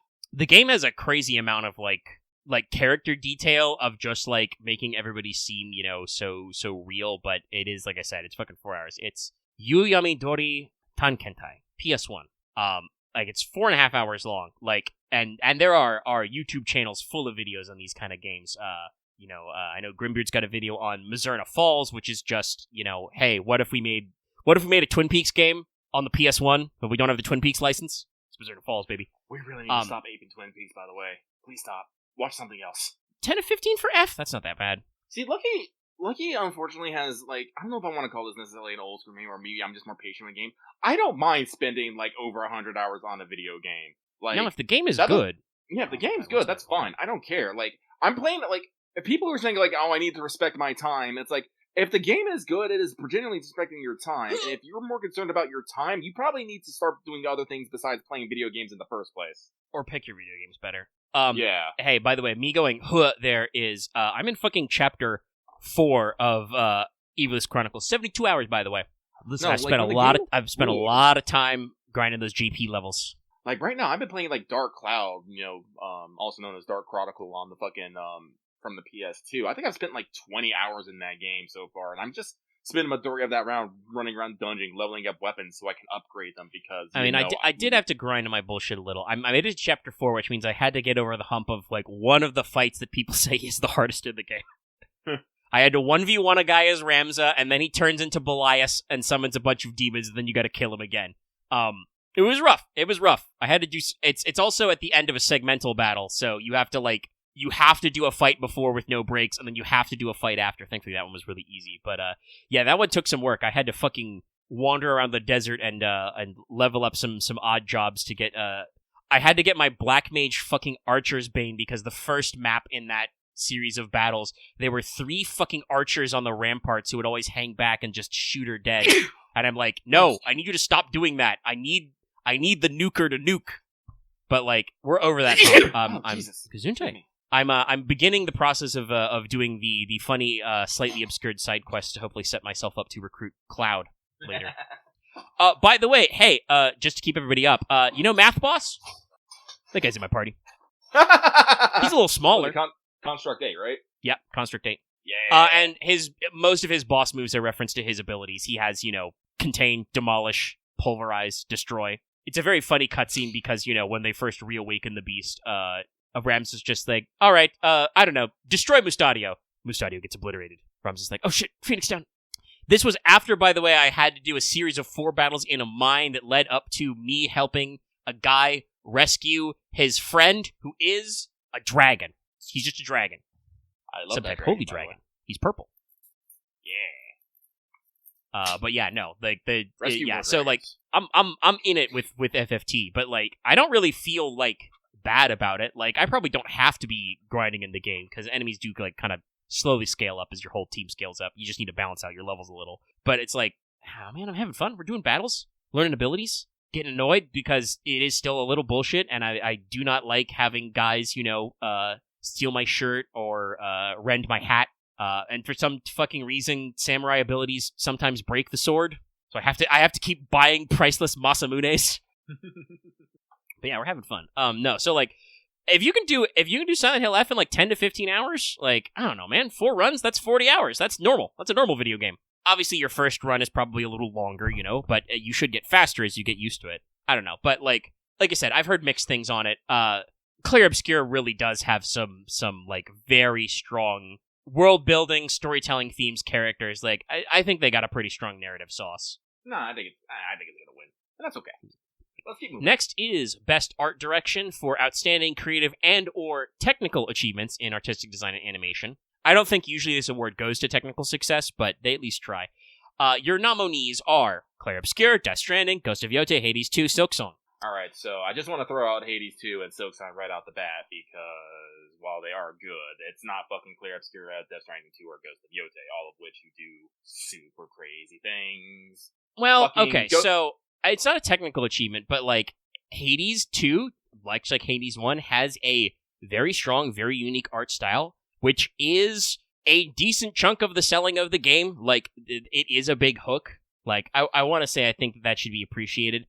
game has a crazy amount of, like character detail of just, like, making everybody seem, so real, but it is, like I said, it's fucking 4 hours. It's Yuyami Dori Tankentai, PS1. Like, it's 4.5 hours long, like, and there are YouTube channels full of videos on these kind of games. I know Grimbeard's got a video on Mizurna Falls, which is just, hey, what if we made a Twin Peaks game on the PS1, but we don't have the Twin Peaks license? It's Mizurna Falls, baby.
We really need to stop aping Twin Peaks, by the way. Please stop. Watch something else.
10 to 15 for F? That's not that bad.
See, Lucky unfortunately has, like, I don't know if I want to call this necessarily an old for me, or maybe I'm just more patient with a game. I don't mind spending, like, over 100 hours on a video game. Like,
if the game is good.
Yeah, if the game's good, that's fine. I don't care. Like, I'm playing it, like, if people are saying, like, oh, I need to respect my time, it's like, if the game is good, it is genuinely respecting your time. And if you're more concerned about your time, you probably need to start doing other things besides playing video games in the first place.
Or pick your video games better.
Yeah.
Hey, by the way, me going huh there is I'm in fucking chapter 4 of Evilist Chronicles. 72 hours, by the way. Listen, I've spent a lot of time grinding those GP levels.
Like right now, I've been playing like Dark Cloud, also known as Dark Chronicle on the fucking from the PS2. I think I've spent like 20 hours in that game so far, and I'm just spending the majority of that round running around dungeon, leveling up weapons so I can upgrade them because...
I did have to grind on my bullshit a little. I made it to Chapter 4, which means I had to get over the hump of, like, one of the fights that people say is the hardest in the game. I had to 1v1 a guy as Ramza, and then he turns into Belias and summons a bunch of demons, and then you gotta kill him again. It was rough. I had to do... It's also at the end of a segmental battle, so you have to, like, you have to do a fight before with no breaks, and then you have to do a fight after. Thankfully, that one was really easy. But yeah, that one took some work. I had to fucking wander around the desert and level up some odd jobs to get. I had to get my Black Mage fucking Archer's Bane because the first map in that series of battles, there were 3 fucking archers on the ramparts who would always hang back and just shoot her dead. And I'm like, no, I need you to stop doing that. I need the nuker to nuke. But like, we're over that. I'm Gesundheit. I'm beginning the process of doing the funny, slightly obscured side quests to hopefully set myself up to recruit Cloud later. By the way, hey, just to keep everybody up, you know Math Boss? That guy's in my party. He's a little smaller.
Construct 8, right?
Yep, Construct 8.
Yeah.
And most of his boss moves are reference to his abilities. He has, contain, demolish, pulverize, destroy. It's a very funny cutscene because, when they first reawaken the beast, Rams is just like, all right, I don't know, destroy Mustadio. Mustadio gets obliterated. Rams is like, oh shit, Phoenix down. This was after, by the way, I had to do a series of 4 battles in a mine that led up to me helping a guy rescue his friend who is a dragon. He's just a dragon.
I love
some
that
type holy dragon. He's purple.
Yeah.
But yeah, no, like
Rescue
so like I'm in it with FFT, but like I don't really feel like bad about it. Like I probably don't have to be grinding in the game because enemies do like kind of slowly scale up as your whole team scales up. You just need to balance out your levels a little. But it's like, oh man, I'm having fun. We're doing battles, learning abilities, getting annoyed because it is still a little bullshit, and I do not like having guys, steal my shirt or rend my hat. And for some fucking reason, samurai abilities sometimes break the sword, so I have to keep buying priceless Masamunes. But yeah, we're having fun. No, so like, if you can do Silent Hill F in like 10 to 15 hours, like I don't know, man, 4 runs, that's 40 hours. That's normal. That's a normal video game. Obviously, your first run is probably a little longer, but you should get faster as you get used to it. I don't know, but like I said, I've heard mixed things on it. Clair Obscur really does have some like very strong world building, storytelling themes, characters. Like I think they got a pretty strong narrative sauce.
No, I think it's gonna win, and that's okay. Let's keep moving.
Next is Best Art Direction for outstanding creative and/or technical achievements in artistic design and animation. I don't think usually this award goes to technical success, but they at least try. Your nominees are Clair Obscur, Death Stranding, Ghost of Yote, Hades 2, Silksong.
All right, so I just want to throw out Hades 2 and Silksong right out the bat because while they are good, it's not fucking Clair Obscur, Death Stranding 2, or Ghost of Yote, all of which you do super crazy things.
Well, okay, so it's not a technical achievement, but like Hades 2, like Hades 1, has a very strong, very unique art style, which is a decent chunk of the selling of the game. Like, it is a big hook. Like, I want to say I think that should be appreciated.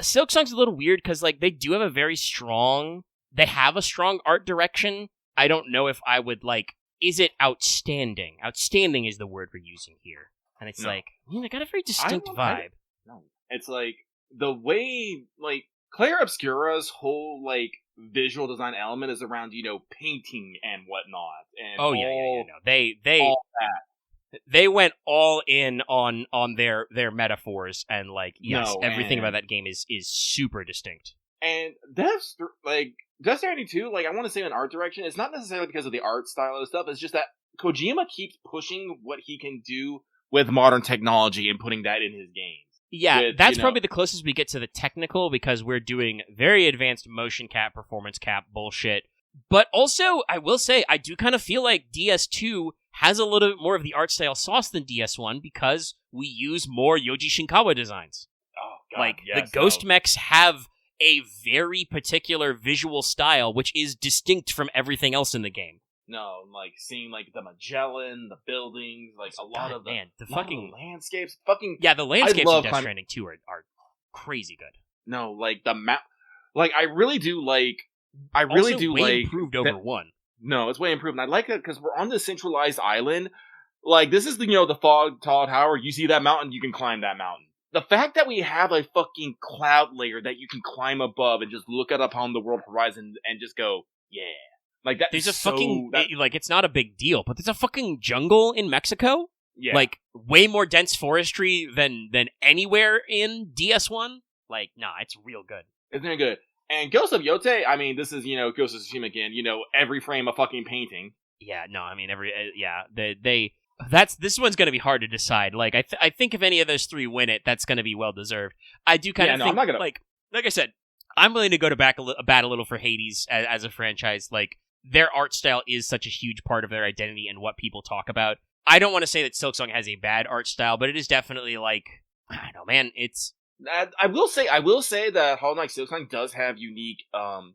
Silksong's a little weird because, like, they do have a strong art direction. I don't know if I would, like, is it outstanding? Outstanding is the word we're using here. And it's they got a very distinct vibe.
No. It's like, the way, like, Clair Obscura's whole, like, visual design element is around, painting and whatnot. And
They
all that.
They went all in on their metaphors, and like everything about that game is super distinct.
And Death Stranding 2, like I want to say in art direction, it's not necessarily because of the art style of stuff, it's just that Kojima keeps pushing what he can do with modern technology and putting that in his games.
Yeah, that's probably the closest we get to the technical, because we're doing very advanced motion cap, performance cap bullshit. But also, I will say, I do kind of feel like DS2 has a little bit more of the art style sauce than DS1 because we use more Yoji Shinkawa designs.
Oh, God,
like, the Ghost Mechs have a very particular visual style, which is distinct from everything else in the game.
No, like, seeing, like, the Magellan, the buildings, like, a lot of the landscapes.
Yeah, the landscapes in Death Stranding 2 are crazy good.
No, like, the map... Like, I really do like...
improved over 1.
No, it's way improved. And I like it because we're on this centralized island. Like, this is the fog tall tower. You see that mountain, you can climb that mountain. The fact that we have a fucking cloud layer that you can climb above and just look out upon the world horizon and just go, yeah. Like, that.
There's it's not a big deal, but there's a fucking jungle in Mexico.
Yeah.
Like, way more dense forestry than anywhere in DS1. Like, nah, it's real good.
It's very good. And Ghost of Yote, I mean, this is, Ghost of Tsushima again, every frame a fucking painting.
Yeah, no, I mean, this one's going to be hard to decide. Like, I think if any of those three win it, that's going to be well-deserved. I do kind of think,
I'm not gonna...
like I said, I'm willing to go to bat a little for Hades as a franchise. Like, their art style is such a huge part of their identity and what people talk about. I don't want to say that Silksong has a bad art style, but it is definitely, like, I don't know, man, it's...
I will say that Hollow Knight Silksong does have unique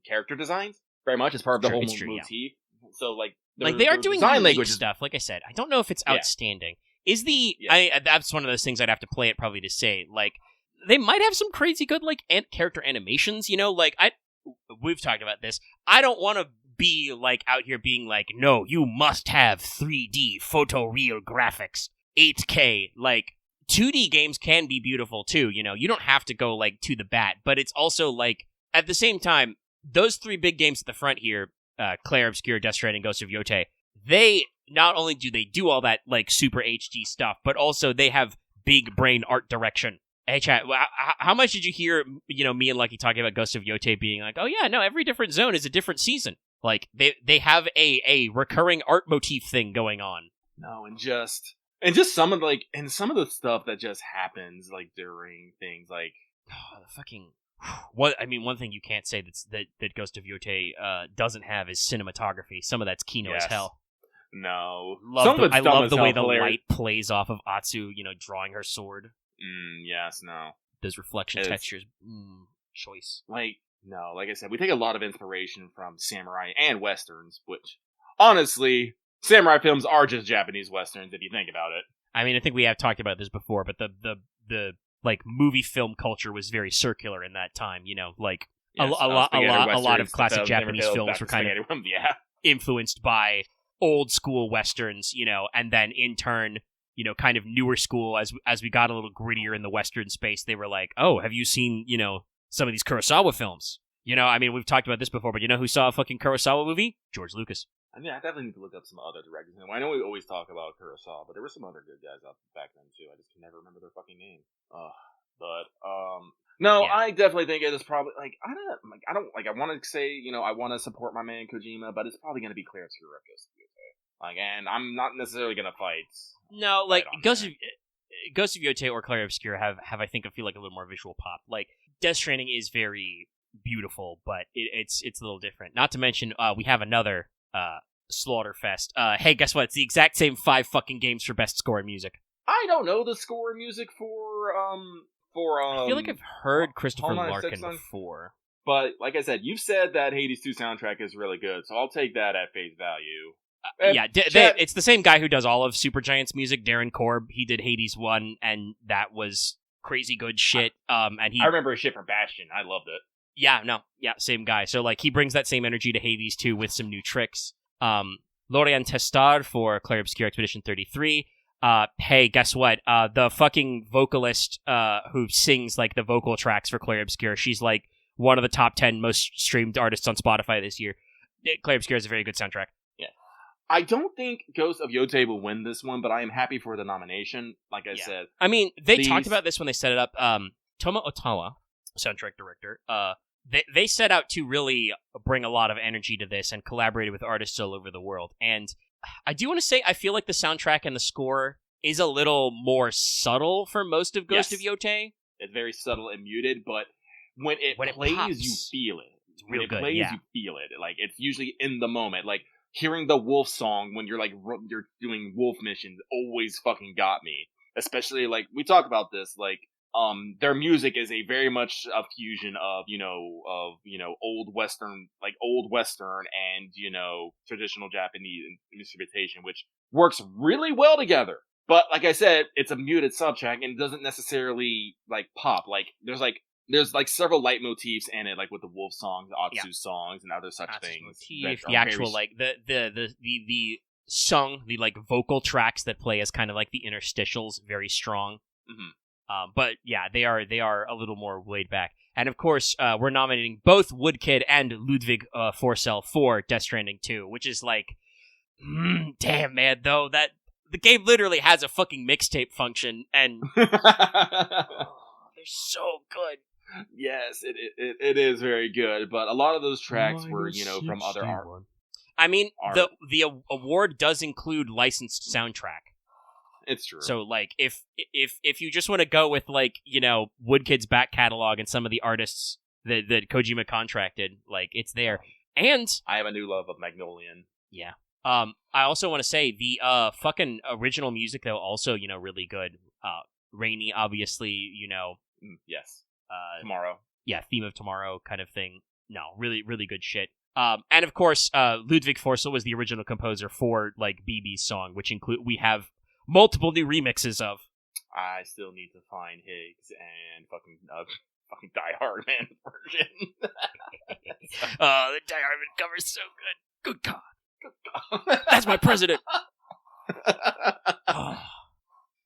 character designs, very much as part of the whole motif.
Yeah.
So, like
they are doing design
language
stuff, like I said. I don't know if it's outstanding. That's one of those things I'd have to play it probably to say. Like, they might have some crazy good, like, character animations, like, we've talked about this. I don't want to be, like, out here being like, no, you must have 3D photoreal graphics, 8K, like, 2D games can be beautiful too, you don't have to go, like, to the bat, but it's also, like, at the same time, those three big games at the front here, Clair Obscur, Death Stranding, Ghost of Yote, they, not only do they do all that, like, super HD stuff, but also they have big brain art direction. Hey, chat, how much did you hear, me and Lucky talking about Ghost of Yote being like, oh yeah, no, every different zone is a different season. Like, they have a recurring art motif thing going on.
No, and just some of the stuff that just happens, like, during things like...
Oh, the fucking... one thing you can't say that Ghost of Yote doesn't have is cinematography. Some of that's Kino as hell.
No.
I love the way the light plays off of Atsu, drawing her sword.
Yes, no.
Those reflection textures. Choice.
Like I said, we take a lot of inspiration from samurai and westerns, which, honestly, samurai films are just Japanese westerns if you think about it.
I mean, I think we have talked about this before, but the like, movie film culture was very circular in that time, like, yes, a lot of classic Japanese films were kind of influenced by old school westerns, and then in turn, kind of newer school, as we got a little grittier in the western space, they were like, oh, have you seen, some of these Kurosawa films? I mean, we've talked about this before, but who saw a fucking Kurosawa movie? George Lucas.
I mean, I definitely need to look up some other directors. I know we always talk about Kurosawa, but there were some other good guys out back then too. I just can never remember their fucking name. I definitely think it is probably, like, I want to say, I want to support my man Kojima, but it's probably going to be Clair Obscur. Like, and I'm not necessarily going to fight.
No, like, Ghost of Yote or Clair Obscur have I think, I feel like a little more visual pop. Like, Death Stranding is very beautiful, but it's a little different. Not to mention, we have another Slaughterfest. Hey, guess what? It's the exact same 5 fucking games for best score in music.
I don't know the score in music for
I feel like I've heard Christopher Larkin before.
But, like I said, you've said that Hades 2 soundtrack is really good, so I'll take that at face value.
It's the same guy who does all of Supergiant's music, Darren Korb. He did Hades 1, and that was crazy good shit. I
remember his shit from Bastion. I loved it.
Same guy. So, like, he brings that same energy to Hades 2 with some new tricks. Lorian Testar for Clair Obscur Expedition 33. Hey, guess what? The fucking vocalist who sings, like, the vocal tracks for Clair Obscur, she's, like, one of the top 10 most streamed artists on Spotify this year. Clair Obscur has a very good soundtrack.
Yeah. I don't think Ghost of Yote will win this one, but I am happy for the nomination, like I said.
I mean, they talked about this when they set it up. Toma Otawa, soundtrack director, they set out to really bring a lot of energy to this and collaborated with artists all over the world. And I do want to say, I feel like the soundtrack and the score is a little more subtle for most of Ghost of Yote.
It's very subtle and muted, but when it plays,
pops,
you feel it.
When it
plays, you feel it. Like, it's usually in the moment. Like, hearing the wolf song when you're, like, you're doing wolf missions always fucking got me. Especially, like, we talk about this, like, their music is a very much a fusion of old Western and, traditional Japanese instrumentation, which works really well together. But, like I said, it's a muted soundtrack and it doesn't necessarily, like, pop. Like, there's several leitmotifs in it, like with the wolf songs, the Atsu songs, and other such things.
Motif, the actual, like, the sung, the, like, vocal tracks that play as kind of like the interstitials, very strong.
Mm-hmm.
But yeah, they are a little more laid back. And of course, we're nominating both Woodkid and Ludwig Forsell for Death Stranding 2, which is like, damn, man, though, that the game literally has a fucking mixtape function, and they're so good.
Yes, it is very good, but a lot of those tracks were, from other art.
I mean,
art.
the award does include licensed soundtrack.
It's true.
So, like, if you just want to go with, like, Woodkid's back catalog and some of the artists that Kojima contracted, like, it's there. And
I have a new love of Magnolian.
Yeah. I also want to say the fucking original music, though, also, really good. Rainy, obviously,
Yes. Tomorrow.
Yeah, Theme of Tomorrow kind of thing. No, really, really good shit. And of course, Ludwig Forssell was the original composer for, like, BB's song, which we have multiple new remixes of.
I still need to find Higgs and fucking Die Hard Man version.
The Die Hard Man cover's so good. Good God. That's my president.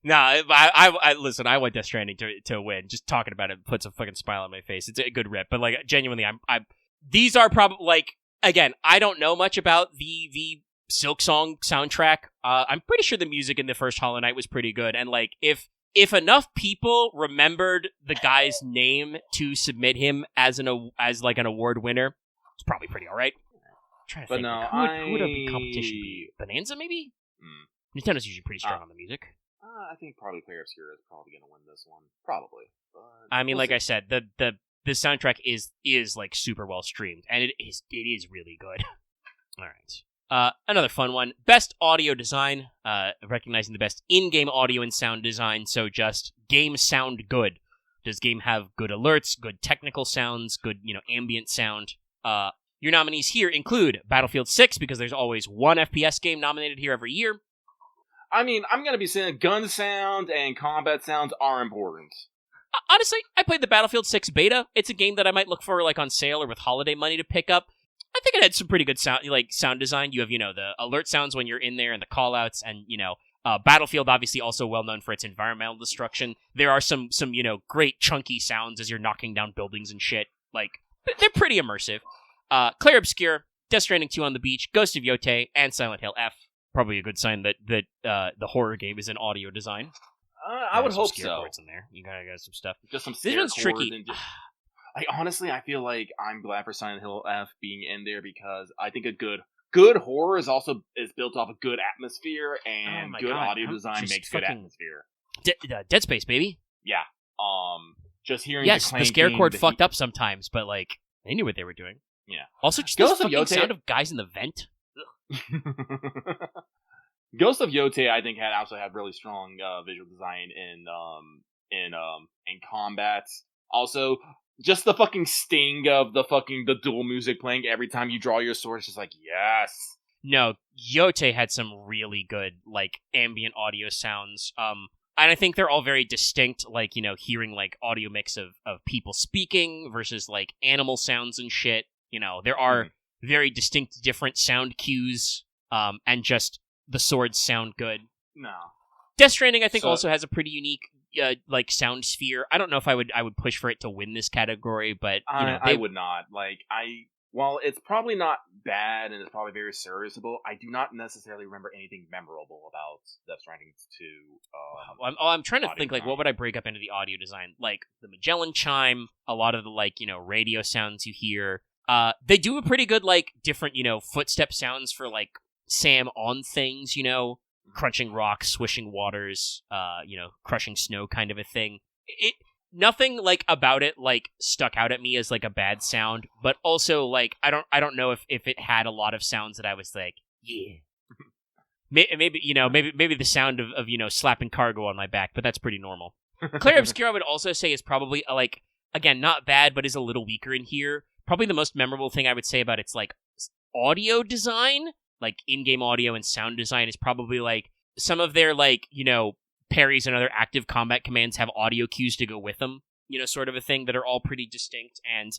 No, I listen. I want Death Stranding to win. Just talking about it puts a fucking smile on my face. It's a good rip, but like genuinely, these are probably like again. I don't know much about the Silk Song soundtrack. I'm pretty sure the music in the first Hollow Knight was pretty good, and like if enough people remembered the guy's name to submit him as an award winner, it's probably pretty all right. I'm trying to think, who would a big competition be? Bonanza, maybe. Nintendo's usually pretty strong on the music.
I think probably Player Obscura is probably going to win this one. Probably. But
I mean, like I said, the soundtrack is like super well streamed, and it is really good. All right. Another fun one. Best audio design. Recognizing the best in-game audio and sound design. So just game sound good. Does game have good alerts, good technical sounds, good, ambient sound? Your nominees here include Battlefield 6, because there's always one FPS game nominated here every year.
I mean, I'm going to be saying gun sound and combat sounds are important.
Honestly, I played the Battlefield 6 beta. It's a game that I might look for like on sale or with holiday money to pick up. I think it had some pretty good sound design. You have, the alert sounds when you're in there and the callouts, and, Battlefield obviously also well known for its environmental destruction. There are some great chunky sounds as you're knocking down buildings and shit. Like, they're pretty immersive. Clair Obscur, Death Stranding 2 on the Beach, Ghost of Yotei, and Silent Hill F. Probably a good sign that the horror game is in audio design.
I would hope so.
In there. You gotta got some stuff.
Just some
this one's tricky.
Honestly, I feel like I'm glad for Silent Hill F being in there, because I think a good horror is built off a good atmosphere, and good audio design makes good atmosphere.
Dead Space, baby.
Yeah. Just hearing
the scare chord fucked up sometimes, but like they knew what they were doing.
Yeah.
Also, just the fucking sound of guys in the vent.
Ghost of Yotei, I think, also had really strong visual design in combat. Also, just the fucking sting of the dual music playing every time you draw your sword is just like, yes.
No, Yotei had some really good like ambient audio sounds. And I think they're all very distinct, like, hearing like audio mix of people speaking versus like animal sounds and shit. There are very distinct different sound cues, and just the swords sound good.
No.
Death Stranding, I think, also has a pretty unique like sound sphere. I don't know if I would push for it to win this category, but
I would not. Like, while it's probably not bad and it's probably very serviceable, I do not necessarily remember anything memorable about Death Stranding 2.
I'm trying to think, like, what would I break up into the audio design? Like, the Magellan chime, a lot of the, like, radio sounds you hear. They do a pretty good, like, different, footstep sounds for, like, Sam on things, crunching rocks, swishing waters, crushing snow kind of a thing. Nothing like about it like stuck out at me as like a bad sound, but also like I don't know if it had a lot of sounds that I was like, yeah. Maybe the sound of slapping cargo on my back, but that's pretty normal. Clair Obscur, I would also say, is probably like, again, not bad, but is a little weaker in here. Probably the most memorable thing I would say about its like audio design, like in-game audio and sound design, is probably like some of their like parries and other active combat commands have audio cues to go with them, sort of a thing, that are all pretty distinct, and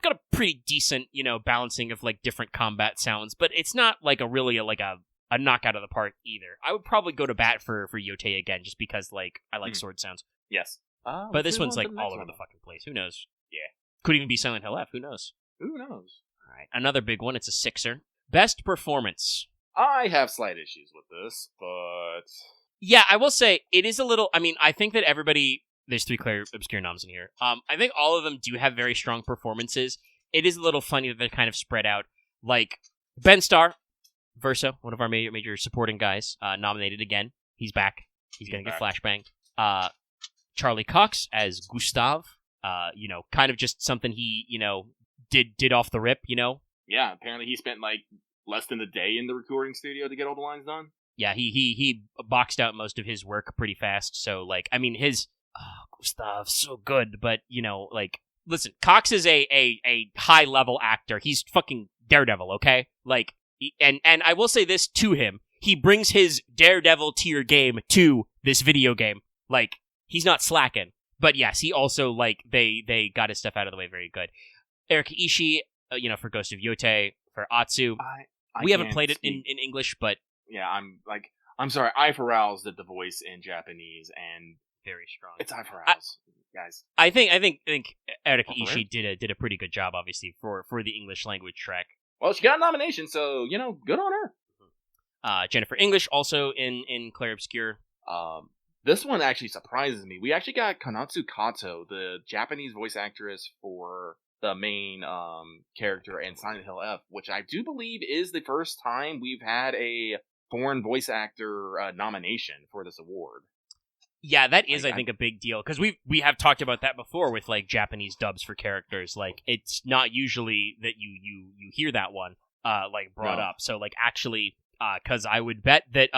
got a pretty decent, balancing of like different combat sounds, but it's not like a knockout of the park either. I would probably go to bat for Yotei again, just because like I like sword sounds.
Yes.
But this one's like all over the fucking place. Who knows?
Yeah.
Could even be Silent Hill F. Who knows?
Who knows?
All right. Another big one. It's a sixer. Best performance.
I have slight issues with this, but...
Yeah, I will say, it is a little... I mean, I think that everybody there's 3 Claire Obscure noms in here. I think all of them do have very strong performances. It is a little funny that they're kind of spread out. Like, Ben Starr, Verso, one of our major supporting guys, nominated again. He's back. He's going to get flashbanged. Charlie Cox as Gustav. Kind of just something he, did off the rip,
Yeah, apparently he spent, like, less than a day in the recording studio to get all the lines done.
Yeah, he boxed out most of his work pretty fast. So, like, I mean, Gustav's so good, but, listen, Cox is a high-level actor. He's fucking Daredevil, okay? Like, and I will say this to him. He brings his Daredevil tier game to this video game. Like, he's not slacking. But yes, he also, like, they got his stuff out of the way very good. Erika Ishii, for Ghost of Yote, for Atsu. We haven't played it in English, but...
Yeah, I'm sorry, Eye for Owls did the voice in Japanese, and...
Very strong.
It's Eye for Owls, guys.
I think Erika Ishii did a pretty good job, obviously, for the English language track.
Well, she got a nomination, so, good on her.
Jennifer English, also in Claire Obscure.
This one actually surprises me. We actually got Konatsu Kato, the Japanese voice actress for the main character in Silent Hill F, which I do believe is the first time we've had a foreign voice actor nomination for this award.
Yeah, that is, I think, a big deal, because we have talked about that before with, like, Japanese dubs for characters. Like, it's not usually that you hear that one, brought up. So, like, actually, because I would bet that,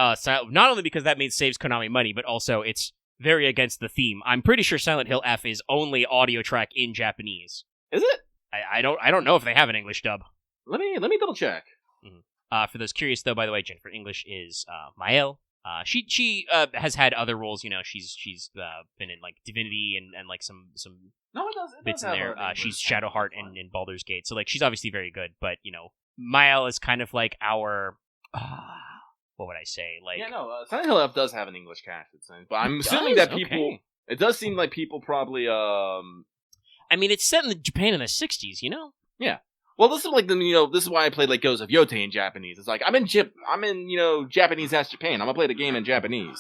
not only because that means saves Konami money, but also it's very against the theme. I'm pretty sure Silent Hill F is only audio track in Japanese.
Is it?
I don't know if they have an English dub.
Let me double check.
Mm-hmm. For those curious, though, by the way, Jennifer English is Mael. She has had other roles. She's been in, like, Divinity and like some
No, it does.
bits in there. She's Shadowheart in Baldur's Gate, so, like, she's obviously very good. But Mael is kind of like our what would I say? Like,
Silent Hill F does have an English cast, it seems, but I'm assuming that people. Okay. It does seem like people probably.
I mean, it's set in Japan in the '60s,
Yeah. Well, this is like this is why I played like Ghost of Yote in Japanese. It's like I'm in Japanese ass Japan. I'm gonna play the game in Japanese.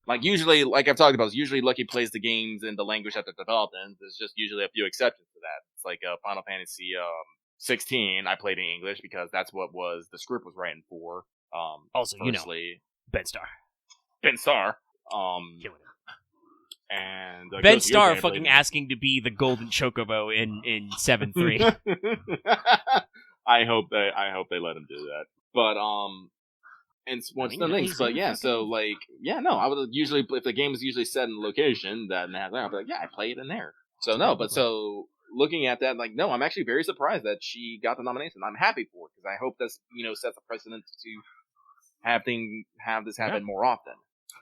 Like usually, like I've talked about, usually Lucky plays the games in the language that they're developed in. There's just usually a few exceptions to that. It's like Final Fantasy 16. I played in English because that's what the script was written for.
Also,
firstly,
Ben Starr.
Killing it. And
Ben Starr fucking asking to be the Golden Chocobo in 7-3.
I hope they let him do that. But and once the things, but yeah, so like I would usually, if the game is usually set in a location that has that, I'd be like, I play it in there. So no, but so looking at that, like no, I'm actually very surprised that she got the nomination. I'm happy for it because I hope that's sets a precedent to have this happen more often.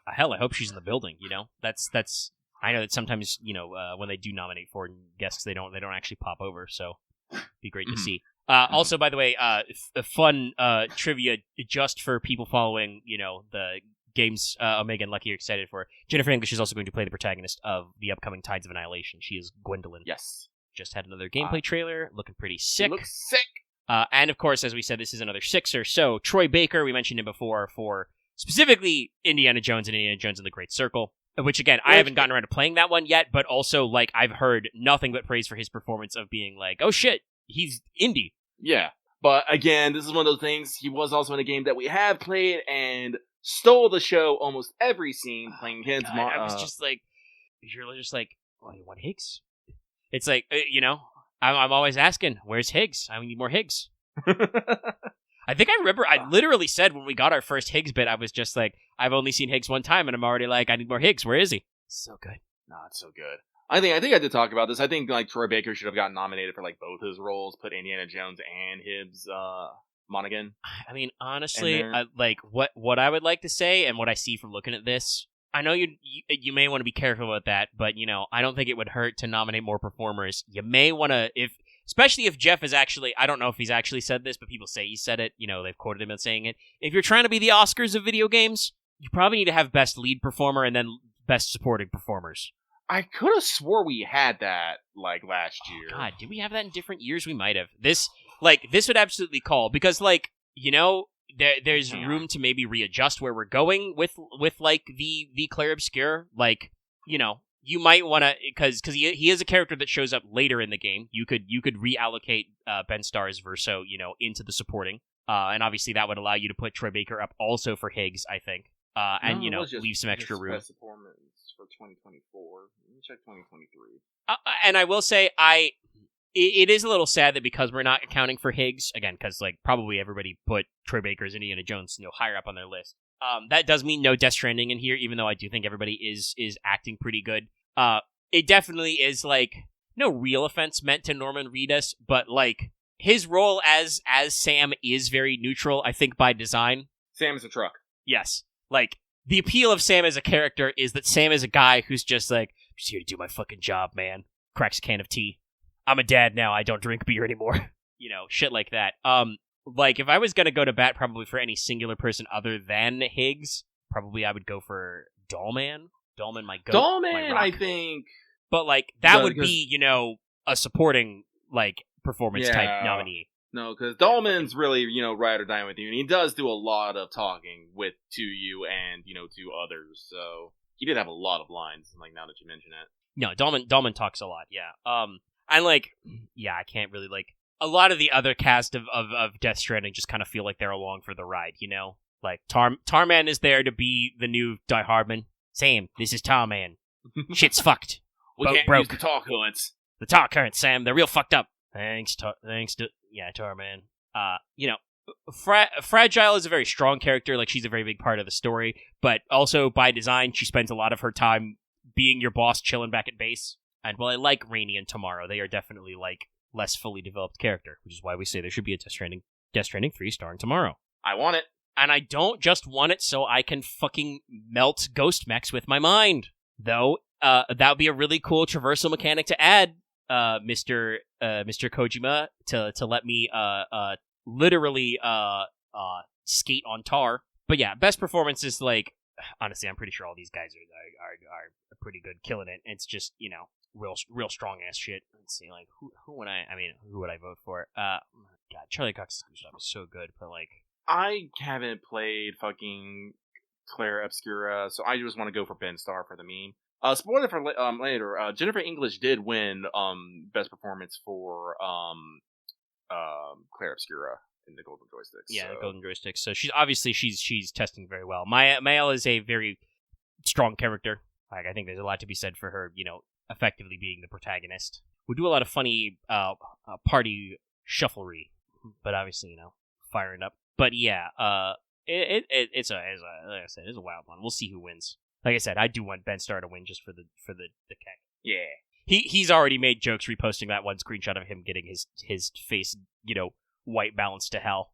Hell, I hope she's in the building. That's. I know that sometimes when they do nominate for guests, they don't actually pop over. So it'd be great to see. Also, by the way, a fun trivia just for people following the games Omega and Lucky are excited for. Jennifer English is also going to play the protagonist of the upcoming Tides of Annihilation. She is Gwendolyn.
Yes.
Just had another gameplay trailer, looking pretty sick.
Looks sick.
And of course, as we said, this is another Sixer. So Troy Baker, we mentioned him before for specifically Indiana Jones and Indiana Jones and the Great Circle. Which, again, I haven't gotten around to playing that one yet, but also, like, I've heard nothing but praise for his performance of being like, oh shit, he's indie.
Yeah. But, again, this is one of those things, he was also in a game that we have played and stole the show almost every scene, playing his
I was just like, you're just like, oh, you want Higgs? It's like, I'm always asking, where's Higgs? I need more Higgs. I think I remember I literally said when we got our first Higgs bit, I was just like, I've only seen Higgs one time, and I'm already like, I need more Higgs. Where is he? So good.
Not so good. I think I did talk about this. I think like Troy Baker should have gotten nominated for like both his roles, put Indiana Jones and Hibbs Monaghan.
I mean, honestly, like what I would like to say and what I see from looking at this, I know you may want to be careful about that, but I don't think it would hurt to nominate more performers. You may want to, especially if Jeff is actually, I don't know if he's actually said this, but people say he said it. They've quoted him as saying it. If you're trying to be the Oscars of video games, you probably need to have best lead performer and then best supporting performers.
I could have swore we had that like last year.
God, did we have that in different years? We might have. This would absolutely call because there's room to maybe readjust where we're going with like the Claire Obscure. Like, you might want to, because he is a character that shows up later in the game. You could reallocate Ben Starr's Verso, into the supporting, and obviously that would allow you to put Troy Baker up also for Higgs, I think, and leave some extra room.
Best performance for 2024. Let me check 2023.
And I will say, it is a little sad that because we're not accounting for Higgs again, because like probably everybody put Troy Baker's Indiana Jones higher up on their list. That does mean no Death Stranding in here, even though I do think everybody is acting pretty good. It definitely is like no real offense meant to Norman Reedus, but like his role as Sam is very neutral, I think, by design.
Sam is a truck.
Yes. Like, the appeal of Sam as a character is that Sam is a guy who's just like, I'm just here to do my fucking job, man. Cracks a can of tea. I'm a dad now, I don't drink beer anymore. Shit like that. Like, if I was gonna go to bat probably for any singular person other than Higgs, probably I would go for Dollman. Dollman, my goat.
Dollman, I think.
But, like, that would be, a supporting, like, performance type nominee.
No, because Dollman's really, ride or die with you, and he does do a lot of talking to you and, to others, so he did have a lot of lines, like, now that you mention it.
No, Dollman talks a lot, yeah. And, like, yeah, I can't really, like, a lot of the other cast of Death Stranding just kind of feel like they're along for the ride, Like, Tarman is there to be the new Die Hardman. Sam, this is Tarman. Shit's fucked.
We can't use the talk currents.
The talk currents, Sam. They're real fucked up. Thanks to Tarman. Fragile is a very strong character. Like, she's a very big part of the story. But also, by design, she spends a lot of her time being your boss, chilling back at base. And while I like Rainey and Tomorrow, they are definitely, like, less fully developed character, which is why we say there should be a Death Stranding 3 starring Tomorrow.
I want it.
And I don't just want it so I can fucking melt ghost mechs with my mind. Though, that would be a really cool traversal mechanic to add, Mr. Kojima, to let me, literally, skate on tar. But yeah, best performance is like, honestly, I'm pretty sure all these guys are pretty good, killing it. It's just, real strong ass shit. Let's see, like, who would I vote for? God, Charlie Cox's stuff is so good, but like,
I haven't played fucking Claire Obscura, so I just want to go for Ben Starr for the meme. Spoiler for later, Jennifer English did win best performance for Claire Obscura in the Golden Joysticks.
Yeah, the Golden Joysticks. So she's testing very well. Mael is a very strong character. Like, I think there's a lot to be said for her, effectively being the protagonist. We do a lot of funny party shufflery, but obviously, firing up. But yeah, it's like I said, it's a wild one. We'll see who wins. Like I said, I do want Ben Starr to win just for the keg.
Yeah.
He's already made jokes reposting that one screenshot of him getting his face, white balanced to hell.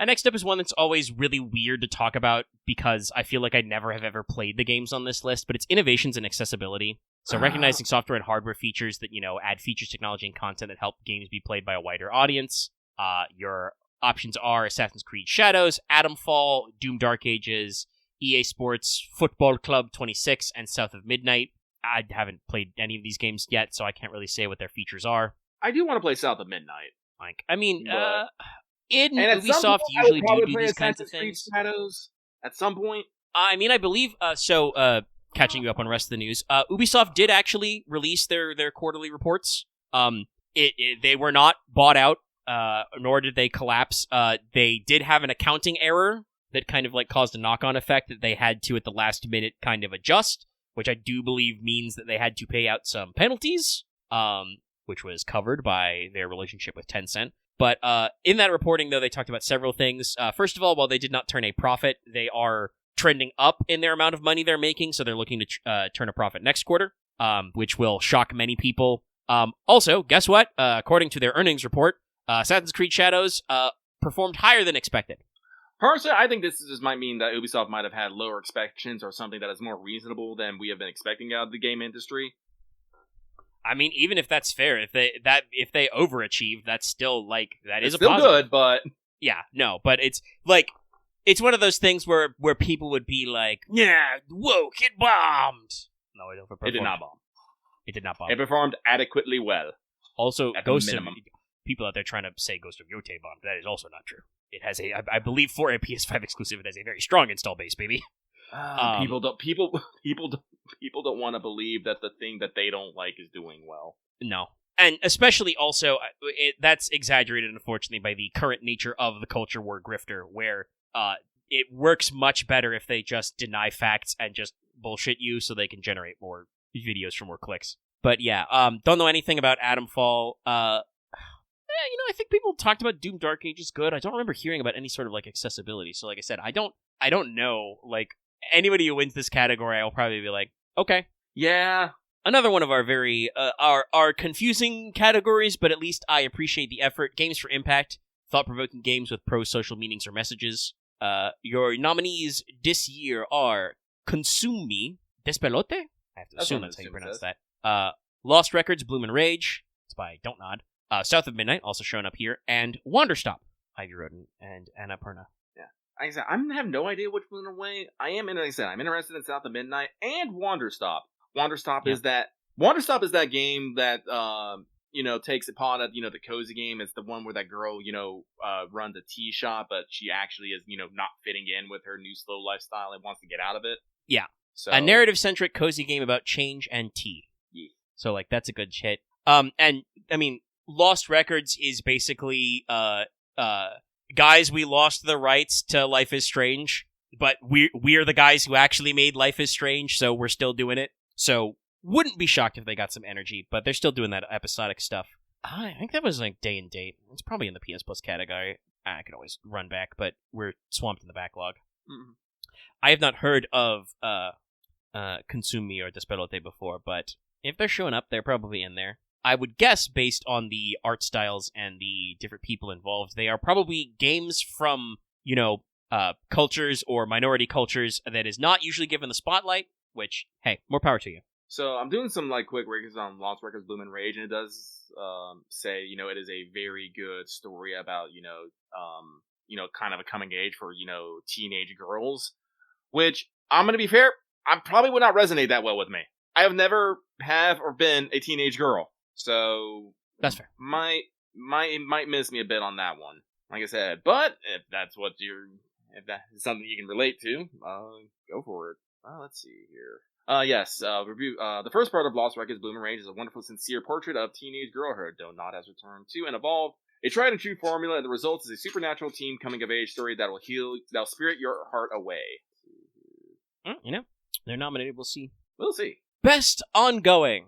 Next up is one that's always really weird to talk about because I feel like I never have ever played the games on this list, but it's innovations in accessibility. So recognizing software and hardware features that, add features, technology, and content that help games be played by a wider audience. Your options are Assassin's Creed Shadows, Atomfall, Doom Dark Ages, EA Sports, Football Club 26, and South of Midnight. I haven't played any of these games yet, so I can't really say what their features are.
I do want to play South of Midnight.
Like, I mean, Ubisoft usually do these kinds of things.
Shadows at some point.
I mean, I believe, catching you up on the rest of the news, Ubisoft did actually release their quarterly reports. They were not bought out, nor did they collapse. They did have an accounting error that kind of like caused a knock-on effect that they had to, at the last minute, kind of adjust, which I do believe means that they had to pay out some penalties, which was covered by their relationship with Tencent. But in that reporting, though, they talked about several things. First of all, while they did not turn a profit, they are trending up in their amount of money they're making, so they're looking to turn a profit next quarter, which will shock many people. Also, guess what? According to their earnings report, Assassin's Creed Shadows performed higher than expected.
Personally, I think this just might mean that Ubisoft might have had lower expectations or something that is more reasonable than we have been expecting out of the game industry.
I mean, even if that's fair, if they overachieve, that's still like that is
it's
a positive.
Still good, but
yeah, no, but it's like it's one of those things where people would be like, "Yeah, woke, it bombed." No,
it did not bomb.
It did not bomb.
It performed adequately well.
Also, people out there trying to say Ghost of Yotei bombed. That is also not true. It has I believe for a PS5 exclusive, it has a very strong install base, baby.
People don't people don't want to believe that the thing that they don't like is doing well.
No. And especially also, that's exaggerated, unfortunately, by the current nature of the culture war grifter, where it works much better if they just deny facts and just bullshit you so they can generate more videos for more clicks. But yeah, don't know anything about Atomfall. I think people talked about Doom Dark Age is good. I don't remember hearing about any sort of, like, accessibility. So, like I said, I don't know. Like, anybody who wins this category, I'll probably be like, okay.
Yeah.
Another one of our very, our confusing categories, but at least I appreciate the effort. Games for Impact, thought-provoking games with pro-social meanings or messages. Your nominees this year are Consume Me, Despelote? I have to assume that's how you pronounce that. Lost Records, Bloom and Rage. It's by Don't Nod. South of Midnight, also shown up here. And Wanderstop, Ivy Rodin and Anna Perna.
Yeah. Like I said, I have no idea which one away. I'm interested in South of Midnight and Wanderstop. Wanderstop is that game that takes upon the cozy game. It's the one where that girl runs a tea shop, but she actually is not fitting in with her new slow lifestyle and wants to get out of it.
Yeah,
so
a narrative-centric cozy game about change and tea.
Yeah.
So like that's a good hit. And I mean, Lost Records is basically guys, we lost the rights to Life is Strange, but we're the guys who actually made Life is Strange, so we're still doing it. So, wouldn't be shocked if they got some energy, but they're still doing that episodic stuff. I think that was like day and date. It's probably in the PS Plus category. I could always run back, but we're swamped in the backlog. Mm-hmm. I have not heard of Consume Me or Despelote before, but if they're showing up, they're probably in there. I would guess, based on the art styles and the different people involved, they are probably games from, cultures or minority cultures that is not usually given the spotlight. Which, hey, more power to you.
So I'm doing some quick records on Lost Records, Bloom and Rage, and it does say it is a very good story about kind of a coming age for teenage girls. Which I'm gonna be fair, I probably would not resonate that well with me. I have never been a teenage girl, so
that's fair.
It might miss me a bit on that one. Like I said, but if that is something you can relate to, go for it. Let's see here. Review. The first part of Lost Records, Bloom and Rage, is a wonderful, sincere portrait of teenage girlhood. Don't Nod has returned to and evolved. A tried and true formula, and the result is a supernatural teen coming of age story that'll spirit your heart away.
They're nominated. We'll see.
We'll see.
Best ongoing.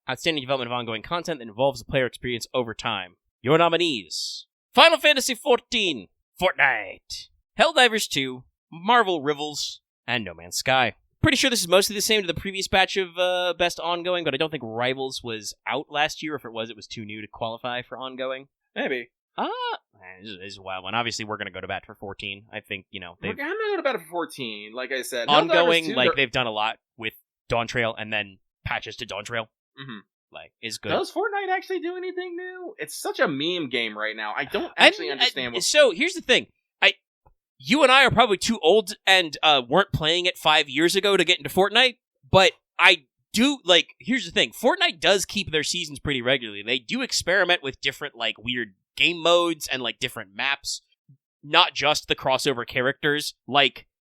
Outstanding development of ongoing content that involves the player experience over time. Your nominees: Final Fantasy XIV, Fortnite, Helldivers 2, Marvel Rivals, and No Man's Sky. Pretty sure this is mostly the same to the previous batch of Best Ongoing, but I don't think Rivals was out last year. If it was too new to qualify for Ongoing.
Maybe.
This is a wild one. Obviously, we're going to go to bat for 14. I think,
I'm going to go to bat for 14, like I said.
Ongoing, they've done a lot with Dawn Trail and then patches to Dawn Trail.
Mm-hmm.
Is good.
Does Fortnite actually do anything new? It's such a meme game right now. I don't actually understand what...
So, here's the thing. You and I are probably too old and weren't playing it 5 years ago to get into Fortnite, but I do, here's the thing. Fortnite does keep their seasons pretty regularly. They do experiment with different, weird game modes and, different maps, not just the crossover characters.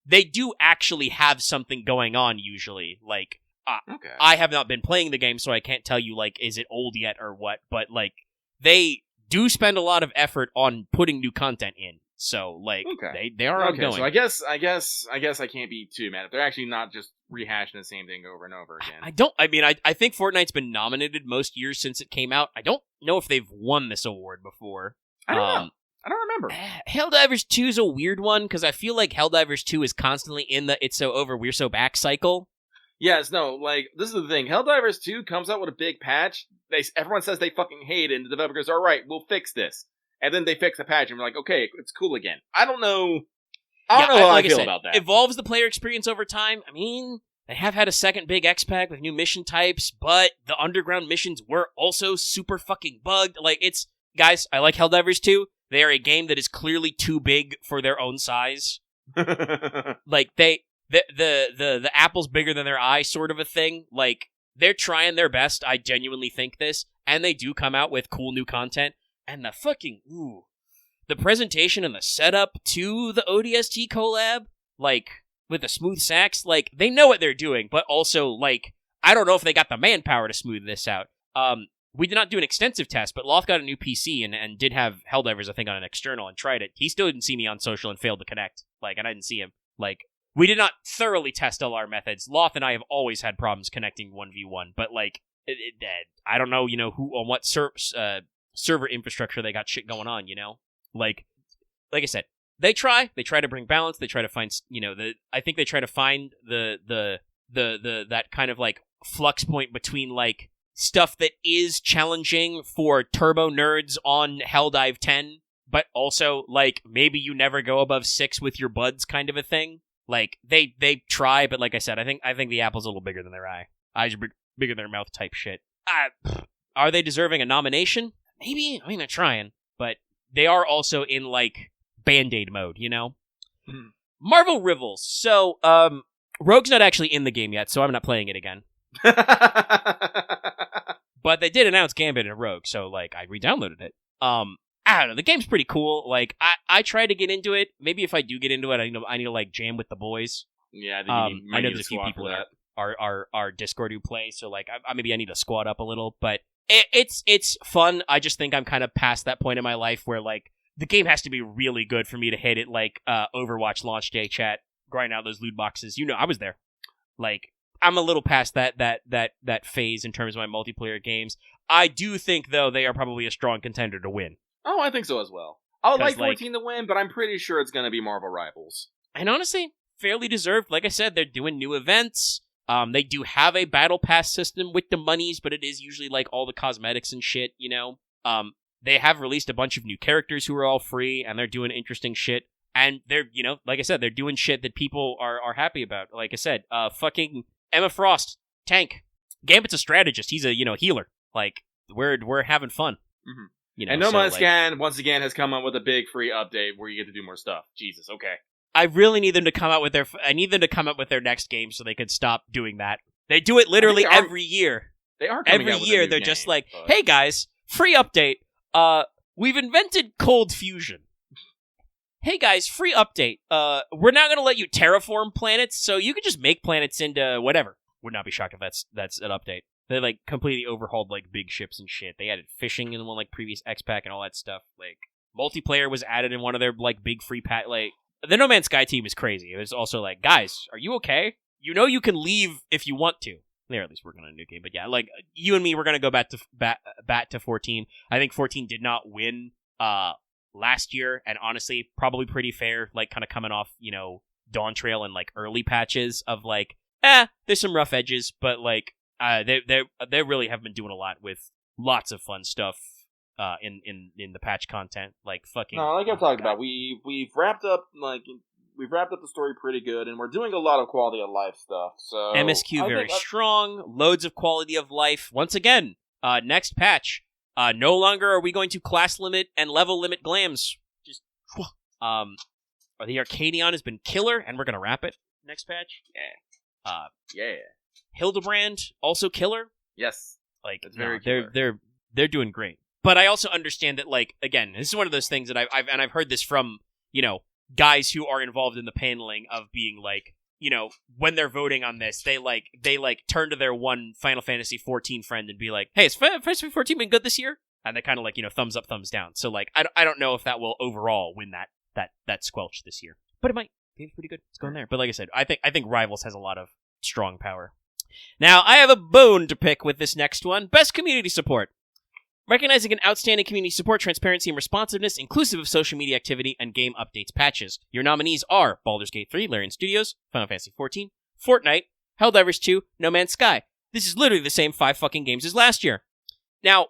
They do actually have something going on, usually.
Okay.
I have not been playing the game, so I can't tell you, is it old yet or what, but, they do spend a lot of effort on putting new content in. So,
okay.
they are ongoing.
So I guess I can't be too mad if they're actually not just rehashing the same thing over and over again.
I think Fortnite's been nominated most years since it came out. I don't know if they've won this award before.
I don't know. I don't remember.
Helldivers 2 is a weird one, because I feel like Helldivers 2 is constantly in the it's so over, we're so back cycle.
Yes, no, this is the thing. Helldivers 2 comes out with a big patch. Everyone says they fucking hate it, and the developer goes, alright, we'll fix this. And then they fix the patch, and we're like, okay, it's cool again. I don't know how I feel about that.
Evolves the player experience over time. I mean, they have had a second big X-Pack with new mission types, but the underground missions were also super fucking bugged. Guys, I like Helldivers 2. They are a game that is clearly too big for their own size. The apple's bigger than their eye sort of a thing. They're trying their best, I genuinely think this, and they do come out with cool new content. And the presentation and the setup to the ODST collab, with the smooth sax, like, they know what they're doing, but also, like, I don't know if they got the manpower to smooth this out. We did not do an extensive test, but Loth got a new PC and did have Helldivers, I think, on an external and tried it. He still didn't see me on social and failed to connect. Like, and I didn't see him. Like, we did not thoroughly test all our methods. Loth and I have always had problems connecting 1v1, but, like, I don't know, who on what server infrastructure they got shit going on, Like I said, they try to bring balance, they try to find, I think they try to find the that kind of, like, flux point between, like, stuff that is challenging for turbo nerds on Helldive 10, but also, like, maybe you never go above 6 with your buds kind of a thing. Like, they try, but like I said, I think the apple's a little bigger than their eye. Eyes are bigger than their mouth type shit. Are they deserving a nomination? Maybe. I mean, they're trying, but they are also in, like, Band-Aid mode, Marvel Rivals. So, Rogue's not actually in the game yet, so I'm not playing it again. But they did announce Gambit and Rogue, so, like, I re-downloaded it. I don't know, the game's pretty cool. Like, I tried to get into it. Maybe if I do get into it, I need to like, jam with the boys.
Yeah,
I know there's a few people that our Discord who play, so, like, maybe I need to squad up a little, but it's fun. I just think I'm kind of past that point in my life where, like, the game has to be really good for me to hit it, like, Overwatch launch day chat, grind out those loot boxes. I was there. Like, I'm a little past that phase in terms of my multiplayer games. I do think, though, they are probably a strong contender to win.
Oh, I think so as well. I would like 14 to win, but I'm pretty sure it's going to be Marvel Rivals.
And honestly, fairly deserved. Like I said, they're doing new events. They do have a battle pass system with the monies, but it is usually, like, all the cosmetics and shit, They have released a bunch of new characters who are all free, and they're doing interesting shit. And they're, like I said, they're doing shit that people are happy about. Like I said, fucking Emma Frost, tank. Gambit's a strategist. He's a, healer. Like, we're having fun.
Mm-hmm. And No Man's Sky, once again, has come up with a big free update where you get to do more stuff. Jesus, okay.
I really need them to come out with their next game so they could stop doing that. They do it literally every year.
They are coming
every
out with
year.
a new
They're
game,
just like,
but...
hey guys, free update. We've invented cold fusion. Hey guys, free update. We're not gonna let you terraform planets, so you can just make planets into whatever. Would not be shocked if that's an update. They, like, completely overhauled, like, big ships and shit. They added fishing in one, like, previous X-Pack and all that stuff. Like, multiplayer was added in one of their, like, big free like, the No Man's Sky team is crazy. It was also like, guys, are you okay? You can leave if you want to. They're at least working on a new game, but yeah, like, you and me, we're gonna go back to 14. I think 14 did not win last year, and honestly, probably pretty fair, like, kind of coming off, Dawn Trail and, like, early patches of, like, there's some rough edges, but, like, they really have been doing a lot with lots of fun stuff in the patch content, like, fucking.
No, like I've talked about, we've wrapped up the story pretty good, and we're doing a lot of quality of life stuff. So
MSQ very strong, loads of quality of life. Once again, next patch, no longer are we going to class limit and level limit glams. Just the Arcadion has been killer, and we're gonna wrap it next patch.
Yeah.
Hildebrand also killer.
Yes,
like,
it's very killer.
They're doing great. But I also understand that, like, again, this is one of those things that I've heard this from, guys who are involved in the paneling of being like, when they're voting on this, they turn to their one Final Fantasy 14 friend and be like, hey, has Final Fantasy 14 been good this year? And they kind of, like, thumbs up, thumbs down. So, like, I don't know if that will overall win that squelch this year, but it might. Game's pretty good. It's going there. But like I said, I think Rivals has a lot of strong power. Now, I have a bone to pick with this next one. Best community support. Recognizing an outstanding community support, transparency, and responsiveness, inclusive of social media activity and game updates patches. Your nominees are Baldur's Gate 3, Larian Studios, Final Fantasy 14, Fortnite, Helldivers 2, No Man's Sky. This is literally the same 5 fucking games as last year. Now,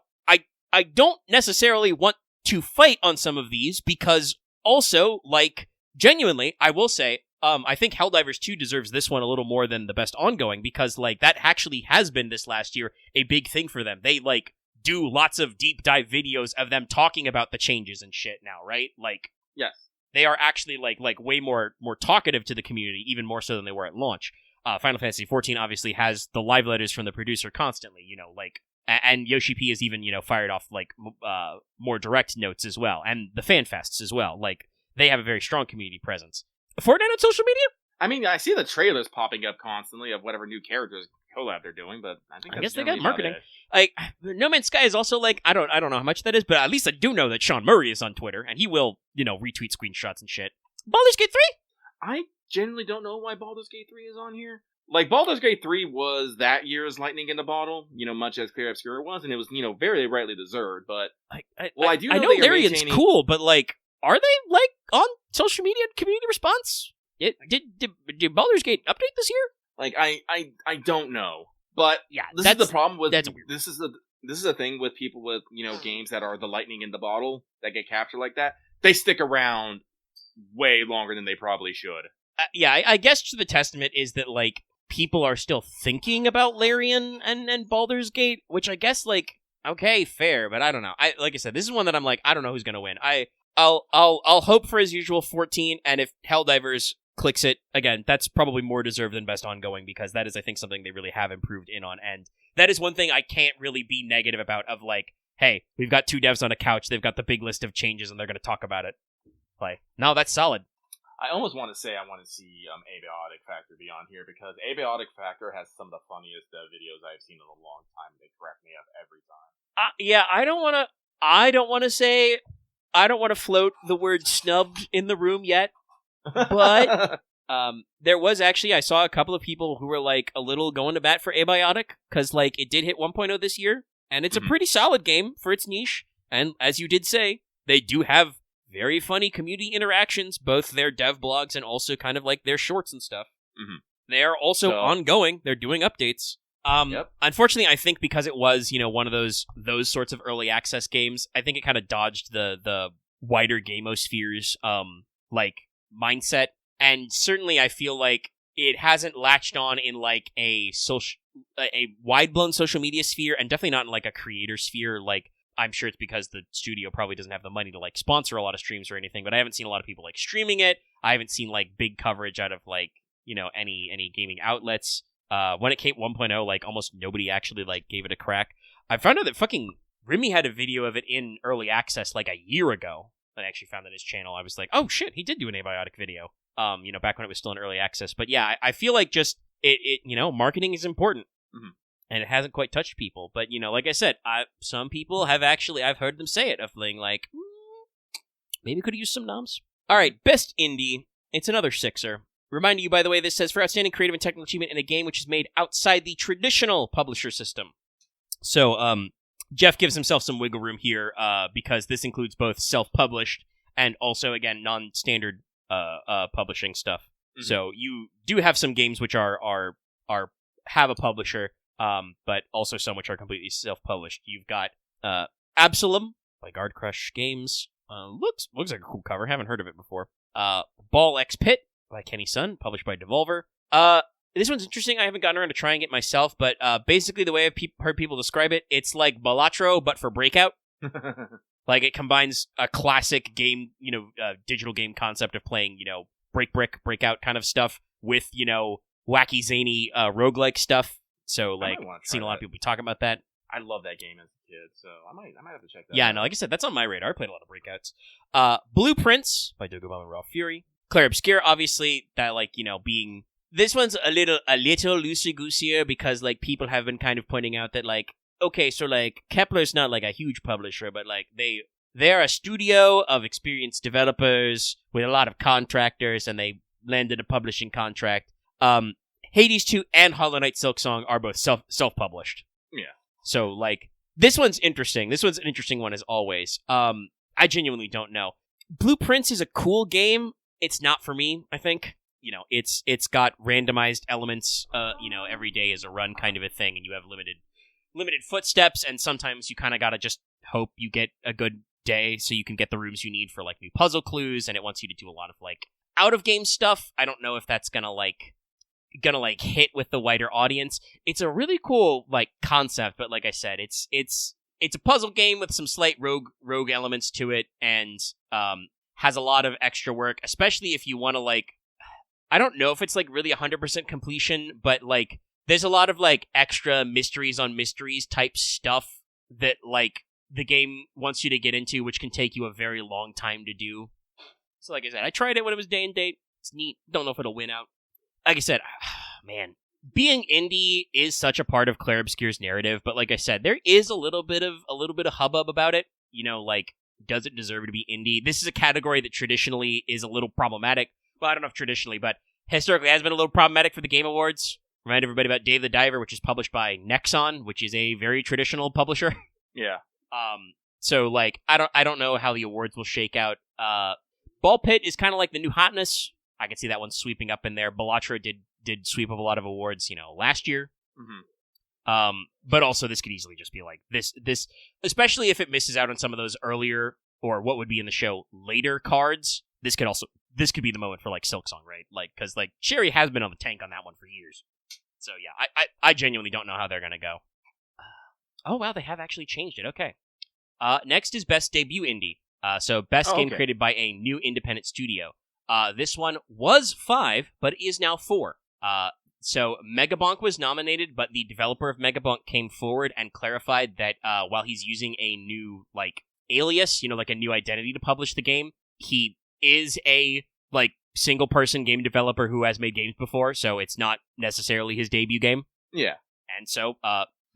I don't necessarily want to fight on some of these, because also, like, genuinely, I will say, I think Helldivers 2 deserves this one a little more than the best ongoing, because, like, that actually has been this last year a big thing for them. They, like, do lots of deep dive videos of them talking about the changes and shit now, right? Like,
yes,
they are actually like way more talkative to the community, even more so than they were at launch. Final Fantasy 14 obviously has the live letters from the producer constantly, like, and Yoshi P is even, fired off, like, more direct notes as well, and the fan fests as well. Like, they have a very strong community presence. Fortnite on social media?
I mean, I see the trailers popping up constantly of whatever new characters collab they're doing, but I think
I
that's
guess they got
generally about
marketing.
it.
Like, No Man's Sky is also like, I don't know how much that is, but at least I do know that Sean Murray is on Twitter, and he will, retweet screenshots and shit. Baldur's Gate 3?
I generally don't know why Baldur's Gate 3 is on here. Like, Baldur's Gate 3 was that year's lightning in the bottle, much as Clear Obscura was, and it was, very rightly deserved, but... I do know
I know
that you're
Larian's
maintaining...
cool, but, like, are they, like, on social media and community response? Did Baldur's Gate update this year?
Like, I don't know. But
yeah,
this is the problem with...
That's weird.
This is the thing with people with, games that are the lightning in the bottle, that get captured like that. They stick around way longer than they probably should.
I guess to the testament is that, like, people are still thinking about Larian and Baldur's Gate, which I guess, like, okay, fair, but I don't know. Like I said, this is one that I'm like, I don't know who's gonna win. I'll hope for as usual 14, and if Helldivers clicks it, again, that's probably more deserved than Best Ongoing, because that is, I think, something they really have improved in on, and that is one thing I can't really be negative about, of like, hey, we've got 2 devs on a couch, they've got the big list of changes, and they're gonna talk about it. Like, no, that's solid.
I almost want to say I want to see Abiotic Factor be on here, because Abiotic Factor has some of the funniest videos I've seen in a long time. They crack me up every time.
Yeah, I don't want to float the word snubbed in the room yet, but there was actually, I saw a couple of people who were like a little going to bat for Abiotic, because like it did hit 1.0 this year, and it's a pretty solid game for its niche, and as you did say, they do have very funny community interactions, both their dev blogs and also kind of like their shorts and stuff. Mm-hmm. They are also ongoing. They're doing updates. Unfortunately, I think because it was, one of those sorts of early access games, I think it kind of dodged the wider gamosphere's like mindset, and certainly I feel like it hasn't latched on in like a wide blown social media sphere, and definitely not in like a creator sphere. Like, I'm sure it's because the studio probably doesn't have the money to like sponsor a lot of streams or anything, but I haven't seen a lot of people like streaming it. I haven't seen like big coverage out of like, any gaming outlets. When it came 1.0, like almost nobody actually like gave it a crack. I found out that fucking Remy had a video of it in early access like a year ago. I actually found that his channel. I was like, oh shit, he did do an Abiotic video. Back when it was still in early access. But yeah, I feel like just it marketing is important. Mm-hmm. And it hasn't quite touched people. But, like I said, some people have actually, I've heard them say it, of being like, maybe could have used some noms. All right, best indie. It's another sixer. Reminding you, by the way, this says, for outstanding creative and technical achievement in a game which is made outside the traditional publisher system. So, Jeff gives himself some wiggle room here, because this includes both self-published and also, again, non-standard publishing stuff. Mm-hmm. So, you do have some games which are have a publisher, but also some which are completely self-published. You've got Absalom by Guard Crush Games. Looks like a cool cover. Haven't heard of it before. Ball X Pit by Kenny Sun, published by Devolver. This one's interesting. I haven't gotten around to trying it myself, but basically the way I've heard people describe it, it's like Balatro, but for Breakout. Like, it combines a classic game, digital game concept of playing, Breakout kind of stuff with, wacky, zany, roguelike stuff. So, like, seen a lot of people be talking about that.
I love that game as a kid, so I might have to check that out.
Yeah, no, like I said, that's on my radar. I played a lot of Breakouts. Blueprints by Dogobama Raw Fury. Claire Obscure, obviously, that, like, being... This one's a little loosey-gooseier because, like, people have been kind of pointing out that, like, okay, so, like, Kepler's not, like, a huge publisher, but, like, they're a studio of experienced developers with a lot of contractors, and they landed a publishing contract. Hades 2 and Hollow Knight Silksong are both self-published.
Yeah.
So, like, this one's interesting. This one's an interesting one, as always. I genuinely don't know. Blueprints is a cool game. It's not for me, I think. It's got randomized elements, every day is a run kind of a thing, and you have limited footsteps, and sometimes you kind of gotta just hope you get a good day so you can get the rooms you need for, like, new puzzle clues, and it wants you to do a lot of, like, out-of-game stuff. I don't know if that's gonna hit with the wider audience. It's a really cool, like, concept, but like I said, it's a puzzle game with some slight rogue elements to it, and has a lot of extra work, especially if you want to, like, I don't know if it's, like, really 100% completion, but, like, there's a lot of, like, extra mysteries on mysteries type stuff that, like, the game wants you to get into, which can take you a very long time to do. So, like I said, I tried it when it was day and date. It's neat. Don't know if it'll win out. like I said, man, being indie is such a part of Claire Obscure's narrative, but like I said, there is a little bit of hubbub about it. Like, does it deserve to be indie? This is a category that traditionally is a little problematic. Well, I don't know if traditionally, but historically has been a little problematic for the Game Awards. Remind everybody about Dave the Diver, which is published by Nexon, which is a very traditional publisher.
Yeah.
So like, I don't know how the awards will shake out. Ball Pit is kind of like the new hotness. I can see that one sweeping up in there. Bellatra did sweep up a lot of awards, last year.
Mm-hmm.
But also this could easily just be like this, especially if it misses out on some of those earlier or what would be in the show later cards. This could be the moment for like Silksong, right? Like, because like Sherry has been on the tank on that one for years. So yeah, I genuinely don't know how they're gonna go. Oh wow, they have actually changed it. Okay. Next is Best Debut Indie. So best game created by a new independent studio. This one was 5, but is now 4. So Megabonk was nominated, but the developer of Megabonk came forward and clarified that while he's using a new like alias, like a new identity to publish the game, he is a like single person game developer who has made games before, so it's not necessarily his debut game.
Yeah.
And so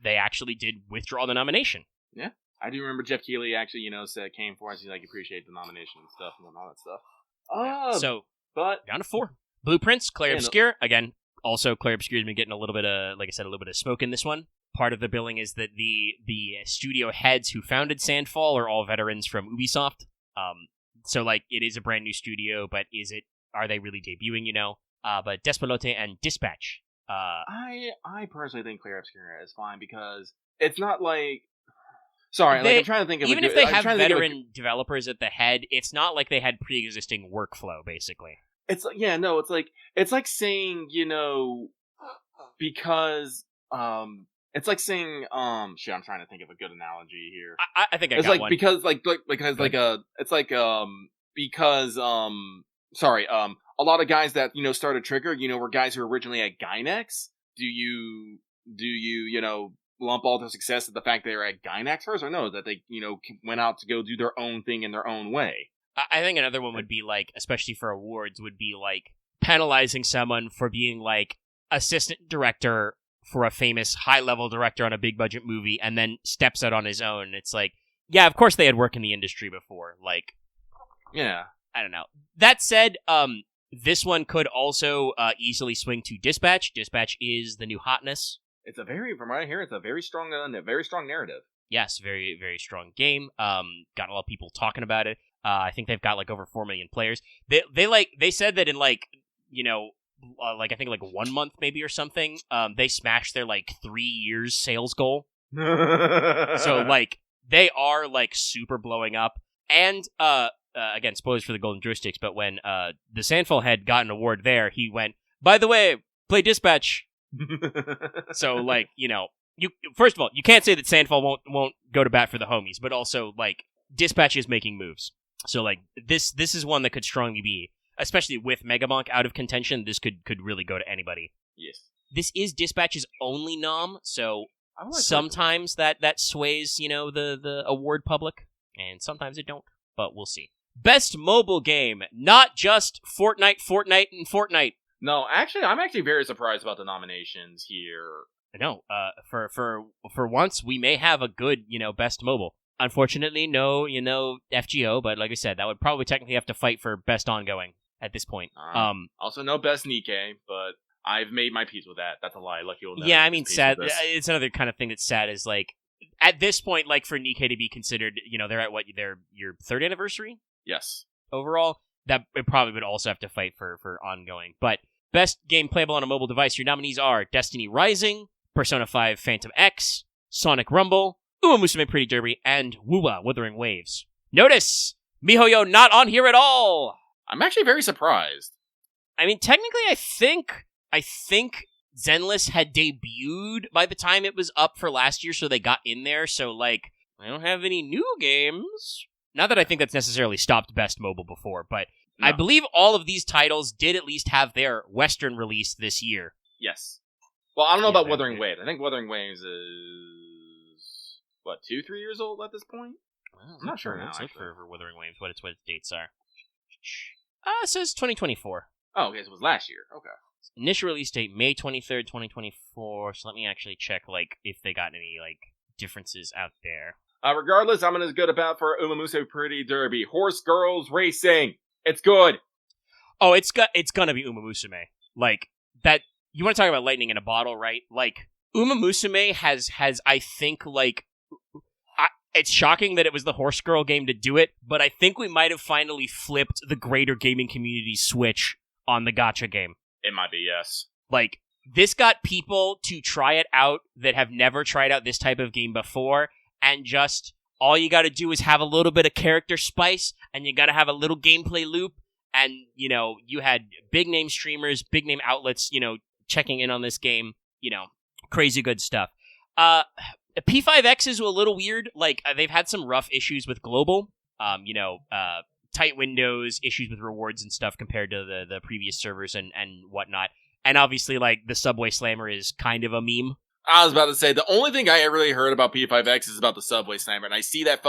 they actually did withdraw the nomination.
Yeah. I do remember Jeff Keighley actually, came for us. He's like, appreciate the nomination and stuff and all that stuff.
So,
but
down to 4. Blueprints, Claire Obscure. Again, also Claire Obscure's been getting a little bit of, like I said, a little bit of smoke in this one. Part of the billing is that the studio heads who founded Sandfall are all veterans from Ubisoft. So like it is a brand new studio, but are they really debuting? But Despelote and Dispatch.
I personally think Claire Obscure is fine because it's not like. Sorry, I'm trying to think of
even if they have veteran developers at the head, it's not like they had pre-existing workflow. Basically,
it's it's like saying because it's like saying shit. I'm trying to think of a good analogy here.
I think
it's
got
like
one.
because a lot of guys that started Trigger were guys who were originally at Gynex. Do you lump all their success at the fact they were at Gynex first, or no, that they went out to go do their own thing in their own way?
I think another one would be like, especially for awards, would be like penalizing someone for being like assistant director for a famous high-level director on a big-budget movie and then steps out on his own. It's like, yeah, of course they had worked in the industry before. Like,
yeah.
I don't know. That said, this one could also easily swing to Dispatch. Dispatch is the new hotness.
From what I hear, it's a very strong narrative.
Yes, very, very strong game. Got a lot of people talking about it. I think they've got like over 4 million players. They said that in like, I think like 1 month maybe or something, they smashed their like 3 years sales goal. So like they are like super blowing up. And again, spoilers for the Golden Joysticks, but when the Sandfall head got an award there, he went, by the way, play Dispatch. So like, you first of all, you can't say that Sandfall won't go to bat for the homies, but also like Dispatch is making moves. So like this is one that could strongly be, especially with Megabonk out of contention, this could really go to anybody.
Yes.
This is Dispatch's only nom, so sometimes that sways, the award public, and sometimes it don't, but we'll see. Best mobile game, not just Fortnite, and Fortnite.
No, actually, I'm actually very surprised about the nominations here.
No, for once, we may have a good, best mobile. Unfortunately, no, FGO, but like I said, that would probably technically have to fight for best ongoing at this point.
Also, no best Nikkei, but I've made my peace with that. That's a lie. Lucky you'll never.
Yeah, I mean, sad. It's another kind of thing that's sad is like at this point, like for Nikkei to be considered, they're at your 3rd anniversary.
Yes.
Overall, that it probably would also have to fight for ongoing. But best game playable on a mobile device, your nominees are Destiny Rising, Persona 5 Phantom X, Sonic Rumble, Uma Musume Pretty Derby, and Wuwa Wuthering Waves. Notice MiHoYo not on here at all.
I'm actually very surprised.
I mean, technically, I think Zenless had debuted by the time it was up for last year, so they got in there. So, like, I don't have any new games. Not that I think that's necessarily stopped Best Mobile before, but no. I believe all of these titles did at least have their Western release this year.
Yes. Well, I don't know about Wuthering Waves. I think Wuthering Waves is, 2-3 years old at this point?
Well,
I'm not sure now.
Let's look for Wuthering Waves, what its dates are. It says 2024.
Oh, okay, so it was last year. Okay.
Initial release date, May 23rd, 2024. So let me actually check, like, if they got any, like, differences out there.
Regardless, I'm gonna go about for Umamuse Pretty Derby. Horse Girls Racing. It's good.
Oh, it's gonna be Uma Musume. Like, that, you want to talk about lightning in a bottle, right? Like, Uma Musume has I think, like, it's shocking that it was the Horse Girl game to do it, but I think we might have finally flipped the greater gaming community switch on the gacha game.
It might be, yes.
Like, this got people to try it out that have never tried out this type of game before, and just, all you gotta do is have a little bit of character spice, and you gotta have a little gameplay loop, and, you know, you had big name streamers, big name outlets, you know, checking in on this game, you know, crazy good stuff. P5X is a little weird. Like, they've had some rough issues with global, tight windows, issues with rewards and stuff compared to the previous servers and whatnot. And obviously, like, the Subway Slammer is kind of a meme.
I was about to say, the only thing I really heard about P5X is about the Subway Slammer, and I see that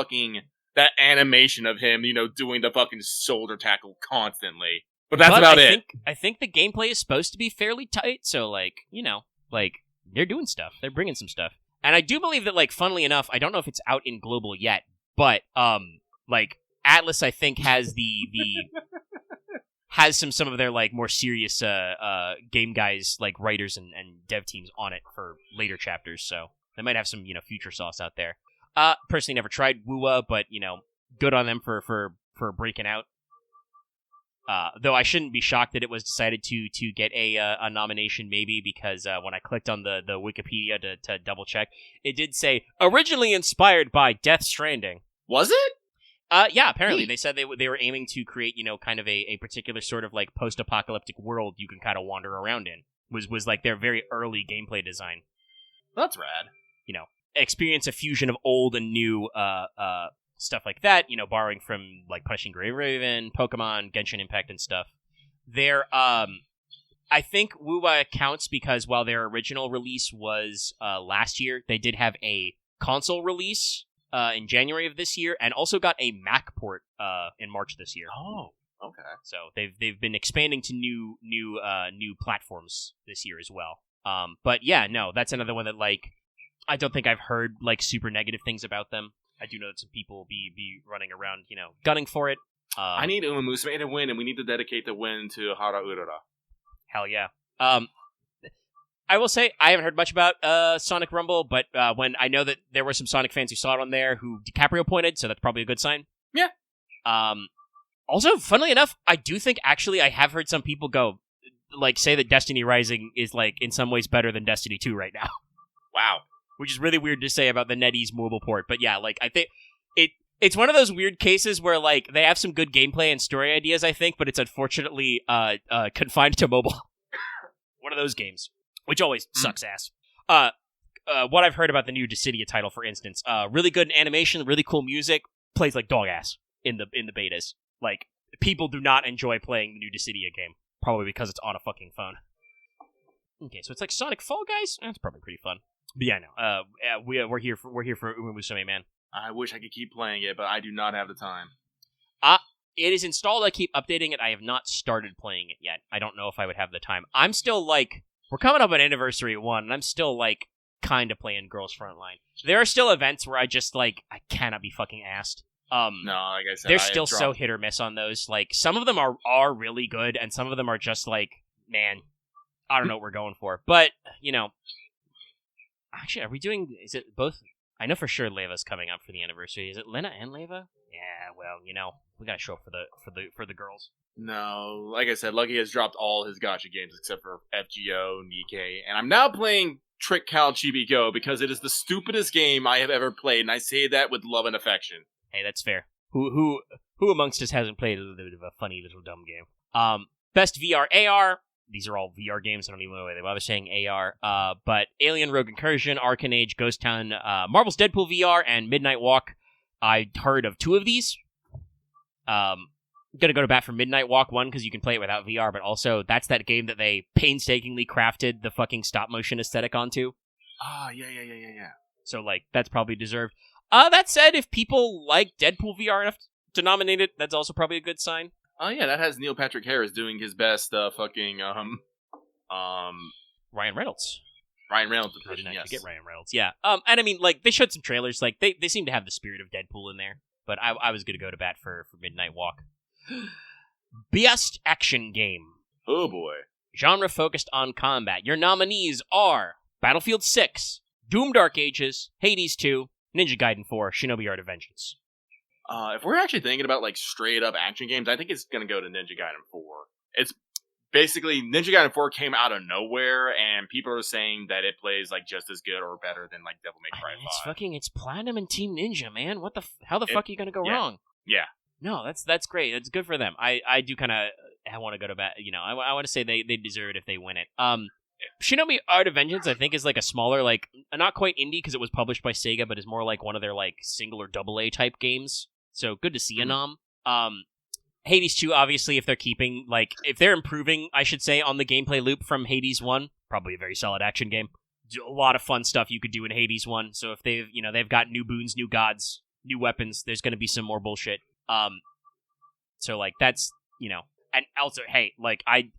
animation of him, you know, doing the fucking shoulder tackle constantly. But that's about it.
I think the gameplay is supposed to be fairly tight, so, like, you know, like, they're doing stuff. They're bringing some stuff. And I do believe that, like, funnily enough, I don't know if it's out in global yet, but, like, Atlas, I think, has has some of their, like, more serious game guys, like, writers and dev teams on it for later chapters, so they might have some, you know, future sauce out there. Personally never tried Wua, but, you know, good on them for breaking out. Though I shouldn't be shocked that it was decided to get a nomination, maybe, because when I clicked on the Wikipedia to double check, it did say originally inspired by Death Stranding.
Was it?
Yeah, apparently they said they were aiming to create, you know, kind of a particular sort of like post-apocalyptic world you can kind of wander around in. Was like their very early gameplay design.
That's rad.
You know, experience a fusion of old and new stuff like that, you know, borrowing from, like, Punishing Grave Raven, Pokemon, Genshin Impact, and stuff. They're, I think Wuwa counts because while their original release was last year, they did have a console release in January of this year, and also got a Mac port in March this year.
Oh, okay.
So they've been expanding to new platforms this year as well. But yeah, no, that's another one that, like, I don't think I've heard, like, super negative things about them. I do know that some people be running around, you know, gunning for it.
I need Uma Musume to win, and we need to dedicate the win to Hara Urara.
Hell yeah. I will say, I haven't heard much about Sonic Rumble, but when I know that there were some Sonic fans who saw it on there who DiCaprio pointed, so that's probably a good sign.
Yeah.
Also, funnily enough, I do think, actually, I have heard some people go, like, say that Destiny Rising is, like, in some ways better than Destiny 2 right now.
Wow.
Which is really weird to say about the NetEase mobile port. But yeah, like, I think it's one of those weird cases where, like, they have some good gameplay and story ideas, I think, but it's unfortunately confined to mobile. One of those games, which always sucks ass. What I've heard about the new Dissidia title, for instance, really good animation, really cool music, plays like dog ass in the betas. Like, people do not enjoy playing the new Dissidia game, probably because it's on a fucking phone. Okay, so it's like Sonic Fall Guys? That's probably pretty fun. But yeah, no. We're here for Uma Musume, man.
I wish I could keep playing it, but I do not have the time.
It is installed. I keep updating it. I have not started playing it yet. I don't know if I would have the time. I'm still, like, we're coming up on Anniversary 1, and I'm still, like, kind of playing Girls Frontline. There are still events where I just, like, I cannot be fucking asked.
No, like I said,
they're still so hit or miss on those. Like, some of them are really good, and some of them are just, like, man, I don't know what we're going for. But, you know, actually, are we doing, is it both? I know for sure Leva's coming up for the anniversary. Is it Lena and Leva? Yeah, well, you know, we gotta show up for the girls.
No, like I said, Lucky has dropped all his gacha games except for FGO, Nikkei, and I'm now playing Trick Cal Chibi Go because it is the stupidest game I have ever played, and I say that with love and affection.
Hey, that's fair. Who amongst us hasn't played a little bit of a funny little dumb game? Best VR AR. These are all VR games. I don't even know why they bother saying AR. But Alien Rogue Incursion, Arcane Age, Ghost Town, Marvel's Deadpool VR, and Midnight Walk. I heard of 2 of these. Gonna go to bat for Midnight Walk 1 because you can play it without VR, but also that's that game that they painstakingly crafted the fucking stop motion aesthetic onto.
Ah, yeah.
So, like, that's probably deserved. That said, if people like Deadpool VR enough to nominate it, that's also probably a good sign.
Oh, yeah, that has Neil Patrick Harris doing his best fucking
Ryan Reynolds.
Ryan Reynolds.
I didn't actually
yes.
get Ryan Reynolds. Yeah. And I mean, like, they showed some trailers. Like, they seem to have the spirit of Deadpool in there. But I was going to go to bat for Midnight Walk. Best action game.
Oh, boy.
Genre focused on combat. Your nominees are Battlefield 6, Doom Dark Ages, Hades 2, Ninja Gaiden 4, Shinobi Art of Vengeance.
If we're actually thinking about, like, straight-up action games, I think it's going to go to Ninja Gaiden 4. It's basically, Ninja Gaiden 4 came out of nowhere, and people are saying that it plays, like, just as good or better than, like, Devil May Cry 5.
It's Platinum and Team Ninja, man. How the fuck are you going to go wrong?
Yeah.
No, that's great. That's good for them. I do kind of want to go to bat. You know, I want to say they deserve it if they win it. Shinobi Art of Vengeance, I think, is like a smaller, like, not quite indie because it was published by Sega, but is more like one of their like single or double A type games. So good to see a nom. Hades 2, obviously, if they're improving, I should say, on the gameplay loop from Hades 1, probably a very solid action game. A lot of fun stuff you could do in Hades 1. So if they've got new boons, new gods, new weapons, there's going to be some more bullshit. So like that's, and also, hey, like I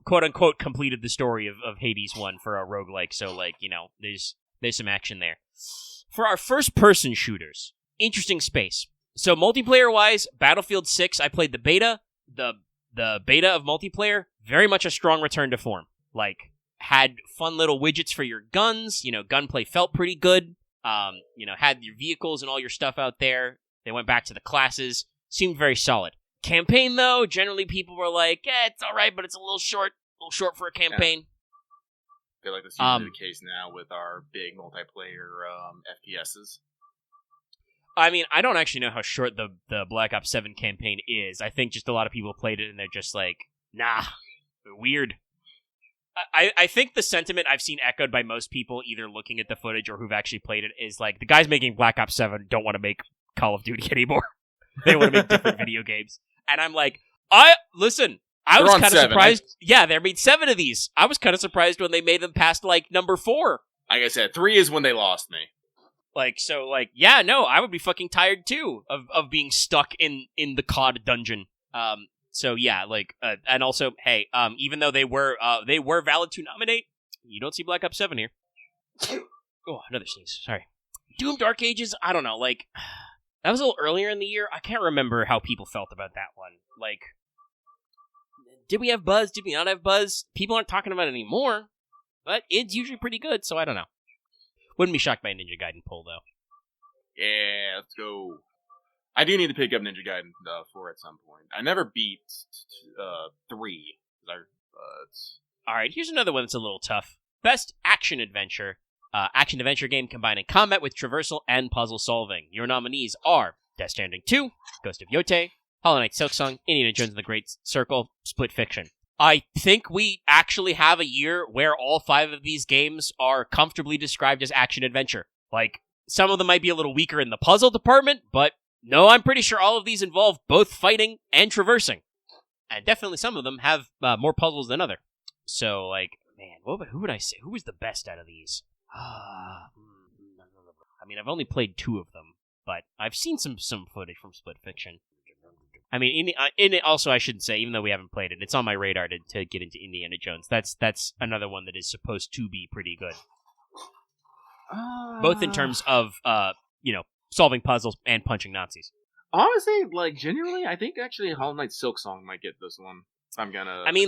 quote unquote completed the story of Hades 1 for a roguelike. So like, there's some action there. For our first person shooters, interesting space. So multiplayer wise, Battlefield 6, I played the beta. The beta of multiplayer, very much a strong return to form. Like, had fun little widgets for your guns. Gunplay felt pretty good. Had your vehicles and all your stuff out there. They went back to the classes. Seemed very solid. Campaign, though, generally people were like, it's alright, but it's a little short for a campaign.
I feel like this is usually the case now with our big multiplayer FPSs.
I mean, I don't actually know how short the Black Ops 7 campaign is. I think just a lot of people played it and they're just like, nah, weird. I think the sentiment I've seen echoed by most people, either looking at the footage or who've actually played it, is like, the guys making Black Ops 7 don't want to make Call of Duty anymore. They want to make different video games. And I'm like, I was kind of surprised. Yeah, they made 7 of these. I was kind of surprised when they made them past, like, number 4.
Like I said, 3 is when they lost me.
Yeah, no, I would be fucking tired, too, of being stuck in the COD dungeon. So yeah, and also, hey, even though they were valid to nominate, you don't see Black Ops 7 here. Oh, another sneeze. Sorry. Doom Dark Ages, I don't know, that was a little earlier in the year. I can't remember how people felt about that one. Did we have buzz? Did we not have buzz? People aren't talking about it anymore, but it's usually pretty good, so I don't know. Wouldn't be shocked by a Ninja Gaiden poll, though.
Yeah, let's go. I do need to pick up Ninja Gaiden 4 at some point. I never beat 3.
Alright, here's another one that's a little tough. Best action adventure. Action-adventure game combining combat with traversal and puzzle solving. Your nominees are Death Stranding 2, Ghost of Yotei, Hollow Knight Silksong, Indiana Jones and the Great Circle, Split Fiction. I think we actually have a year where all 5 of these games are comfortably described as action-adventure. Some of them might be a little weaker in the puzzle department, but no, I'm pretty sure all of these involve both fighting and traversing. And definitely some of them have more puzzles than other. So, man, who would I say? Who was the best out of these? I mean, I've only played 2 of them, but I've seen some footage from Split Fiction. I mean, in it also, I shouldn't say, even though we haven't played it, it's on my radar to get into Indiana Jones. That's another one that is supposed to be pretty good. Both in terms of, solving puzzles and punching Nazis.
Honestly, genuinely, I think actually Hollow Knight Silksong might get this one.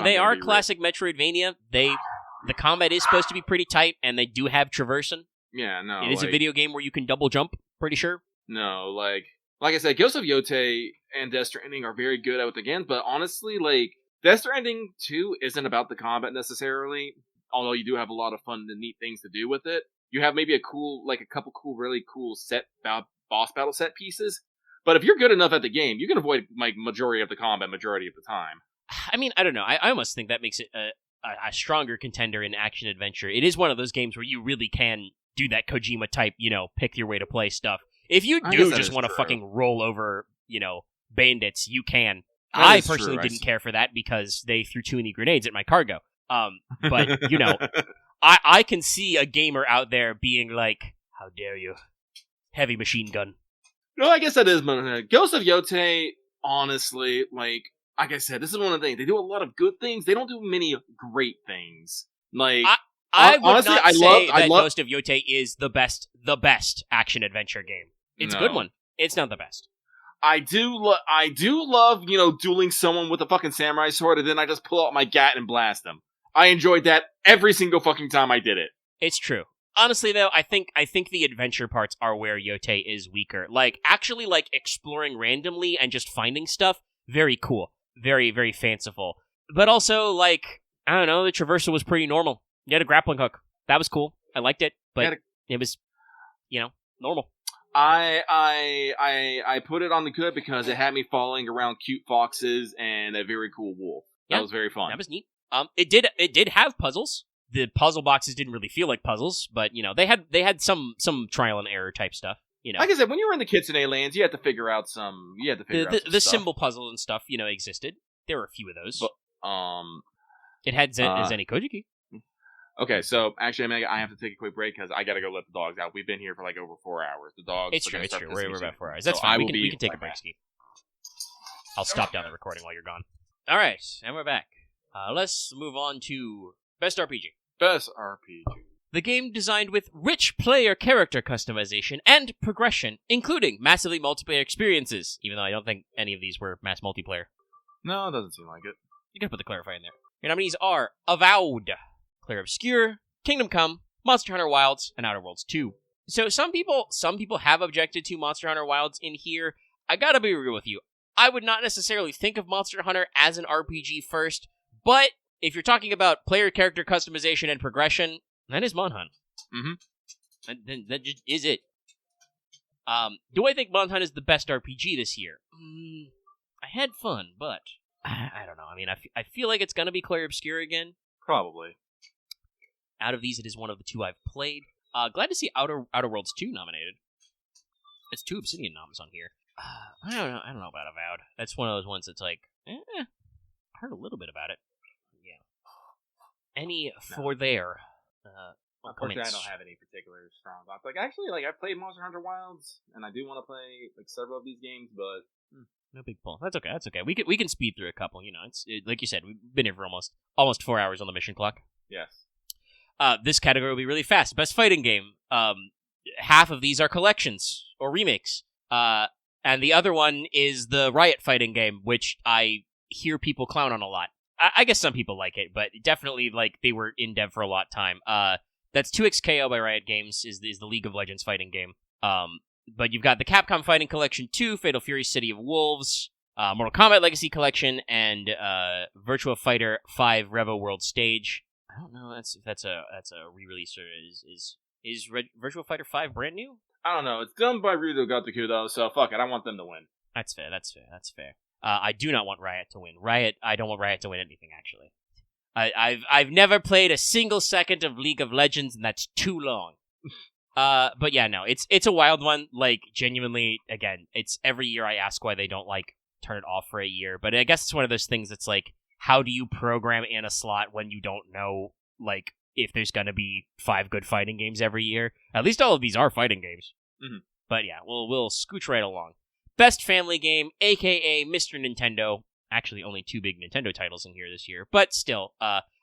They are classic Metroidvania. The combat is supposed to be pretty tight, and they do have traversing.
Yeah, no.
It is a video game where you can double jump, pretty sure.
No, like I said, Ghost of Yotei and Death Stranding are very good at the games, but honestly, Death Stranding 2 isn't about the combat necessarily, although you do have a lot of fun and neat things to do with it. You have maybe a couple cool, really cool boss battle set pieces, but if you're good enough at the game, you can avoid majority of the combat majority of the time.
I mean, I don't know. I almost think that makes it a stronger contender in action adventure. It is one of those games where you really can do that Kojima type, pick your way to play stuff. If you do just want to fucking roll over, bandits, you can. I personally didn't care for that because they threw too many grenades at my cargo. But, I can see a gamer out there being like, how dare you? Heavy machine gun.
No, I guess that is Ghost of Yotei, honestly, like I said, this is one of the things. They do a lot of good things. They don't do many great things. Like,
I would
honestly,
not
I
say
love
that Ghost of Yotei is the best action adventure game. It's a good one. It's not the best.
I do love, dueling someone with a fucking samurai sword, and then I just pull out my gat and blast them. I enjoyed that every single fucking time I did it.
It's true. Honestly, though, I think the adventure parts are where Yotei is weaker. Like, actually, like, exploring randomly and just finding stuff, very cool. Very, very fanciful. But also, like, I don't know, the traversal was pretty normal. You had a grappling hook. That was cool. I liked it, but it was, normal.
I put it on the good because it had me following around cute foxes and a very cool wolf. That was very fun.
That was neat. It did have puzzles. The puzzle boxes didn't really feel like puzzles, but they had some trial and error type stuff.
Like I said, when you were in the Kitsune lands, you had to figure out some. You had to figure out some
the
stuff.
symbol puzzle and stuff. Existed. There were a few of those.
But,
it had Zenny Kojiki.
Okay, so actually, I have to take a quick break because I gotta go let the dogs out. We've been here for like over 4 hours. The dogs.
It's true. We're about 4 hours. That's
so
fine. We can take a break, Ski. I'll stop down the recording while you're gone. All right, and we're back. Let's move on to Best RPG.
Best RPG.
The game designed with rich player character customization and progression, including massively multiplayer experiences, even though I don't think any of these were mass multiplayer.
No, it doesn't seem like it.
You gotta put the clarify in there. Your nominees are Avowed, Clair Obscur, Kingdom Come, Monster Hunter Wilds, and Outer Worlds 2. So some people have objected to Monster Hunter Wilds in here. I gotta be real with you. I would not necessarily think of Monster Hunter as an RPG first, but if you're talking about player character customization and progression, that is Mon Hun.
Mm-hmm.
That just is it. Do I think Mon Hun is the best RPG this year? I had fun, but I don't know. I mean, I feel like it's gonna be Clair Obscur again.
Probably.
Out of these, it is one of the two I've played. Glad to see Outer Worlds 2 nominated. It's 2 Obsidian noms on here. I don't know about Avowed. That's one of those ones that's like, I heard a little bit about it. Yeah. Any for there?
Unfortunately, I don't have any particular strong thoughts. Like, actually, I've played Monster Hunter Wilds, and I do want to play several of these games, but
no big pull. That's okay. We can speed through a couple. It's like you said, we've been here for almost 4 hours on the mission clock.
Yes.
This category will be really fast. Best fighting game. Half of these are collections or remakes. And the other one is the Riot fighting game, which I hear people clown on a lot. I guess some people like it, but definitely they were in dev for a lot of time. That's 2XKO by Riot Games is the League of Legends fighting game. But you've got the Capcom Fighting Collection 2, Fatal Fury City of Wolves, Mortal Kombat Legacy Collection, and Virtua Fighter 5 Revo World Stage. I don't know if that's a re-release or is Virtua Fighter 5 brand new?
I don't know. It's done by Ryudo Gotoku though, so fuck it. I want them to win.
That's fair. I do not want Riot to win. I don't want Riot to win anything, actually. I've never played a single second of League of Legends, and that's too long. But yeah, no, it's a wild one. Genuinely, again, it's every year I ask why they don't turn it off for a year. But I guess it's one of those things that's how do you program in a slot when you don't know if there's gonna be 5 good fighting games every year? At least all of these are fighting games.
Mm-hmm.
But yeah, we'll scooch right along. Best family game, aka Mr. Nintendo. Actually, only 2 big Nintendo titles in here this year, but still,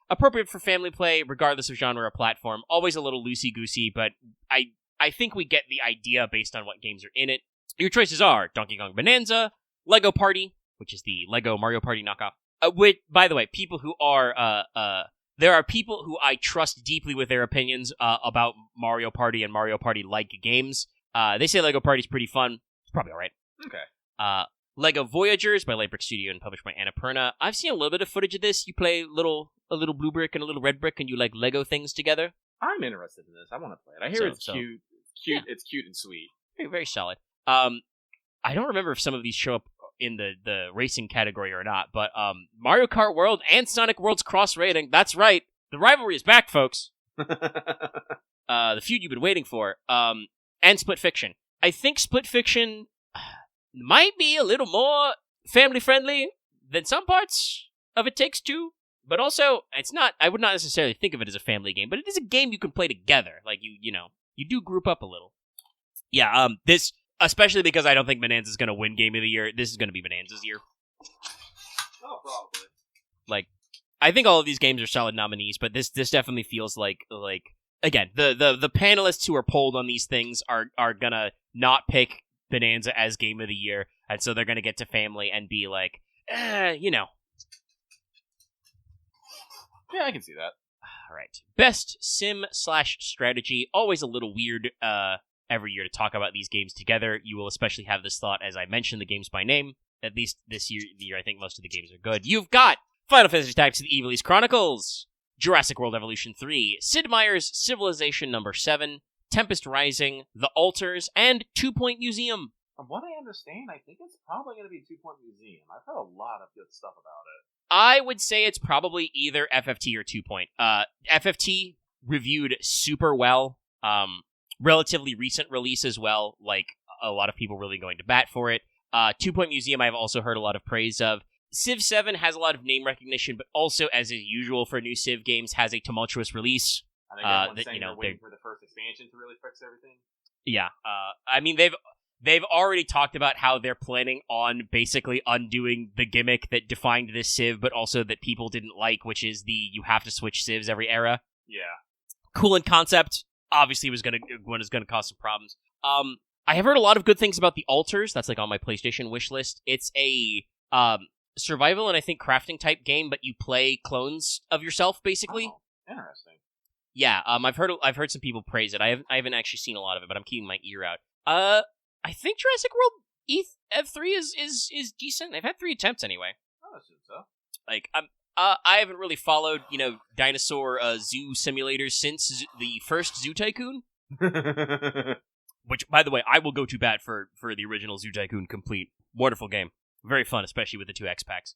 appropriate for family play, regardless of genre or platform. Always a little loosey-goosey, but I think we get the idea based on what games are in it. Your choices are Donkey Kong Bonanza, Lego Party, which is the Lego Mario Party knockoff. Which, by the way, people who are, there are people who I trust deeply with their opinions about Mario Party and Mario Party-like games. They say Lego Party's pretty fun. It's probably alright.
Okay.
Lego Voyagers by Lightbrick Studio and published by Annapurna. I've seen a little bit of footage of this. You play a little blue brick and a little red brick, and you Lego things together.
I'm interested in this. I want to play it. I hear it's cute.
Yeah.
It's cute and sweet.
Very, very solid. I don't remember if some of these show up in the racing category or not, but Mario Kart World and Sonic World's cross-rating. That's right. The rivalry is back, folks. The feud you've been waiting for. And Split Fiction. I think Split Fiction might be a little more family-friendly than some parts of It Takes Two, but also, it's not, I would not necessarily think of it as a family game, but it is a game you can play together. You do group up a little. Yeah, this, especially because I don't think Bonanza's going to win Game of the Year, this is going to be Bonanza's year.
Oh, probably.
Like, I think all of these games are solid nominees, but this definitely feels like again, the panelists who are polled on these things are gonna not pick Bonanza as game of the year, and so they're gonna get to Family and be like, you know.
Yeah, I can see that.
All right. Best sim/strategy. Always a little weird every year to talk about these games together. You will especially have this thought as I mention the games by name. At least this year, I think most of the games are good. You've got Final Fantasy Tactics: The Evilise Chronicles, Jurassic World Evolution 3, Sid Meier's Civilization No. 7, Tempest Rising, The Altars, and 2 Point Museum.
From what I understand, I think it's probably going to be 2 Point Museum. I've heard a lot of good stuff about it.
I would say it's probably either FFT or 2 Point. FFT reviewed super well. Relatively recent release as well. Like, a lot of people really going to bat for it. 2 Point Museum I've also heard a lot of praise of. Civ 7 has a lot of name recognition, but also, as is usual for new Civ games, has a tumultuous release.
I think everyone's saying they're waiting for the first expansion to really fix everything.
Yeah. I mean, they've already talked about how they're planning on basically undoing the gimmick that defined this Civ, but also that people didn't like, which is you have to switch Civs every era.
Yeah.
Cool in concept. Obviously was gonna cause some problems. I have heard a lot of good things about The Altars. That's like on my PlayStation wish list. It's a survival and I think crafting type game, but you play clones of yourself basically.
Oh, interesting.
Yeah, I've heard some people praise it. I haven't actually seen a lot of it, but I'm keeping my ear out. I think Jurassic World F3 is decent. They've had 3 attempts anyway.
I assume so.
Like I haven't really followed dinosaur zoo simulators since the first Zoo Tycoon. Which, by the way, I will go to bat for the original Zoo Tycoon complete. Wonderful game. Very fun, especially with the 2 X-Packs.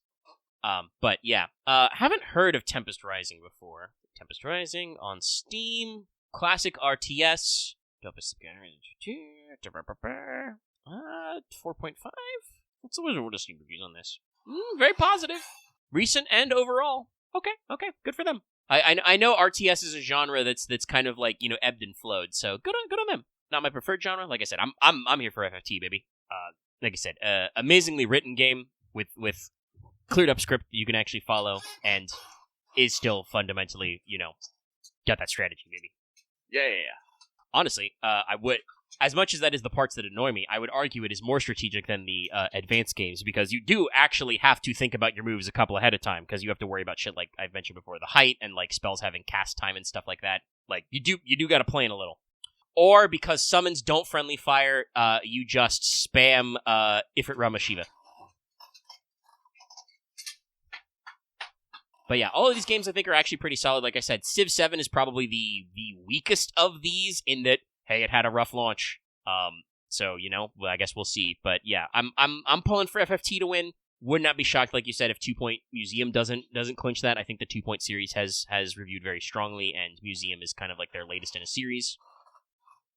But yeah. Haven't heard of Tempest Rising before. Tempest Rising on Steam. Classic RTS. 4.5? What's the Wizard World of Steam reviews on this? Very positive. Recent and overall. Okay, good for them. I know RTS is a genre that's kind of like, ebbed and flowed, so good on them. Not my preferred genre. Like I said, I'm here for FFT, baby. Like I said, amazingly written game with cleared up script you can actually follow, and is still fundamentally, got that strategy, baby.
Yeah.
Honestly, I would, as much as that is the parts that annoy me, I would argue it is more strategic than the advanced games, because you do actually have to think about your moves a couple ahead of time, because you have to worry about shit like I've mentioned before, the height, and like spells having cast time and stuff like that. Like, you do gotta plan a little. Or because summons don't friendly fire, you just spam Ifrit Ramashiva. But yeah, all of these games I think are actually pretty solid. Like I said, Civ 7 is probably the weakest of these in that, hey, it had a rough launch. So, well, I guess we'll see. But yeah, I'm pulling for FFT to win. Would not be shocked, like you said, if 2 Point Museum doesn't clinch that. I think the 2 Point series has reviewed very strongly, and Museum is kind of like their latest in a series.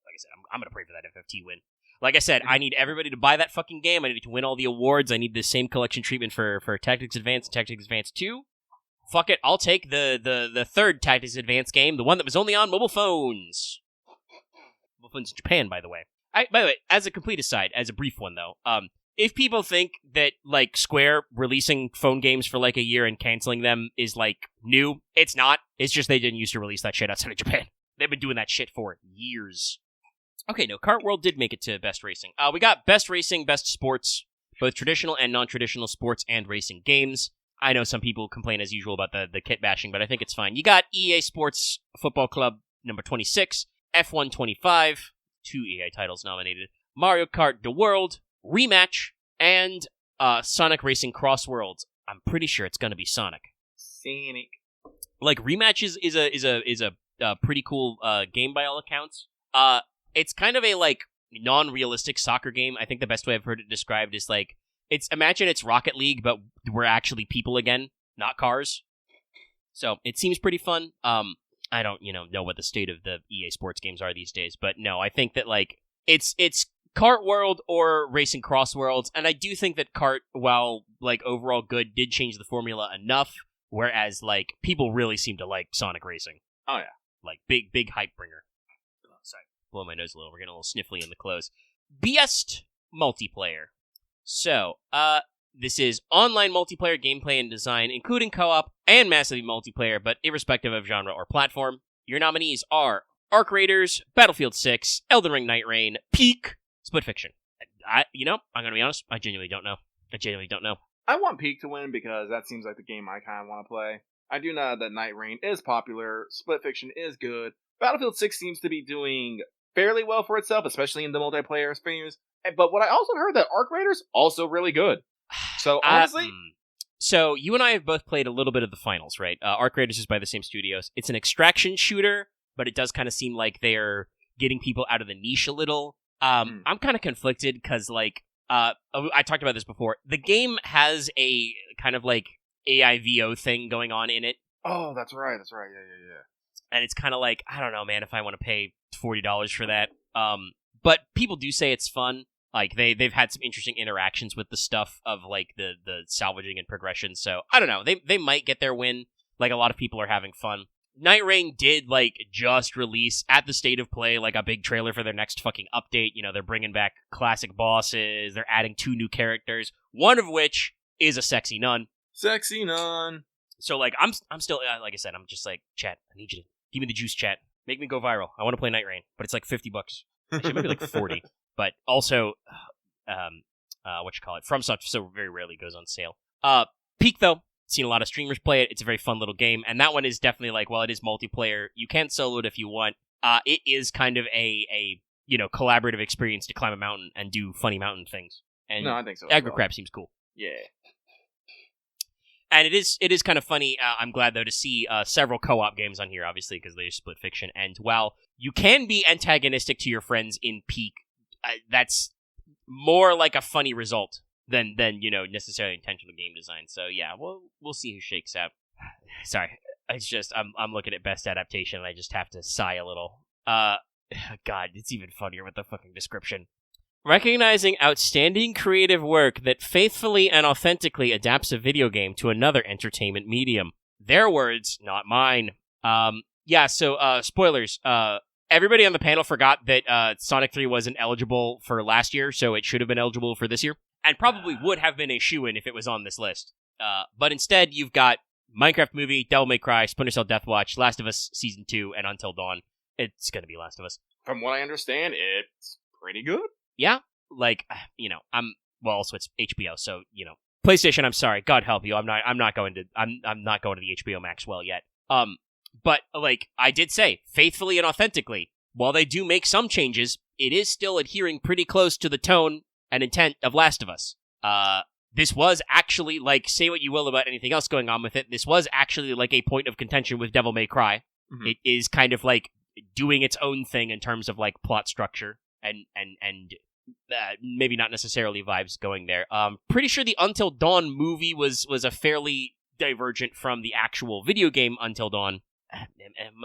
Like I said, I'm going to pray for that FFT win. Like I said, I need everybody to buy that fucking game. I need to win all the awards. I need the same collection treatment for Tactics Advance and Tactics Advance 2. Fuck it, I'll take the third Tactics Advance game, the one that was only on mobile phones. Mobile phones in Japan, by the way. By the way, as a complete aside, as a brief one though, if people think that like Square releasing phone games for like a year and canceling them is like new, it's not. It's just they didn't used to release that shit outside of Japan. They've been doing that shit for years. Okay, no, Kart World did make it to Best Racing. We got Best Racing, Best Sports, both traditional and non-traditional sports and racing games. I know some people complain as usual about the kit bashing, but I think it's fine. You got EA Sports Football Club number 26, F1 25, 2 EA titles nominated, Mario Kart The World, Rematch, and Sonic Racing Cross Worlds. I'm pretty sure it's going to be Sonic.
Sonic.
Like, Rematch is a pretty cool game by all accounts. It's kind of a like non-realistic soccer game. I think the best way I've heard it described is like, imagine it's Rocket League, but we're actually people again, not cars. So it seems pretty fun. I don't, know what the state of the EA Sports games are these days, but no, I think that like it's Kart World or Racing Cross Worlds, and I do think that Kart, while like overall good, did change the formula enough. Whereas like people really seem to like Sonic Racing.
Oh yeah,
like big hype bringer. Oh, sorry, blow my nose a little. We're getting a little sniffly in the close. Best multiplayer. So, This is online multiplayer gameplay and design, including co-op and massively multiplayer, but irrespective of genre or platform. Your nominees are Arc Raiders, Battlefield 6, Elden Ring Night Rain, Peak, Split Fiction. I'm gonna be honest, I genuinely don't know.
I want Peak to win because that seems like the game I kind of want to play. I do know that Night Rain is popular, Split Fiction is good. Battlefield 6 seems to be doing fairly well for itself, especially in the multiplayer spheres. But what I also heard that Arc Raiders also really good. So honestly,
so you and I have both played a little bit of the finals, right? Arc Raiders is by the same studios. It's an extraction shooter, but it does kind of seem like they're getting people out of the niche a little. I'm kind of conflicted because, like, I talked about this before. The game has a kind of like AIVO thing going on in it.
Oh, that's right. Yeah.
And it's kind of like, I don't know, man, if I want to pay $40 for that. But people do say it's fun. Like, they've had some interesting interactions with the stuff of, like, the salvaging and progression. So, I don't know. They might get their win. Like, a lot of people are having fun. Night Rain did, like, just release at the State of Play, like, a big trailer for their next fucking update. You know, they're bringing back classic bosses. They're adding 2 new characters, one of which is a sexy nun.
Sexy nun.
So, like, I'm still, like I said, I'm just like, chat, I need you to give me the juice, chat. Make me go viral. I want to play Night Rain, but it's like $50. Actually, maybe like 40. But also, FromSoft so very rarely goes on sale. Peak, though, seen a lot of streamers play it. It's a very fun little game, and that one is definitely, like, while it is multiplayer, you can solo it if you want. It is kind of a collaborative experience to climb a mountain and do funny mountain things. And
no, I think so.
Agrocrap seems cool.
Yeah.
And it is kind of funny. I'm glad, though, to see several co-op games on here, obviously, because they're Split Fiction. And while you can be antagonistic to your friends in Peak, that's more like a funny result than necessarily intentional game design. So yeah, we'll see who shakes out. Sorry, it's just I'm looking at best adaptation and I just have to sigh a little. God, it's even funnier with the fucking description. Recognizing outstanding creative work that faithfully and authentically adapts a video game to another entertainment medium. Their words, not mine. So spoilers. Everybody on the panel forgot that Sonic 3 wasn't eligible for last year, so it should have been eligible for this year, and probably would have been a shoo-in if it was on this list. But instead, you've got Minecraft Movie, Devil May Cry, Splinter Cell Deathwatch, Last of Us Season 2, and Until Dawn. It's gonna be Last of Us.
From what I understand, it's pretty good.
Yeah, like, also it's HBO, so, PlayStation, I'm sorry, God help you, I'm not going to the HBO Max well yet. But, like, I did say, faithfully and authentically, while they do make some changes, it is still adhering pretty close to the tone and intent of Last of Us. This was actually, like, say what you will about anything else going on with it, this was actually, like, a point of contention with Devil May Cry. Mm-hmm. It is kind of, like, doing its own thing in terms of, like, plot structure and maybe not necessarily vibes going there. Pretty sure the Until Dawn movie was a fairly divergent from the actual video game Until Dawn.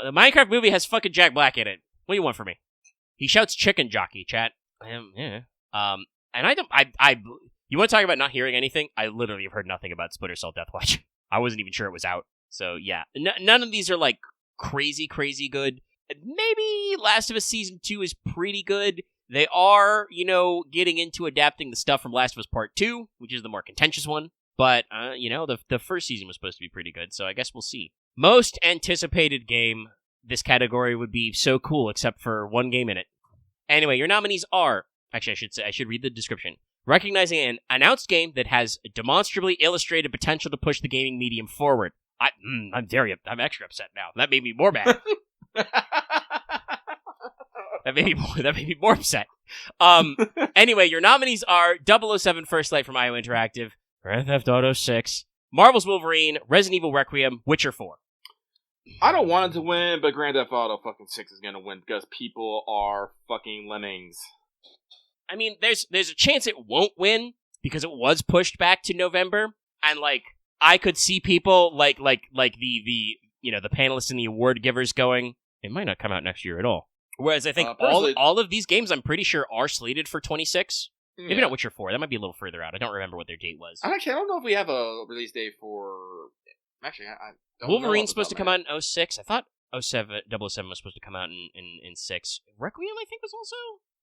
The Minecraft movie has fucking Jack Black in it. What do you want from me? He shouts chicken jockey, chat. Yeah. And you want to talk about not hearing anything? I literally have heard nothing about Splinter Cell Deathwatch. I wasn't even sure it was out. So yeah, none of these are like crazy good. Maybe Last of Us Season 2 is pretty good. They are, getting into adapting the stuff from Last of Us Part 2, which is the more contentious one. But, the first season was supposed to be pretty good, so I guess we'll see. Most anticipated game, this category would be so cool, except for one game in it. Anyway, your nominees are... Actually, I should read the description. Recognizing an announced game that has demonstrably illustrated potential to push the gaming medium forward. I'm extra upset now. That made me more mad. That made me more upset. Anyway, your nominees are 007 First Light from IO Interactive, Grand Theft Auto 6, Marvel's Wolverine, Resident Evil Requiem, Witcher 4.
I don't want it to win, but Grand Theft Auto fucking 6 is gonna win because people are fucking lemmings.
I mean, there's a chance it won't win because it was pushed back to November, and like I could see people like the panelists and the award givers going, it might not come out next year at all. Whereas I think all of these games, I'm pretty sure, are slated for 26. Yeah. Maybe not Witcher 4. That might be a little further out. I don't remember what their date was.
Actually, I don't know if we have a release date for... Actually, I don't know.
Wolverine's supposed to come out in 06. I thought 007 was supposed to come out in 6. Requiem, I think, was also...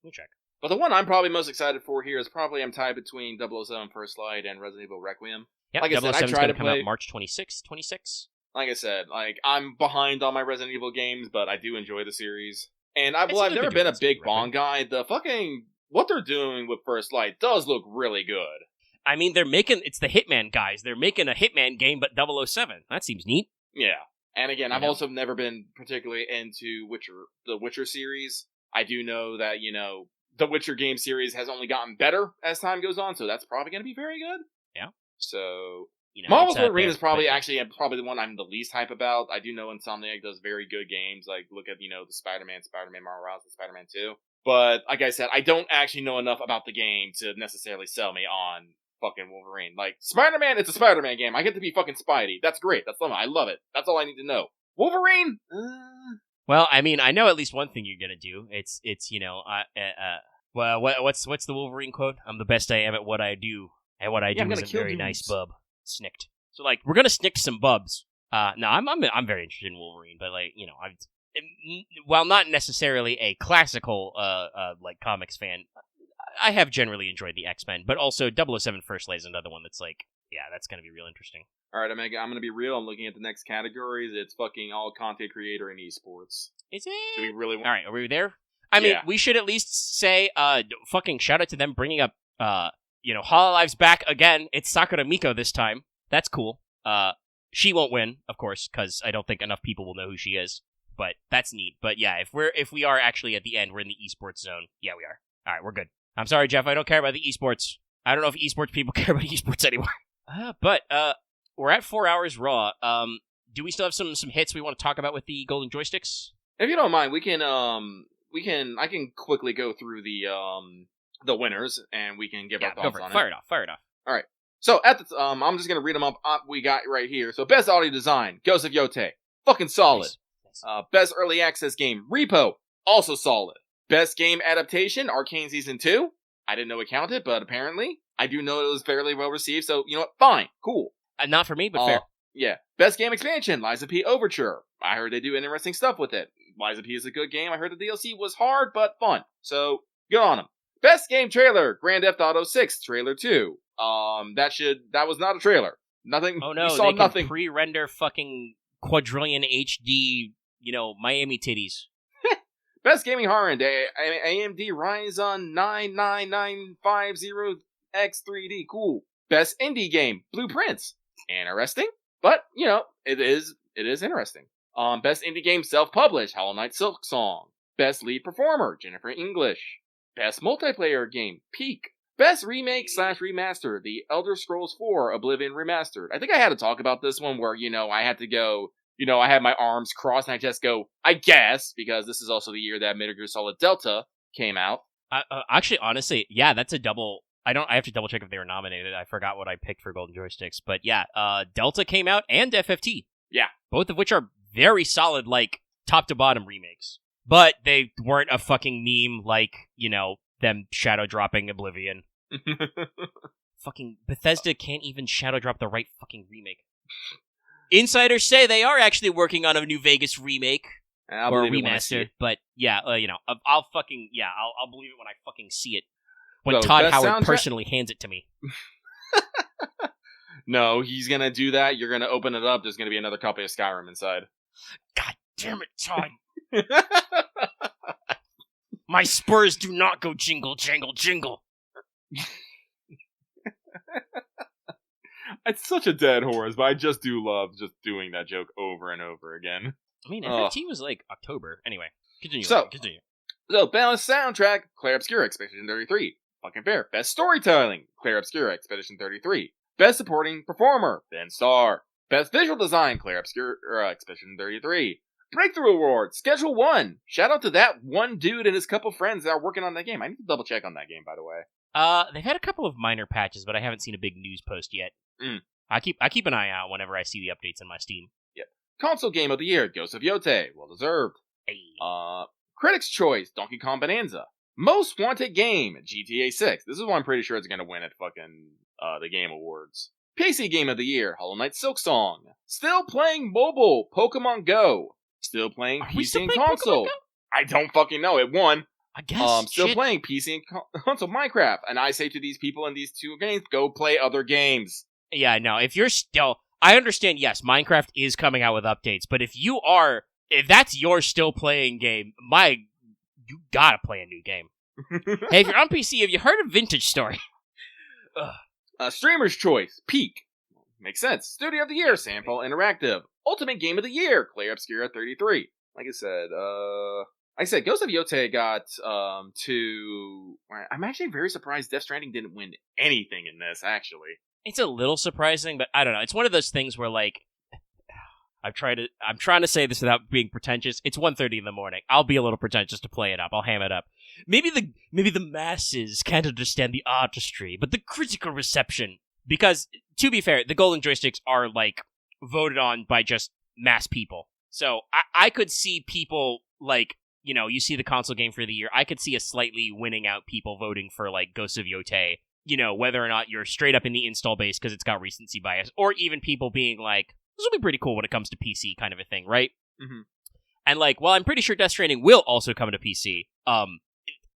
Let me check.
But the one I'm probably most excited for here is probably I'm tied between 007 First Light and Resident Evil Requiem.
Yep,
like I said, I
007's
try
going
to
to come
play
out March 26.
Like I said, I'm behind on my Resident Evil games, but I do enjoy the series. And I've never been a big Bond guy. The fucking what they're doing with First Light does look really good.
I mean, it's the Hitman guys. They're making a Hitman game, but 007. That seems neat.
Yeah. And again, I've also never been particularly into the Witcher series. I do know that, the Witcher game series has only gotten better as time goes on, so that's probably going to be very good.
Yeah.
So, Marvel's Wolverine is probably the one I'm the least hype about. I do know Insomniac does very good games. Like, look at, the Spider-Man Morales, and Spider-Man 2. But, like I said, I don't actually know enough about the game to necessarily sell me on fucking Wolverine. Like, Spider-Man, it's a Spider-Man game. I get to be fucking Spidey. That's great. That's fun. I love it. That's all I need to know. Wolverine?
Well, I mean, I know at least one thing you're gonna do. It's well, what's the Wolverine quote? I'm the best I am at what I do, and what I do is a very nice bub. Snicked. So, like, we're gonna snick some bubs. No, I'm very interested in Wolverine, but while not necessarily a classical like comics fan, I have generally enjoyed the X-Men, but also 007 First Light is another one that's like, yeah, that's going to be real interesting.
All right, Omega, I'm going to be real. I'm looking at the next categories. It's fucking all content creator and esports.
Is it?
Do we really want...
All right, are we there? I mean, we should at least say, fucking shout out to them bringing up, Hololive's back again. It's Sakura Miko this time. That's cool. She won't win, of course, because I don't think enough people will know who she is. But that's neat. But yeah, if we are actually at the end, we're in the esports zone. Yeah, we are. All right, we're good. I'm sorry, Jeff. I don't care about the esports. I don't know if esports people care about esports anymore. But we're at 4 hours raw. Do we still have some hits we want to talk about with the Golden Joysticks?
If you don't mind, I can quickly go through the winners and we can give our thoughts on it.
Fire it off.
All right. So at the I'm just gonna read them up. We got right here. So best audio design, Ghost of Yote, fucking solid. Nice. Best early access game, Repo, also solid. Best game adaptation, Arcane Season 2. I didn't know it counted, but apparently. I do know it was fairly well received, so you know what? Fine. Cool.
Not for me, but fair.
Yeah. Best game expansion, Lies of P Overture. I heard they do interesting stuff with it. Lies of P is a good game. I heard the DLC was hard, but fun. So, good on them. Best game trailer, Grand Theft Auto 6 Trailer 2. That was not a trailer. Nothing.
Oh no,
we saw
they
nothing.
Can pre-render fucking quadrillion HD, Miami titties.
Best gaming horror day, AMD Ryzen 99950X3D. Cool. Best indie game, Blueprints. Interesting, but it is interesting. Best indie game, self-published, Hollow Knight Silk Song. Best lead performer, Jennifer English. Best multiplayer game, Peak. Best remake/remaster, The Elder Scrolls 4 Oblivion Remastered. I think I had to talk about this one where, I had to go, I had my arms crossed and I just go, I guess, because this is also the year that Metal Gear Solid Delta came out.
Actually, honestly, yeah, that's a double. I have to double check if they were nominated. I forgot what I picked for Golden Joysticks. But yeah, Delta came out and FFT.
Yeah.
Both of which are very solid, like, top to bottom remakes. But they weren't a fucking meme like, them shadow dropping Oblivion. Fucking Bethesda can't even shadow drop the right fucking remake. Insiders say they are actually working on a New Vegas remake or a remaster, but yeah, I'll believe it when I fucking see it. When Todd Howard personally hands it to me.
No, he's gonna do that. You're gonna open it up. There's gonna be another copy of Skyrim inside.
God damn it, Todd! My spurs do not go jingle, jangle, jingle.
It's such a dead horse, but I just do love just doing that joke over and over again.
I mean, FFT was like October. Anyway, continue.
So, best soundtrack, Claire Obscura, Expedition 33. Fucking fair. Best storytelling, Claire Obscura, Expedition 33. Best supporting performer, Ben Starr. Best visual design, Claire Obscura, Expedition 33. Breakthrough Award, Schedule 1. Shout out to that one dude and his couple friends that are working on that game. I need to double check on that game, by the way.
They've had a couple of minor patches, but I haven't seen a big news post yet. I keep an eye out whenever I see the updates in my Steam.
Yeah. Console Game of the Year, Ghost of Yote. Well deserved.
Hey.
Critics' Choice, Donkey Kong Bonanza. Most Wanted Game, GTA 6. This is one I'm pretty sure it's going to win at fucking the Game Awards. PC Game of the Year, Hollow Knight Silk Song. Still playing mobile, Pokemon Go. Still playing PC and console. I don't fucking know. It won.
I guess.
Still
Shit.
playing PC and console Minecraft. And I say to these people in these two games, go play other games.
Yeah, no, if you're still... I understand, yes, Minecraft is coming out with updates, but if that's your still playing game, you gotta play a new game. Hey, if you're on PC, have you heard of Vintage Story?
Streamer's Choice, Peak. Makes sense. Studio of the Year, Sample Interactive. Ultimate Game of the Year, Clay Obscura 33. Like I said, Ghost of Yotei got two... I'm actually very surprised Death Stranding didn't win anything in this, actually.
It's a little surprising, but I don't know. It's one of those things where, like, I'm trying to say this without being pretentious. It's 1:30 in the morning. I'll be a little pretentious to play it up. I'll ham it up. Maybe the masses can't understand the artistry, but the critical reception. Because, to be fair, the Golden Joysticks are, like, voted on by just mass people. So, I could see people, like, you know, you see the console game for the year. I could see a slightly winning out people voting for, like, Ghost of Yotei. You know, whether or not you're straight up in the install base because it's got recency bias, or even people being like, this will be pretty cool when it comes to PC kind of a thing, right?
Mm-hmm.
And like, well, I'm pretty sure Death Stranding will also come to PC.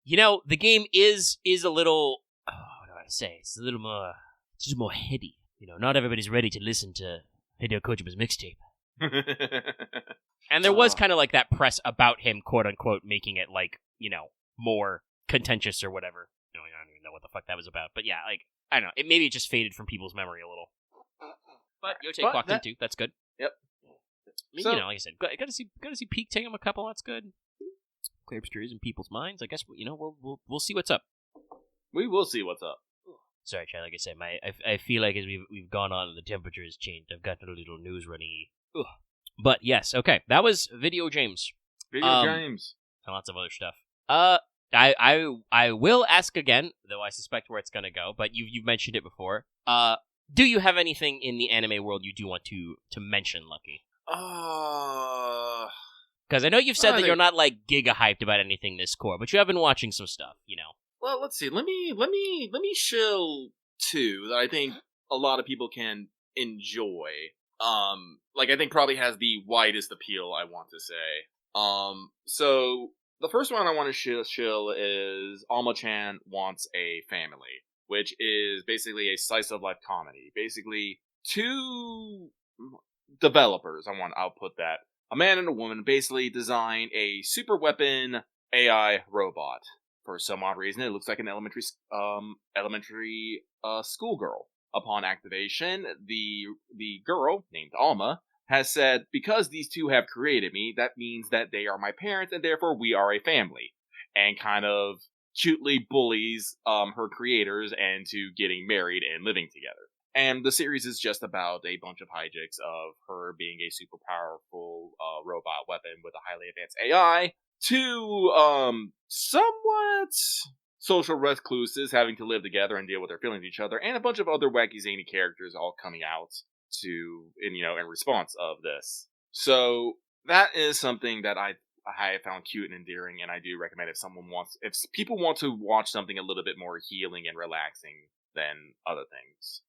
You know, the game is a little, what do I say? It's just more heady. You know, not everybody's ready to listen to Hideo Kojima's mixtape. And there was kind of like that press about him, quote unquote, making it like, you know, more contentious or whatever. I don't even know what the fuck that was about. But yeah, like, I don't know. Maybe it just faded from people's memory a little. But Yotei clocked in too. That's good.
Yep.
I mean, so, you know, like I said, gotta see Peak take him a couple. That's good. Clear obscurities in people's minds. I guess, you know, we'll see what's up.
We will see what's up.
Sorry, Chad. Like I said, I feel like as we've gone on, the temperature has changed. I've gotten a little news runny. Ugh. But yes, okay, that was Video James.
James.
And lots of other stuff. I will ask again, though I suspect where it's gonna go. But you've mentioned it before. Do you have anything in the anime world you do want to mention, Lucky? Because I know you've said that you're not like giga hyped about anything this core, but you have been watching some stuff, you know.
Well, let's see. Let me shill two that I think a lot of people can enjoy. Like I think probably has the widest appeal, I want to say. So the first one I want to shill is Alma-chan Wants a Family, which is basically a slice of life comedy. Basically, two developers, I'll put that, a man and a woman, basically design a super weapon AI robot. For some odd reason, it looks like an elementary schoolgirl. Upon activation, the girl, named Alma, has said, because these two have created me, that means that they are my parents, and therefore we are a family. And kind of cutely bullies her creators into getting married and living together. And the series is just about a bunch of hijinks of her being a super powerful robot weapon with a highly advanced AI, to somewhat social recluses having to live together and deal with their feelings with each other, and a bunch of other wacky zany characters all coming out in response of this. So that is something that I found cute and endearing, and I do recommend if people want to watch something a little bit more healing and relaxing than other things.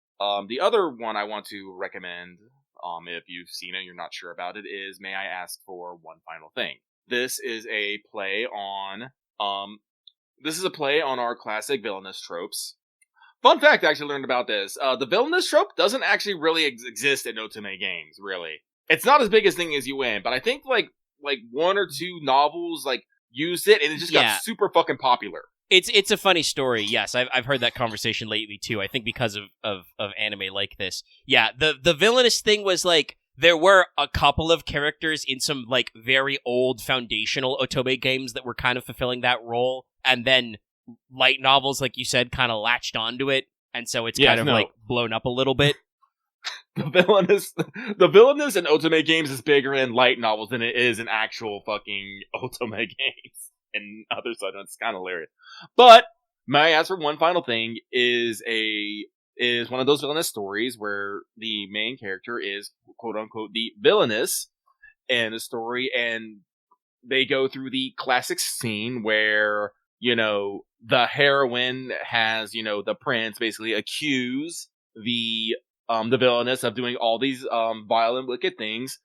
The other one I want to recommend, if you've seen it and you're not sure about it, is May I Ask for One Final Thing. This is a play on our classic villainous tropes. Fun fact, I actually learned about this. The villainous trope doesn't actually really exist in Otome games, really. It's not as big a thing as you win, but I think like one or two novels like used it, and it just got super fucking popular.
It's a funny story. Yes, I've heard that conversation lately too. I think because of anime like this. Yeah, the villainous thing was like there were a couple of characters in some like very old foundational Otome games that were kind of fulfilling that role, and then light novels, like you said, kind of latched onto it, and so it's like blown up a little bit.
The villainous in Otome games is bigger in light novels than it is in actual fucking Otome games. And other side, it's kind of hilarious. But May I Ask for One Final Thing is one of those villainous stories where the main character is quote unquote the villainous in the story, and they go through the classic scene where, you know, the heroine has, you know, the prince basically accuse the villainous of doing all these violent, wicked things.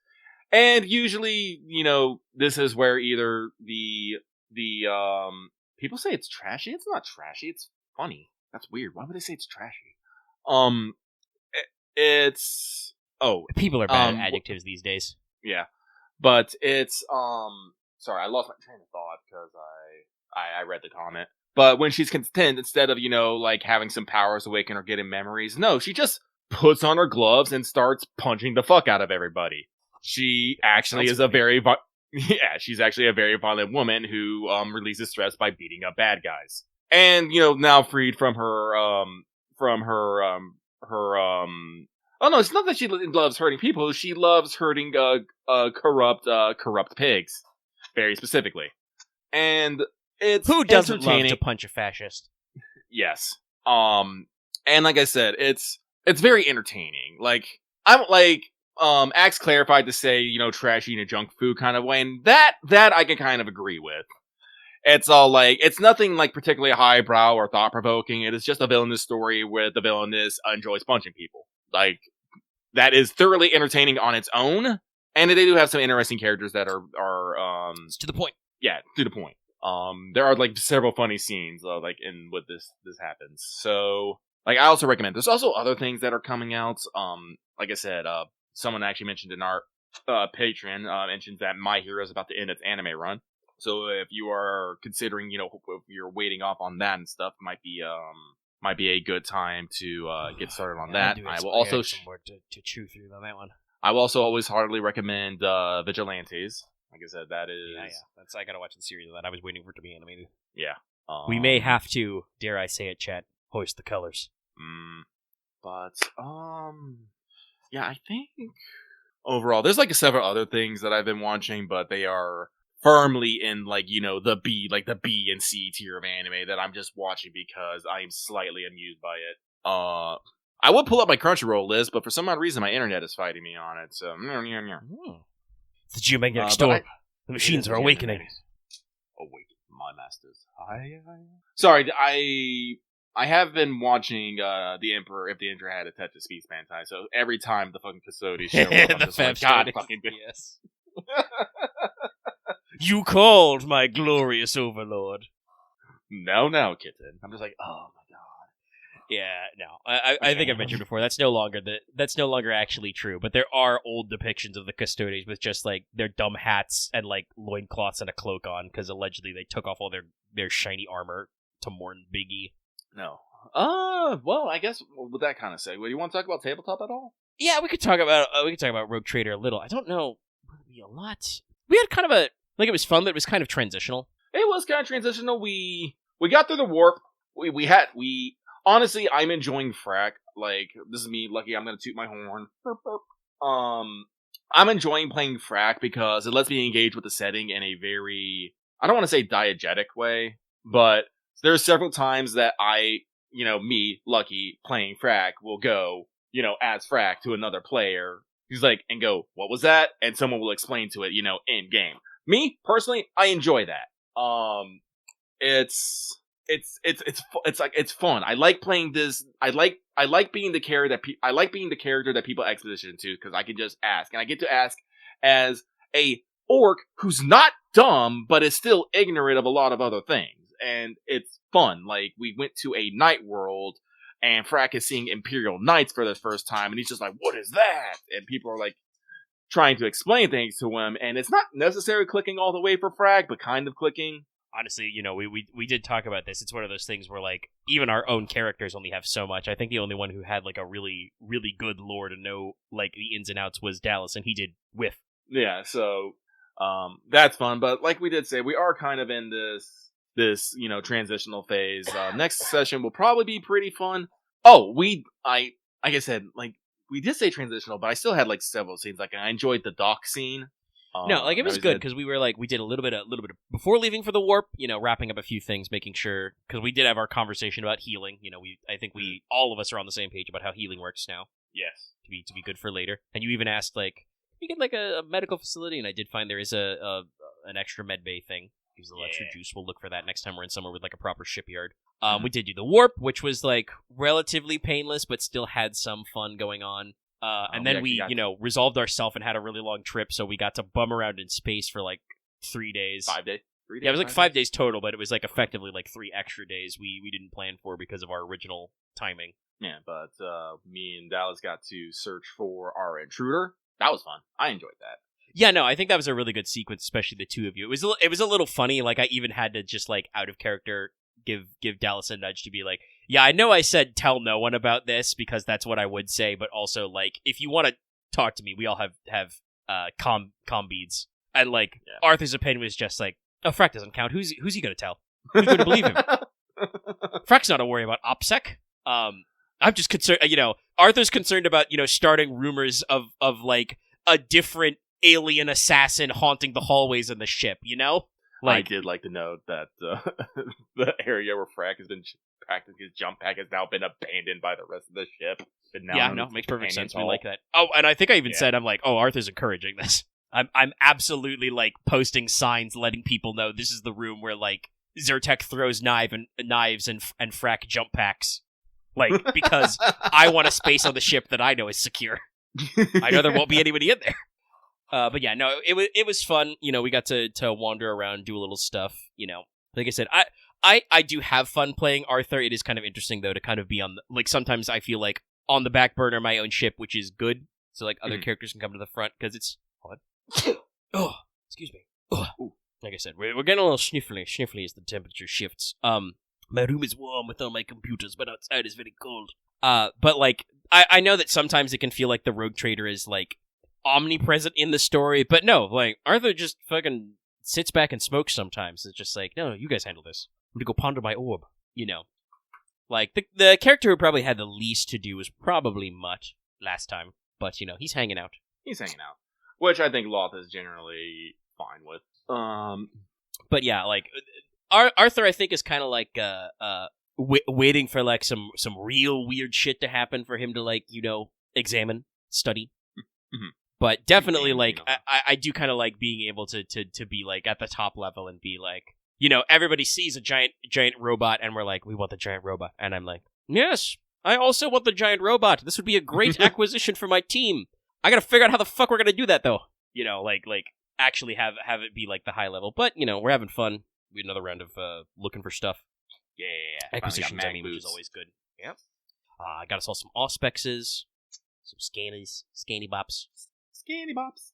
And usually, you know, this is where either the People say it's trashy. It's not trashy. It's funny. That's weird. Why would they say it's trashy? It's
People are bad at adjectives these days.
yeah, but it's Sorry, I lost my train of thought because I read the comment. But when she's content, instead of like having some powers awaken or getting memories, no, she just puts on her gloves and starts punching the fuck out of everybody. She actually is a very she's actually a very violent woman who releases stress by beating up bad guys. And now freed from her oh no, it's not that she loves hurting people. She loves hurting corrupt pigs, very specifically. And it's
who doesn't love
entertaining
to punch a fascist?
Yes. And like I said, it's very entertaining. Like Axe clarified to say, trashy in a junk food kind of way, and that I can kind of agree with. It's all it's nothing particularly highbrow or thought provoking. It is just a villainous story where the villainess enjoys punching people. That is thoroughly entertaining on its own, and they do have some interesting characters that are
It's to the point.
Yeah, to the point. There are several funny scenes in what this happens. So I also recommend. There's also other things that are coming out. Like I said, someone actually mentioned in our Patreon mentioned that My Hero is about to end its anime run. So if you are considering, if you're waiting off on that and stuff, might be a good time to get started on that. I will also
some more to chew through on that one.
I will also always heartily recommend Vigilantes. Like I said, that is
I gotta watch the series of that. I was waiting for it to be animated.
Yeah.
We may have to, dare I say it, chat, hoist the colors.
But yeah, I think overall there's several other things that I've been watching, but they are firmly in the B and C tier of anime that I'm just watching because I am slightly amused by it. I would pull up my Crunchyroll list, but for some odd reason my internet is fighting me on it. So
The geomagnetic storm. The machines are awakening.
Awaken, my masters. Sorry, I have been watching The Emperor. If the Emperor had a touch of speed span time, so every time the fucking custodians show up, I'm just like, God fucking
yes. You called, my glorious overlord.
No, kitten. I'm just like, oh my god.
Yeah, no. I think I mentioned before that's no longer actually true. But there are old depictions of the custodians with just their dumb hats and loincloths and a cloak on because allegedly they took off all their shiny armor to mourn Biggie.
No. Well, I guess with that kind of segue, do you want to talk about tabletop at all?
Yeah, we could talk about Rogue Trader a little. I don't know, would it be a lot? We had kind of a it was fun, but it was kind of transitional.
It was kind of transitional. We got through the warp. We honestly, I'm enjoying Frack. This is me, lucky. I'm gonna toot my horn. Burp, burp. I'm enjoying playing Frack because it lets me engage with the setting in a very, I don't want to say diegetic way, but there are several times that me, Lucky, playing Frack will go, as Frack to another player. He's and go, what was that? And someone will explain to it, in game. Me, personally, I enjoy that. It's fun. I like playing this. I like being the character that people exposition to because I can just ask, and I get to ask as a orc who's not dumb but is still ignorant of a lot of other things, and it's fun. We went to a night world, and Frack is seeing Imperial Knights for the first time, and he's just like, "What is that?" And people are trying to explain things to him, and it's not necessarily clicking all the way for Frack, but kind of clicking.
Honestly, we did talk about this. It's one of those things where even our own characters only have so much. I think the only one who had a really, really good lore to know the ins and outs was Dallas, and he did whiff.
Yeah, so that's fun. But like we did say, we are kind of in this transitional phase. Next session will probably be pretty fun. Oh, like I said, we did say transitional, but I still had several scenes. I enjoyed the dock scene.
No, it was good because we were we did a little bit of before leaving for the warp. Wrapping up a few things, making sure because we did have our conversation about healing. I think all of us are on the same page about how healing works now.
Yes,
to be good for later. And you even asked you get a medical facility, and I did find there is an extra med bay thing. Use the extra juice. We'll look for that next time we're in somewhere with a proper shipyard. We did do the warp, which was relatively painless, but still had some fun going on. And then we resolved ourselves and had a really long trip, so we got to bum around in space for 3 days.
5 days. 3 days.
Yeah, it was like 5 days total, but it was like effectively like 3 extra days we didn't plan for because of our original timing.
Yeah, but me and Dallas got to search for our intruder. That was fun. I enjoyed that.
Yeah, no, I think that was a really good sequence, especially the two of you. It was a little funny. Like I even had to just like out of character give Dallas a nudge to be like, yeah, I know I said tell no one about this because that's what I would say, but also like if you want to talk to me, we all have com beads, and like Arthur's opinion was just like, oh, Frack doesn't count. Who's he gonna tell? Who's gonna believe him? Frack's not a worry about OPSEC. I'm just concerned. Arthur's concerned about starting rumors of like a different alien assassin haunting the hallways in the ship.
I did like to note that the area where Frack has been practicing his jump pack has now been abandoned by the rest of the ship.
Makes perfect sense. We like that. Oh, and I think I even said, I'm like, oh, Arthur's encouraging this. I'm absolutely like posting signs letting people know this is the room where like Zyrtec throws knives and Frack jump packs. Like, because I want a space on the ship that I know is secure. I know there won't be anybody in there. But yeah, no, it was fun. We got to wander around, do a little stuff. Like I said, I do have fun playing Arthur. It is kind of interesting though to kind of be on like sometimes I feel like on the back burner of my own ship, which is good. So like other characters can come to the front because it's oh, excuse me. Like I said, we're getting a little sniffly as the temperature shifts. My room is warm with all my computers, but outside is very cold. But like I know that sometimes it can feel like the rogue trader is like omnipresent in the story, but no, like Arthur just fucking sits back and smokes sometimes. It's just like, no, you guys handle this. I'm gonna go ponder my orb. Like the character who probably had the least to do was probably Mutt last time, but he's hanging out.
Which I think Loth is generally fine with.
But yeah, like Arthur, I think is kind of like waiting for like some real weird shit to happen for him to like examine, study.
Mm-hmm.
But definitely, like, I do kind of like being able to be, like, at the top level and be, like, everybody sees a giant robot, and we're like, we want the giant robot. And I'm like, yes, I also want the giant robot. This would be a great acquisition for my team. I gotta figure out how the fuck we're gonna do that, though. Like actually have it be, like, the high level. But, we're having fun. We had another round of looking for stuff.
Yeah.
Acquisitions, which is always good. Yep. I got us all some auspexes, some scanny bops.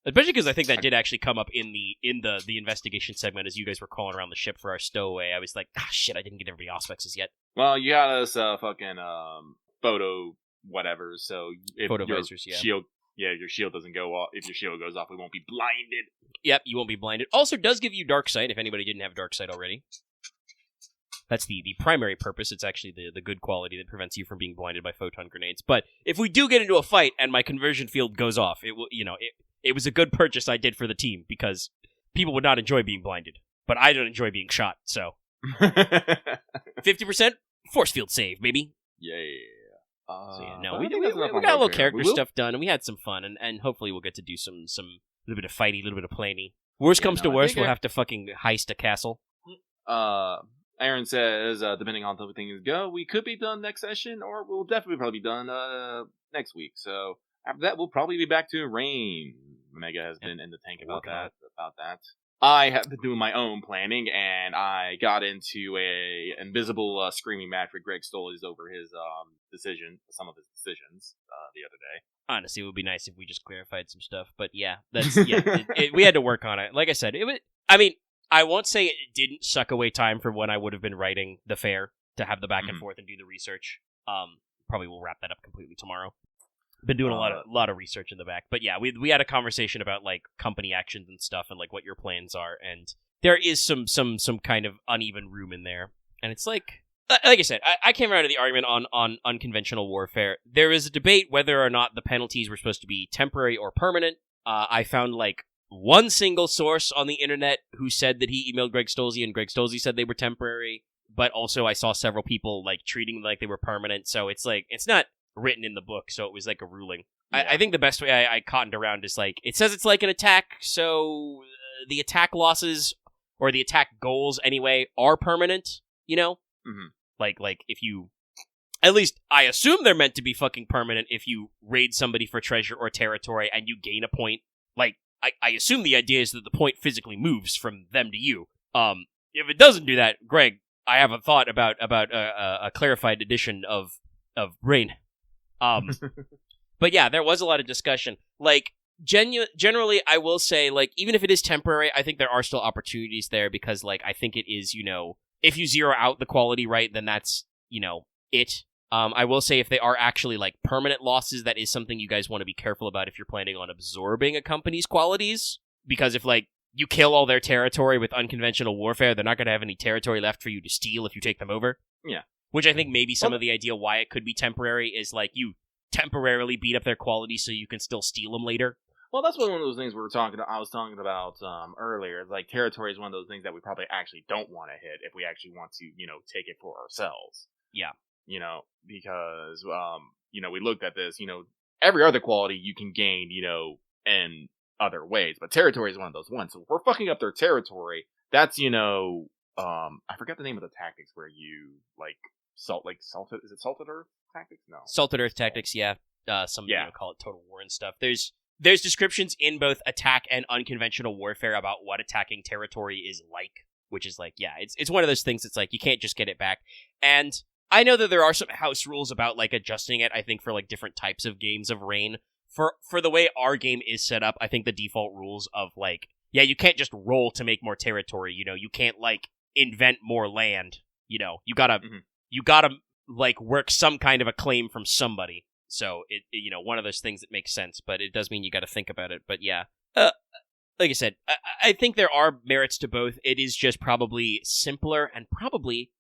Especially because I think that did actually come up in the investigation segment as you guys were crawling around the ship for our stowaway. I was like, shit, I didn't get everybody auspexes yet.
Well, you got us fucking photo whatever, so if
photo
your
visors,
shield, your shield doesn't go off. If your shield goes off, we won't be blinded.
Yep, you won't be blinded. Also, does give you dark sight if anybody didn't have dark sight already. That's the primary purpose. It's actually the good quality that prevents you from being blinded by photon grenades. But if we do get into a fight and my conversion field goes off, it will, it was a good purchase I did for the team because people would not enjoy being blinded, but I don't enjoy being shot. So 50% force field save, baby.
Yeah.
We got a little character stuff done, and we had some fun, and hopefully we'll get to do some little bit of fighty, little bit of planey. Worst comes to worst, we'll have to fucking heist a castle.
Aaron says, depending on how things go, we could be done next session, or we'll definitely probably be done next week. So after that, we'll probably be back to rain. Omega has been in the tank about that. I have been doing my own planning, and I got into a invisible screaming match with Greg Stoley's over his some of his decisions the other day.
Honestly, it would be nice if we just clarified some stuff, but yeah, we had to work on it. Like I said, I won't say it didn't suck away time from when I would have been writing the fair to have the back and forth and do the research. Probably will wrap that up completely tomorrow. Been doing a lot of research in the back, but yeah, we had a conversation about like company actions and stuff and like what your plans are, and there is some kind of uneven room in there, and it's like I said, I came around to the argument on unconventional warfare. There is a debate whether or not the penalties were supposed to be temporary or permanent. I found like one single source on the internet who said that he emailed Greg Stolze, and Greg Stolze said they were temporary, but also I saw several people like treating them like they were permanent, so it's like, it's not written in the book, so it was like a ruling. Yeah. I think the best way I cottoned around is like, it says it's like an attack, so the attack losses, or the attack goals anyway, are permanent, Mm-hmm. Like if you, at least I assume they're meant to be fucking permanent if you raid somebody for treasure or territory and you gain a point. Like, I assume the idea is that the point physically moves from them to you. If it doesn't do that, Greg, I have a thought about a clarified edition of Rain. But yeah, there was a lot of discussion. Like, generally, I will say, like, even if it is temporary, I think there are still opportunities there because, like, I think it is, if you zero out the quality right, then that's, it. I will say if they are actually, like, permanent losses, that is something you guys want to be careful about if you're planning on absorbing a company's qualities. Because if, like, you kill all their territory with unconventional warfare, they're not going to have any territory left for you to steal if you take them over.
Yeah.
Which I think maybe some of the idea why it could be temporary is, like, you temporarily beat up their quality so you can still steal them later.
Well, that's one of those things I was talking about earlier. Like, territory is one of those things that we probably actually don't want to hit if we actually want to, take it for ourselves.
Yeah.
Because, we looked at this, every other quality you can gain, in other ways. But territory is one of those ones. So if we're fucking up their territory, that's, I forgot the name of the tactics where you, like, salted Earth tactics? No.
Salted Earth tactics, yeah. Some call it total war and stuff. There's descriptions in both attack and unconventional warfare about what attacking territory is like, which is like, yeah, it's one of those things that's like, you can't just get it back. And I know that there are some house rules about, like, adjusting it, I think, for, like, different types of games of Rain. For the way our game is set up, I think the default rules of, like, yeah, you can't just roll to make more territory, you can't, like, invent more land, you gotta, like, work some kind of a claim from somebody. So, one of those things that makes sense, but it does mean you gotta think about it. But yeah, like I said, I think there are merits to both. It is just probably simpler and probably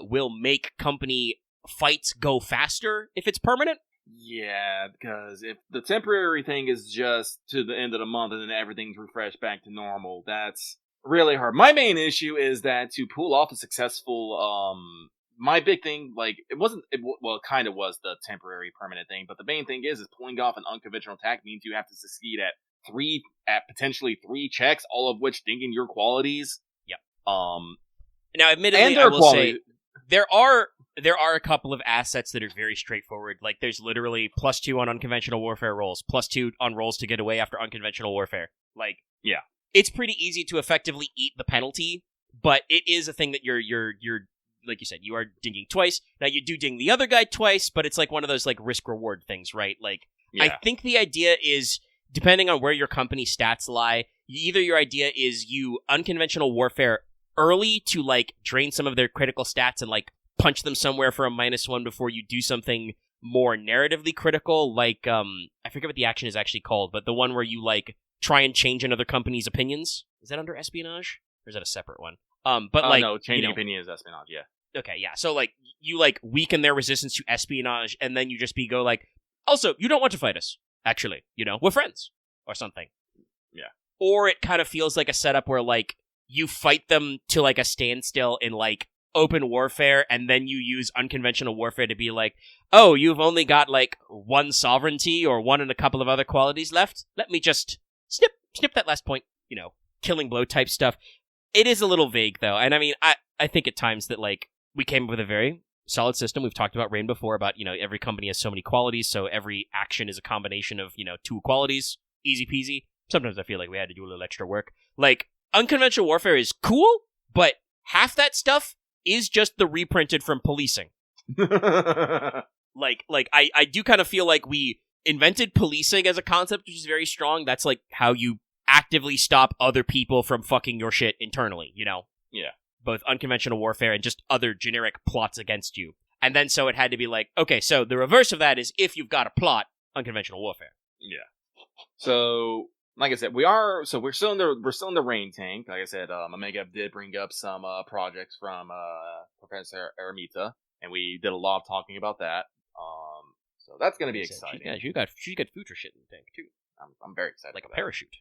will make company fights go faster if it's permanent.
Yeah, because if the temporary thing is just to the end of the month and then everything's refreshed back to normal, that's really hard. My main issue is that to pull off a successful, my big thing, like, it kind of was the temporary permanent thing, but the main thing is pulling off an unconventional attack means you have to succeed at potentially 3 checks, all of which ding in your qualities.
Yep. Now, admittedly, I will say there are a couple of assets that are very straightforward. Like, there's literally +2 on unconventional warfare rolls, +2 on rolls to get away after unconventional warfare. Like,
yeah,
it's pretty easy to effectively eat the penalty, but it is a thing that you're like you said, you are dinging twice. Now, you do ding the other guy twice, but it's like one of those, like, risk-reward things, right? Like, yeah. I think the idea is, depending on where your company stats lie, either your idea is you unconventional warfare early to, like, drain some of their critical stats and, like, punch them somewhere for a -1 before you do something more narratively critical, like, I forget what the action is actually called, but the one where you, like, try and change another company's opinions. Is that under espionage? Or is that a separate one? But, like...
no, changing opinion is espionage, yeah.
Okay, yeah, so, like, you, like, weaken their resistance to espionage, and then you just go, like, also, you don't want to fight us, actually, we're friends, or something.
Yeah.
Or it kind of feels like a setup where, like, you fight them to, like, a standstill in, like, open warfare, and then you use unconventional warfare to be like, oh, you've only got, like, 1 sovereignty or 1 and a couple of other qualities left? Let me just snip that last point, killing blow type stuff. It is a little vague, though, and I mean, I think at times that, like, we came up with a very solid system. We've talked about Rain before, about, every company has so many qualities, so every action is a combination of, 2 qualities. Easy peasy. Sometimes I feel like we had to do a little extra work. Like, unconventional warfare is cool, but half that stuff is just the reprinted from policing. like I do kind of feel like we invented policing as a concept, which is very strong. That's, like, how you actively stop other people from fucking your shit internally,
Yeah.
Both unconventional warfare and just other generic plots against you. And then so it had to be like, okay, so the reverse of that is if you've got a plot, unconventional warfare.
Yeah. So, like I said, we're still in the Rain tank. Like I said, Omega did bring up some projects from Professor Aramita, and we did a lot of talking about that. So that's gonna be exciting.
Yeah, she got future shit in the tank too.
I'm very excited.
Like a parachute.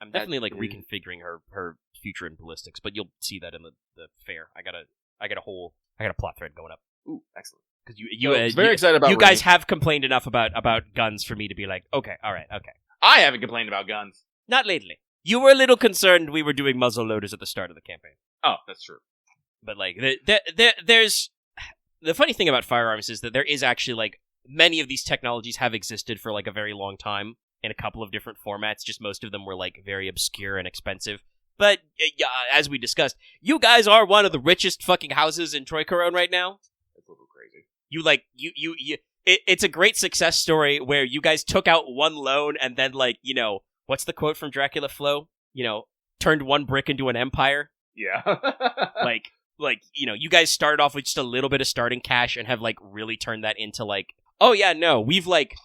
I'm definitely reconfiguring her future in ballistics, but you'll see that in the fair. I got a plot thread going up.
Ooh, excellent.
Because you
very excited about.
You guys have complained enough about guns for me to be like, okay, all right, okay.
I haven't complained about guns.
Not lately. You were a little concerned we were doing muzzle loaders at the start of the campaign.
Oh, that's true.
But, like, there's the funny thing about firearms is that there is actually, like, many of these technologies have existed for, like, a very long time in a couple of different formats. Just most of them were, like, very obscure and expensive. But as we discussed, you guys are one of the richest fucking houses in Troy Corone right now.
That's a little crazy.
It's a great success story where you guys took out one loan and then, like, you know, what's the quote from Dracula Flo? You know, turned one brick into an empire.
Yeah.
like, you know, you guys started off with just a little bit of starting cash and have, like, really turned that into, like, oh yeah, no, we've, like,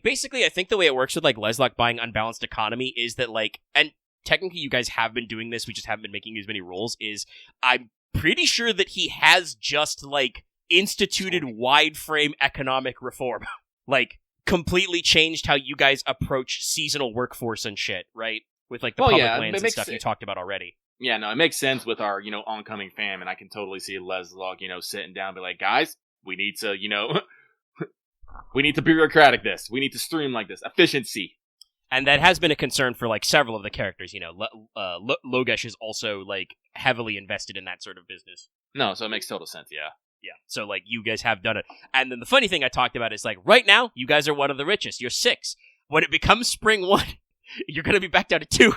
basically, I think the way it works with, like, Leslock buying Unbalanced Economy is that, like, and technically you guys have been doing this, we just haven't been making as many rules, is I'm pretty sure that he has just, like, instituted wide frame economic reform. Like, completely changed how you guys approach seasonal workforce and shit, right? With, like, the public lands and stuff you talked about already.
Yeah, no, it makes sense with our, you know, oncoming famine. I can totally see Leslock, you know, sitting down and be like, guys, we need to, you know, we need to bureaucratic this. We need to streamline this. Efficiency.
And that has been a concern for, like, several of the characters, you know. Logesh is also, like, heavily invested in that sort of business.
No, so it makes total sense, yeah.
Yeah, so, like, you guys have done it. And then the funny thing I talked about is, like, right now, you guys are one of the richest. You're 6. When it becomes spring 1, you're going to be back down to 2.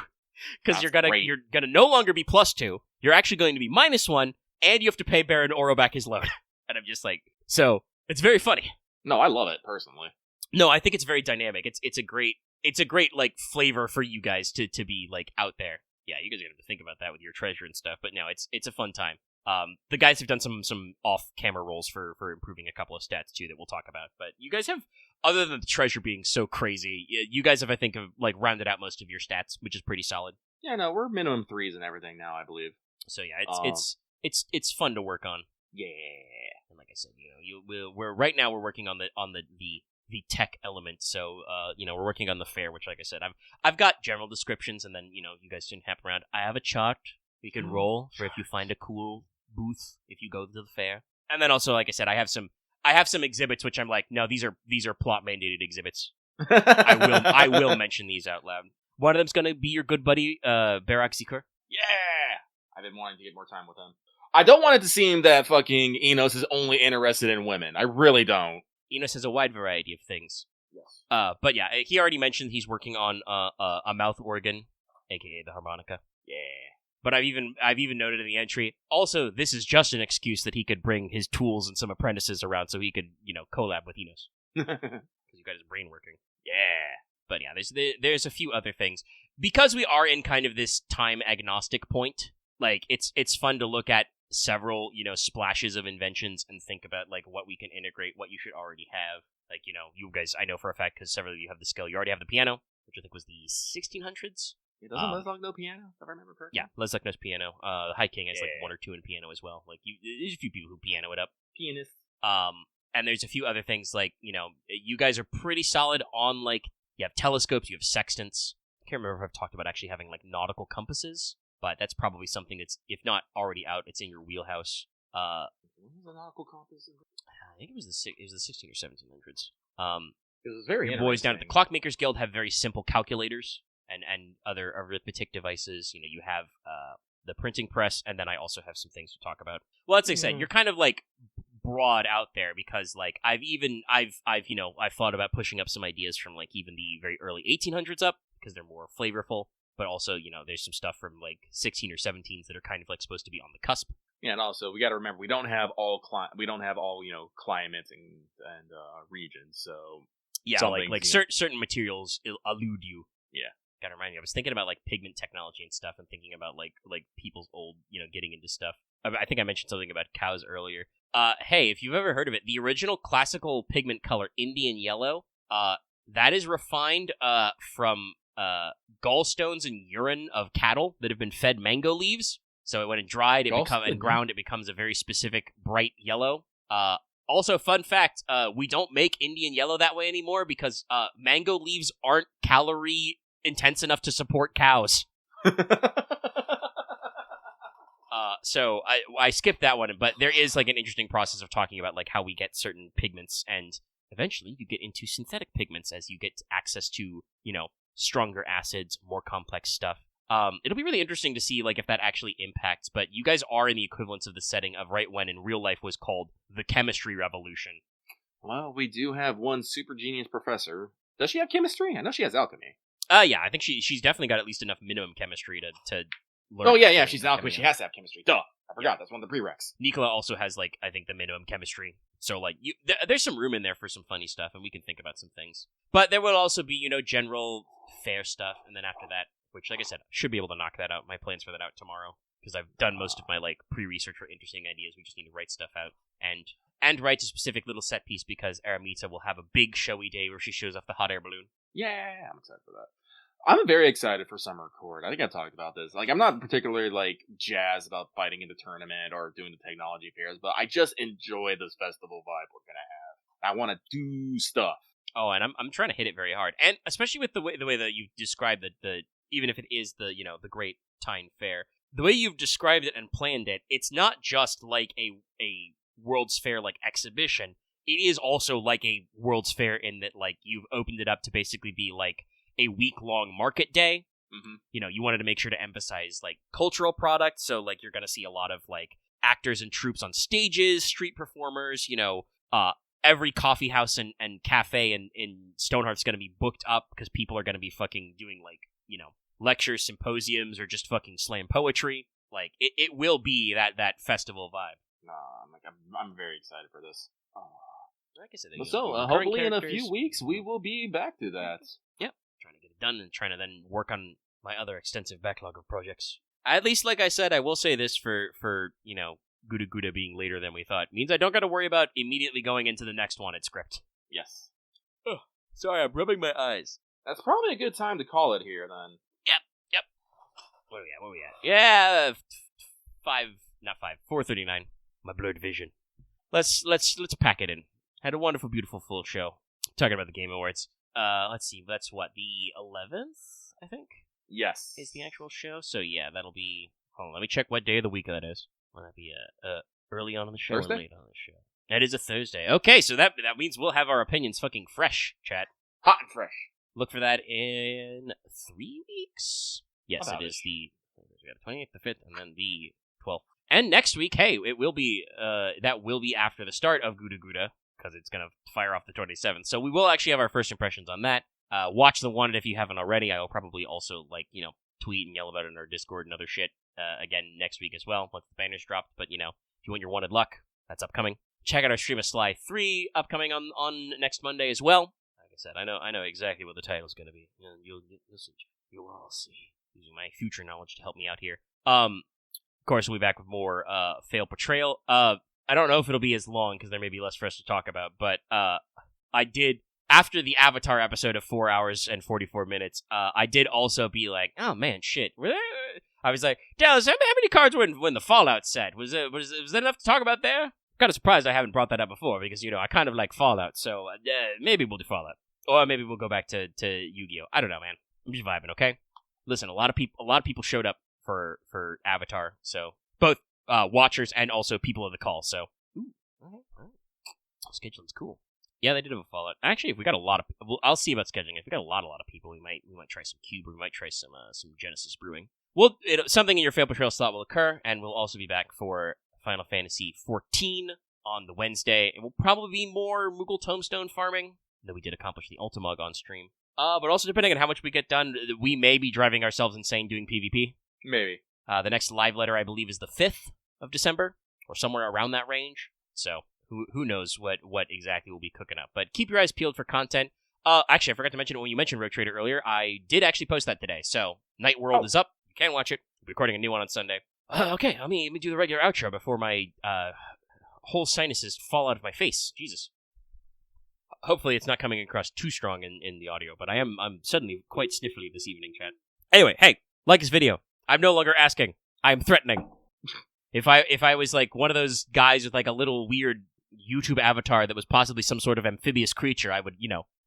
Because you're gonna no longer be +2. You're actually going to be -1, and you have to pay Baron Oro back his loan. And I'm just like, so, it's very funny.
No, I love it, personally.
No, I think it's very dynamic. It's a great, like, flavor for you guys to be, like, out there. Yeah, you guys are gonna have to think about that with your treasure and stuff, but no, it's a fun time. The guys have done some off-camera rolls for improving a couple of stats, too, that we'll talk about. But you guys have, other than the treasure being so crazy, you guys have, I think, like, rounded out most of your stats, which is pretty solid.
Yeah, no, we're minimum 3s and everything now, I believe.
So, yeah, it's fun to work on.
Yeah.
And like I said, you know, we're right now we're working on the tech element. So, you know, we're working on the fair, which, like I said, I've got general descriptions, and then, you know, you guys can hop around. I have a chart we can roll for if you find a cool booth if you go to the fair. And then also, like I said, I have some exhibits which I'm like, no, these are plot mandated exhibits. I will mention these out loud. One of them's gonna be your good buddy, Barak Zikur.
Yeah! I've been wanting to get more time with him. I don't want it to seem that fucking Enos is only interested in women. I really don't.
Enos has a wide variety of things.
Yes.
But yeah, he already mentioned he's working on a mouth organ, aka the harmonica.
Yeah.
But I've even noted in the entry, also, this is just an excuse that he could bring his tools and some apprentices around so he could, you know, collab with Enos. Because you've got his brain working.
Yeah.
But yeah, there's a few other things. Because we are in kind of this time agnostic point, like, it's fun to look at several, you know, splashes of inventions and think about, like, what we can integrate, what you should already have. Like, you know, you guys, I know for a fact, because several of you have the skill, you already have the piano, which I think was the 1600s.
Yeah, doesn't Leslock know piano, if I remember correctly?
Yeah, Leslock knows piano. The High King has, like, 1 or 2 in piano as well. Like, there's a few people who piano it up.
Pianist.
And there's a few other things, like, you know, you guys are pretty solid on, like, you have telescopes, you have sextants. I can't remember if I've talked about actually having, like, nautical compasses, but that's probably something that's, if not already out, it's in your wheelhouse.
When was the nautical compass?
I think it was the 16 or 1700s.
It was very
your boys down at the Clockmakers Guild have very simple calculators and other arithmetic devices. You know, you have the printing press, and then I also have some things to talk about. Well, as I said, you're kind of, like, broad out there because, like, I've thought about pushing up some ideas from, like, even the very early 1800s up because they're more flavorful, but also, you know, there's some stuff from, like, 16 or 17s that are kind of, like, supposed to be on the cusp.
Yeah, and also we got to remember we don't have all you know, climates and regions, so
yeah, like certain materials elude you.
Yeah.
Gotta remind me, I was thinking about, like, pigment technology and stuff, and thinking about, like people's old, you know, getting into stuff. I think I mentioned something about cows earlier. Hey, if you've ever heard of it, the original classical pigment color, Indian yellow, that is refined from gallstones and urine of cattle that have been fed mango leaves. So when it dried, and ground, it becomes a very specific bright yellow. Also, fun fact, we don't make Indian yellow that way anymore because mango leaves aren't calorie intense enough to support cows. So I skipped that one, but there is, like, an interesting process of talking about, like, how we get certain pigments, and eventually you get into synthetic pigments as you get access to, you know, stronger acids, more complex stuff. It'll be really interesting to see, like, if that actually impacts, but you guys are in the equivalence of the setting of right when in real life was called the chemistry revolution.
Well, we do have one super genius professor. Does she have chemistry? I know she has alchemy.
Yeah, I think she's definitely got at least enough minimum chemistry to learn.
Oh, yeah, she's an alchemist. She has to have chemistry. Duh. I forgot. That's one of the prereqs.
Nicola also has, like, I think the minimum chemistry. So, like, there's some room in there for some funny stuff, and we can think about some things. But there will also be, general fair stuff, and then after that, which, like I said, I should be able to knock that out. My plans for that out tomorrow, because I've done most of my, like, pre-research for interesting ideas. We just need to write stuff out, and write a specific little set piece, because Aramita will have a big showy day where she shows off the hot air balloon.
Yeah, I'm excited for that. I'm very excited for Summer Court. I think I talked about this. Like, I'm not particularly, like, jazzed about fighting in the tournament or doing the technology fairs, but I just enjoy this festival vibe we're gonna have. I want to do stuff.
Oh, and I'm trying to hit it very hard, and especially with the way that you described the even if it is the the Great Tyne Fair, the way you've described it and planned it, it's not just like a World's Fair like exhibition. It is also like a World's Fair in that like you've opened it up to basically be like a week-long market day.
Mm-hmm.
You wanted to make sure to emphasize like cultural products, so like you're gonna see a lot of like actors and troops on stages, street performers. Every coffee house and cafe in Stonehearth's gonna be booked up because people are gonna be fucking doing like lectures, symposiums, or just fucking slam poetry. Like it will be that festival vibe.
I'm very excited for this.
Like I said,
so hopefully in a few weeks we will be back to that.
Yep, trying to get it done and trying to then work on my other extensive backlog of projects. At least, like I said, I will say this for Guda Guda being later than we thought means I don't got to worry about immediately going into the next wanted script.
Yes.
Oh, sorry, I'm rubbing my eyes.
That's probably a good time to call it here then.
Yep. Where we at? Yeah, 4:39. My blurred vision. Let's pack it in. Had a wonderful, beautiful, full show. Talking about the Game Awards. Let's see. That's what, the 11th, I think?
Yes.
Is the actual show. So yeah, that'll be... Hold on, let me check what day of the week that is. Will that be early on in the show
Thursday?
or late on the show? That is a Thursday. Okay, so that means we'll have our opinions fucking fresh, chat.
Hot and fresh.
Look for that in 3 weeks. Yes, it is the 28th, the 5th, and then the 12th. And next week, hey, it will be that will be after the start of Guda Guda, because it's going to fire off the 27th. So we will actually have our first impressions on that. Watch the one if you haven't already. I will probably also, tweet and yell about it in our Discord and other shit again next week as well, once the banner's dropped. But, if you want your wanted luck, that's upcoming. Check out our stream of Sly 3 upcoming on next Monday as well. Like I said, I know exactly what the title's going to be. You'll all see. Using my future knowledge to help me out here. Of course, we'll be back with more Fail Portrayal. I don't know if it'll be as long, because there may be less for us to talk about, but I did, after the Avatar episode of 4 hours and 44 minutes, I did also be like, oh man, shit. I was like, Dallas, how many cards were in the Fallout set? Was there enough to talk about there? Kind of surprised I haven't brought that up before, because, I kind of like Fallout, so maybe we'll do Fallout. Or maybe we'll go back to Yu-Gi-Oh! I don't know, man. I'm just vibing, okay? Listen, a lot of people showed up for Avatar, so both watchers and also people of the call. So, all right. Scheduling's cool. Yeah, they did have a Fallout. Actually, if we got a lot of, I'll see about scheduling. If we got a lot of people, we might try some Cube, or we might try some Genesis Brewing. Something in your Fail Portrayal slot will occur, and we'll also be back for Final Fantasy 14 on the Wednesday. It will probably be more Moogle Tombstone farming, though we did accomplish the Ultimog on stream. But also, depending on how much we get done, we may be driving ourselves insane doing PvP.
Maybe.
The next live letter, I believe, is the 5th of December, or somewhere around that range. So, who knows what exactly we'll be cooking up. But keep your eyes peeled for content. Actually, I forgot to mention, when you mentioned Road Trader earlier, I did actually post that today. So, Night World is up. You can watch it. We're recording a new one on Sunday. Okay, let me do the regular outro before my whole sinuses fall out of my face. Jesus. Hopefully it's not coming across too strong in the audio, but I'm suddenly quite sniffly this evening, chat. Anyway, hey, like this video. I'm no longer asking. I'm threatening. If I was like one of those guys with like a little weird YouTube avatar that was possibly some sort of amphibious creature, I would,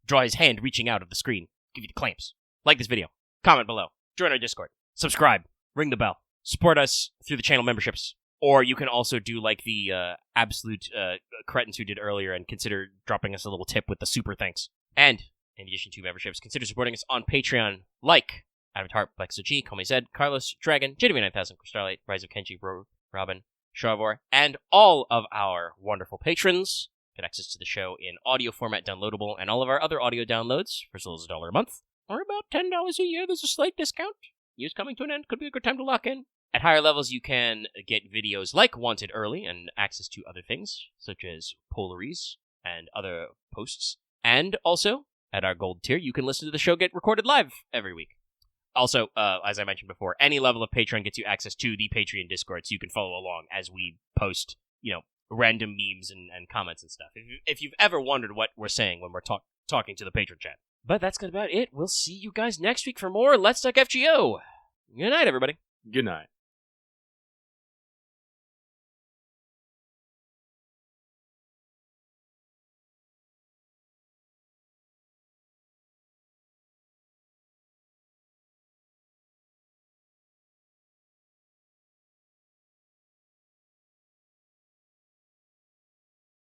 draw his hand reaching out of the screen, give you the clamps. Like this video. Comment below. Join our Discord. Subscribe. Ring the bell. Support us through the channel memberships. Or you can also do like the absolute cretins who did earlier and consider dropping us a little tip with the super thanks. And, in addition to memberships, consider supporting us on Patreon, like Avatar, Plexo G, Comey Zed, Carlos, Dragon, JW9000, Starlight, Rise of Kenji, Robin, Shavor, and all of our wonderful patrons get access to the show in audio format downloadable, and all of our other audio downloads for as little as $1 a month, or about $10 a year. There's a slight discount. year's coming to an end. Could be a good time to lock in. At higher levels, you can get videos like Wanted early and access to other things, such as Polaries and other posts. And also, at our gold tier, you can listen to the show get recorded live every week. Also, as I mentioned before, any level of Patreon gets you access to the Patreon Discord, so you can follow along as we post, random memes and comments and stuff. If you've ever wondered what we're saying when we're talking to the Patreon chat. But that's about it. We'll see you guys next week for more Let's Talk FGO. Good night, everybody.
Good night.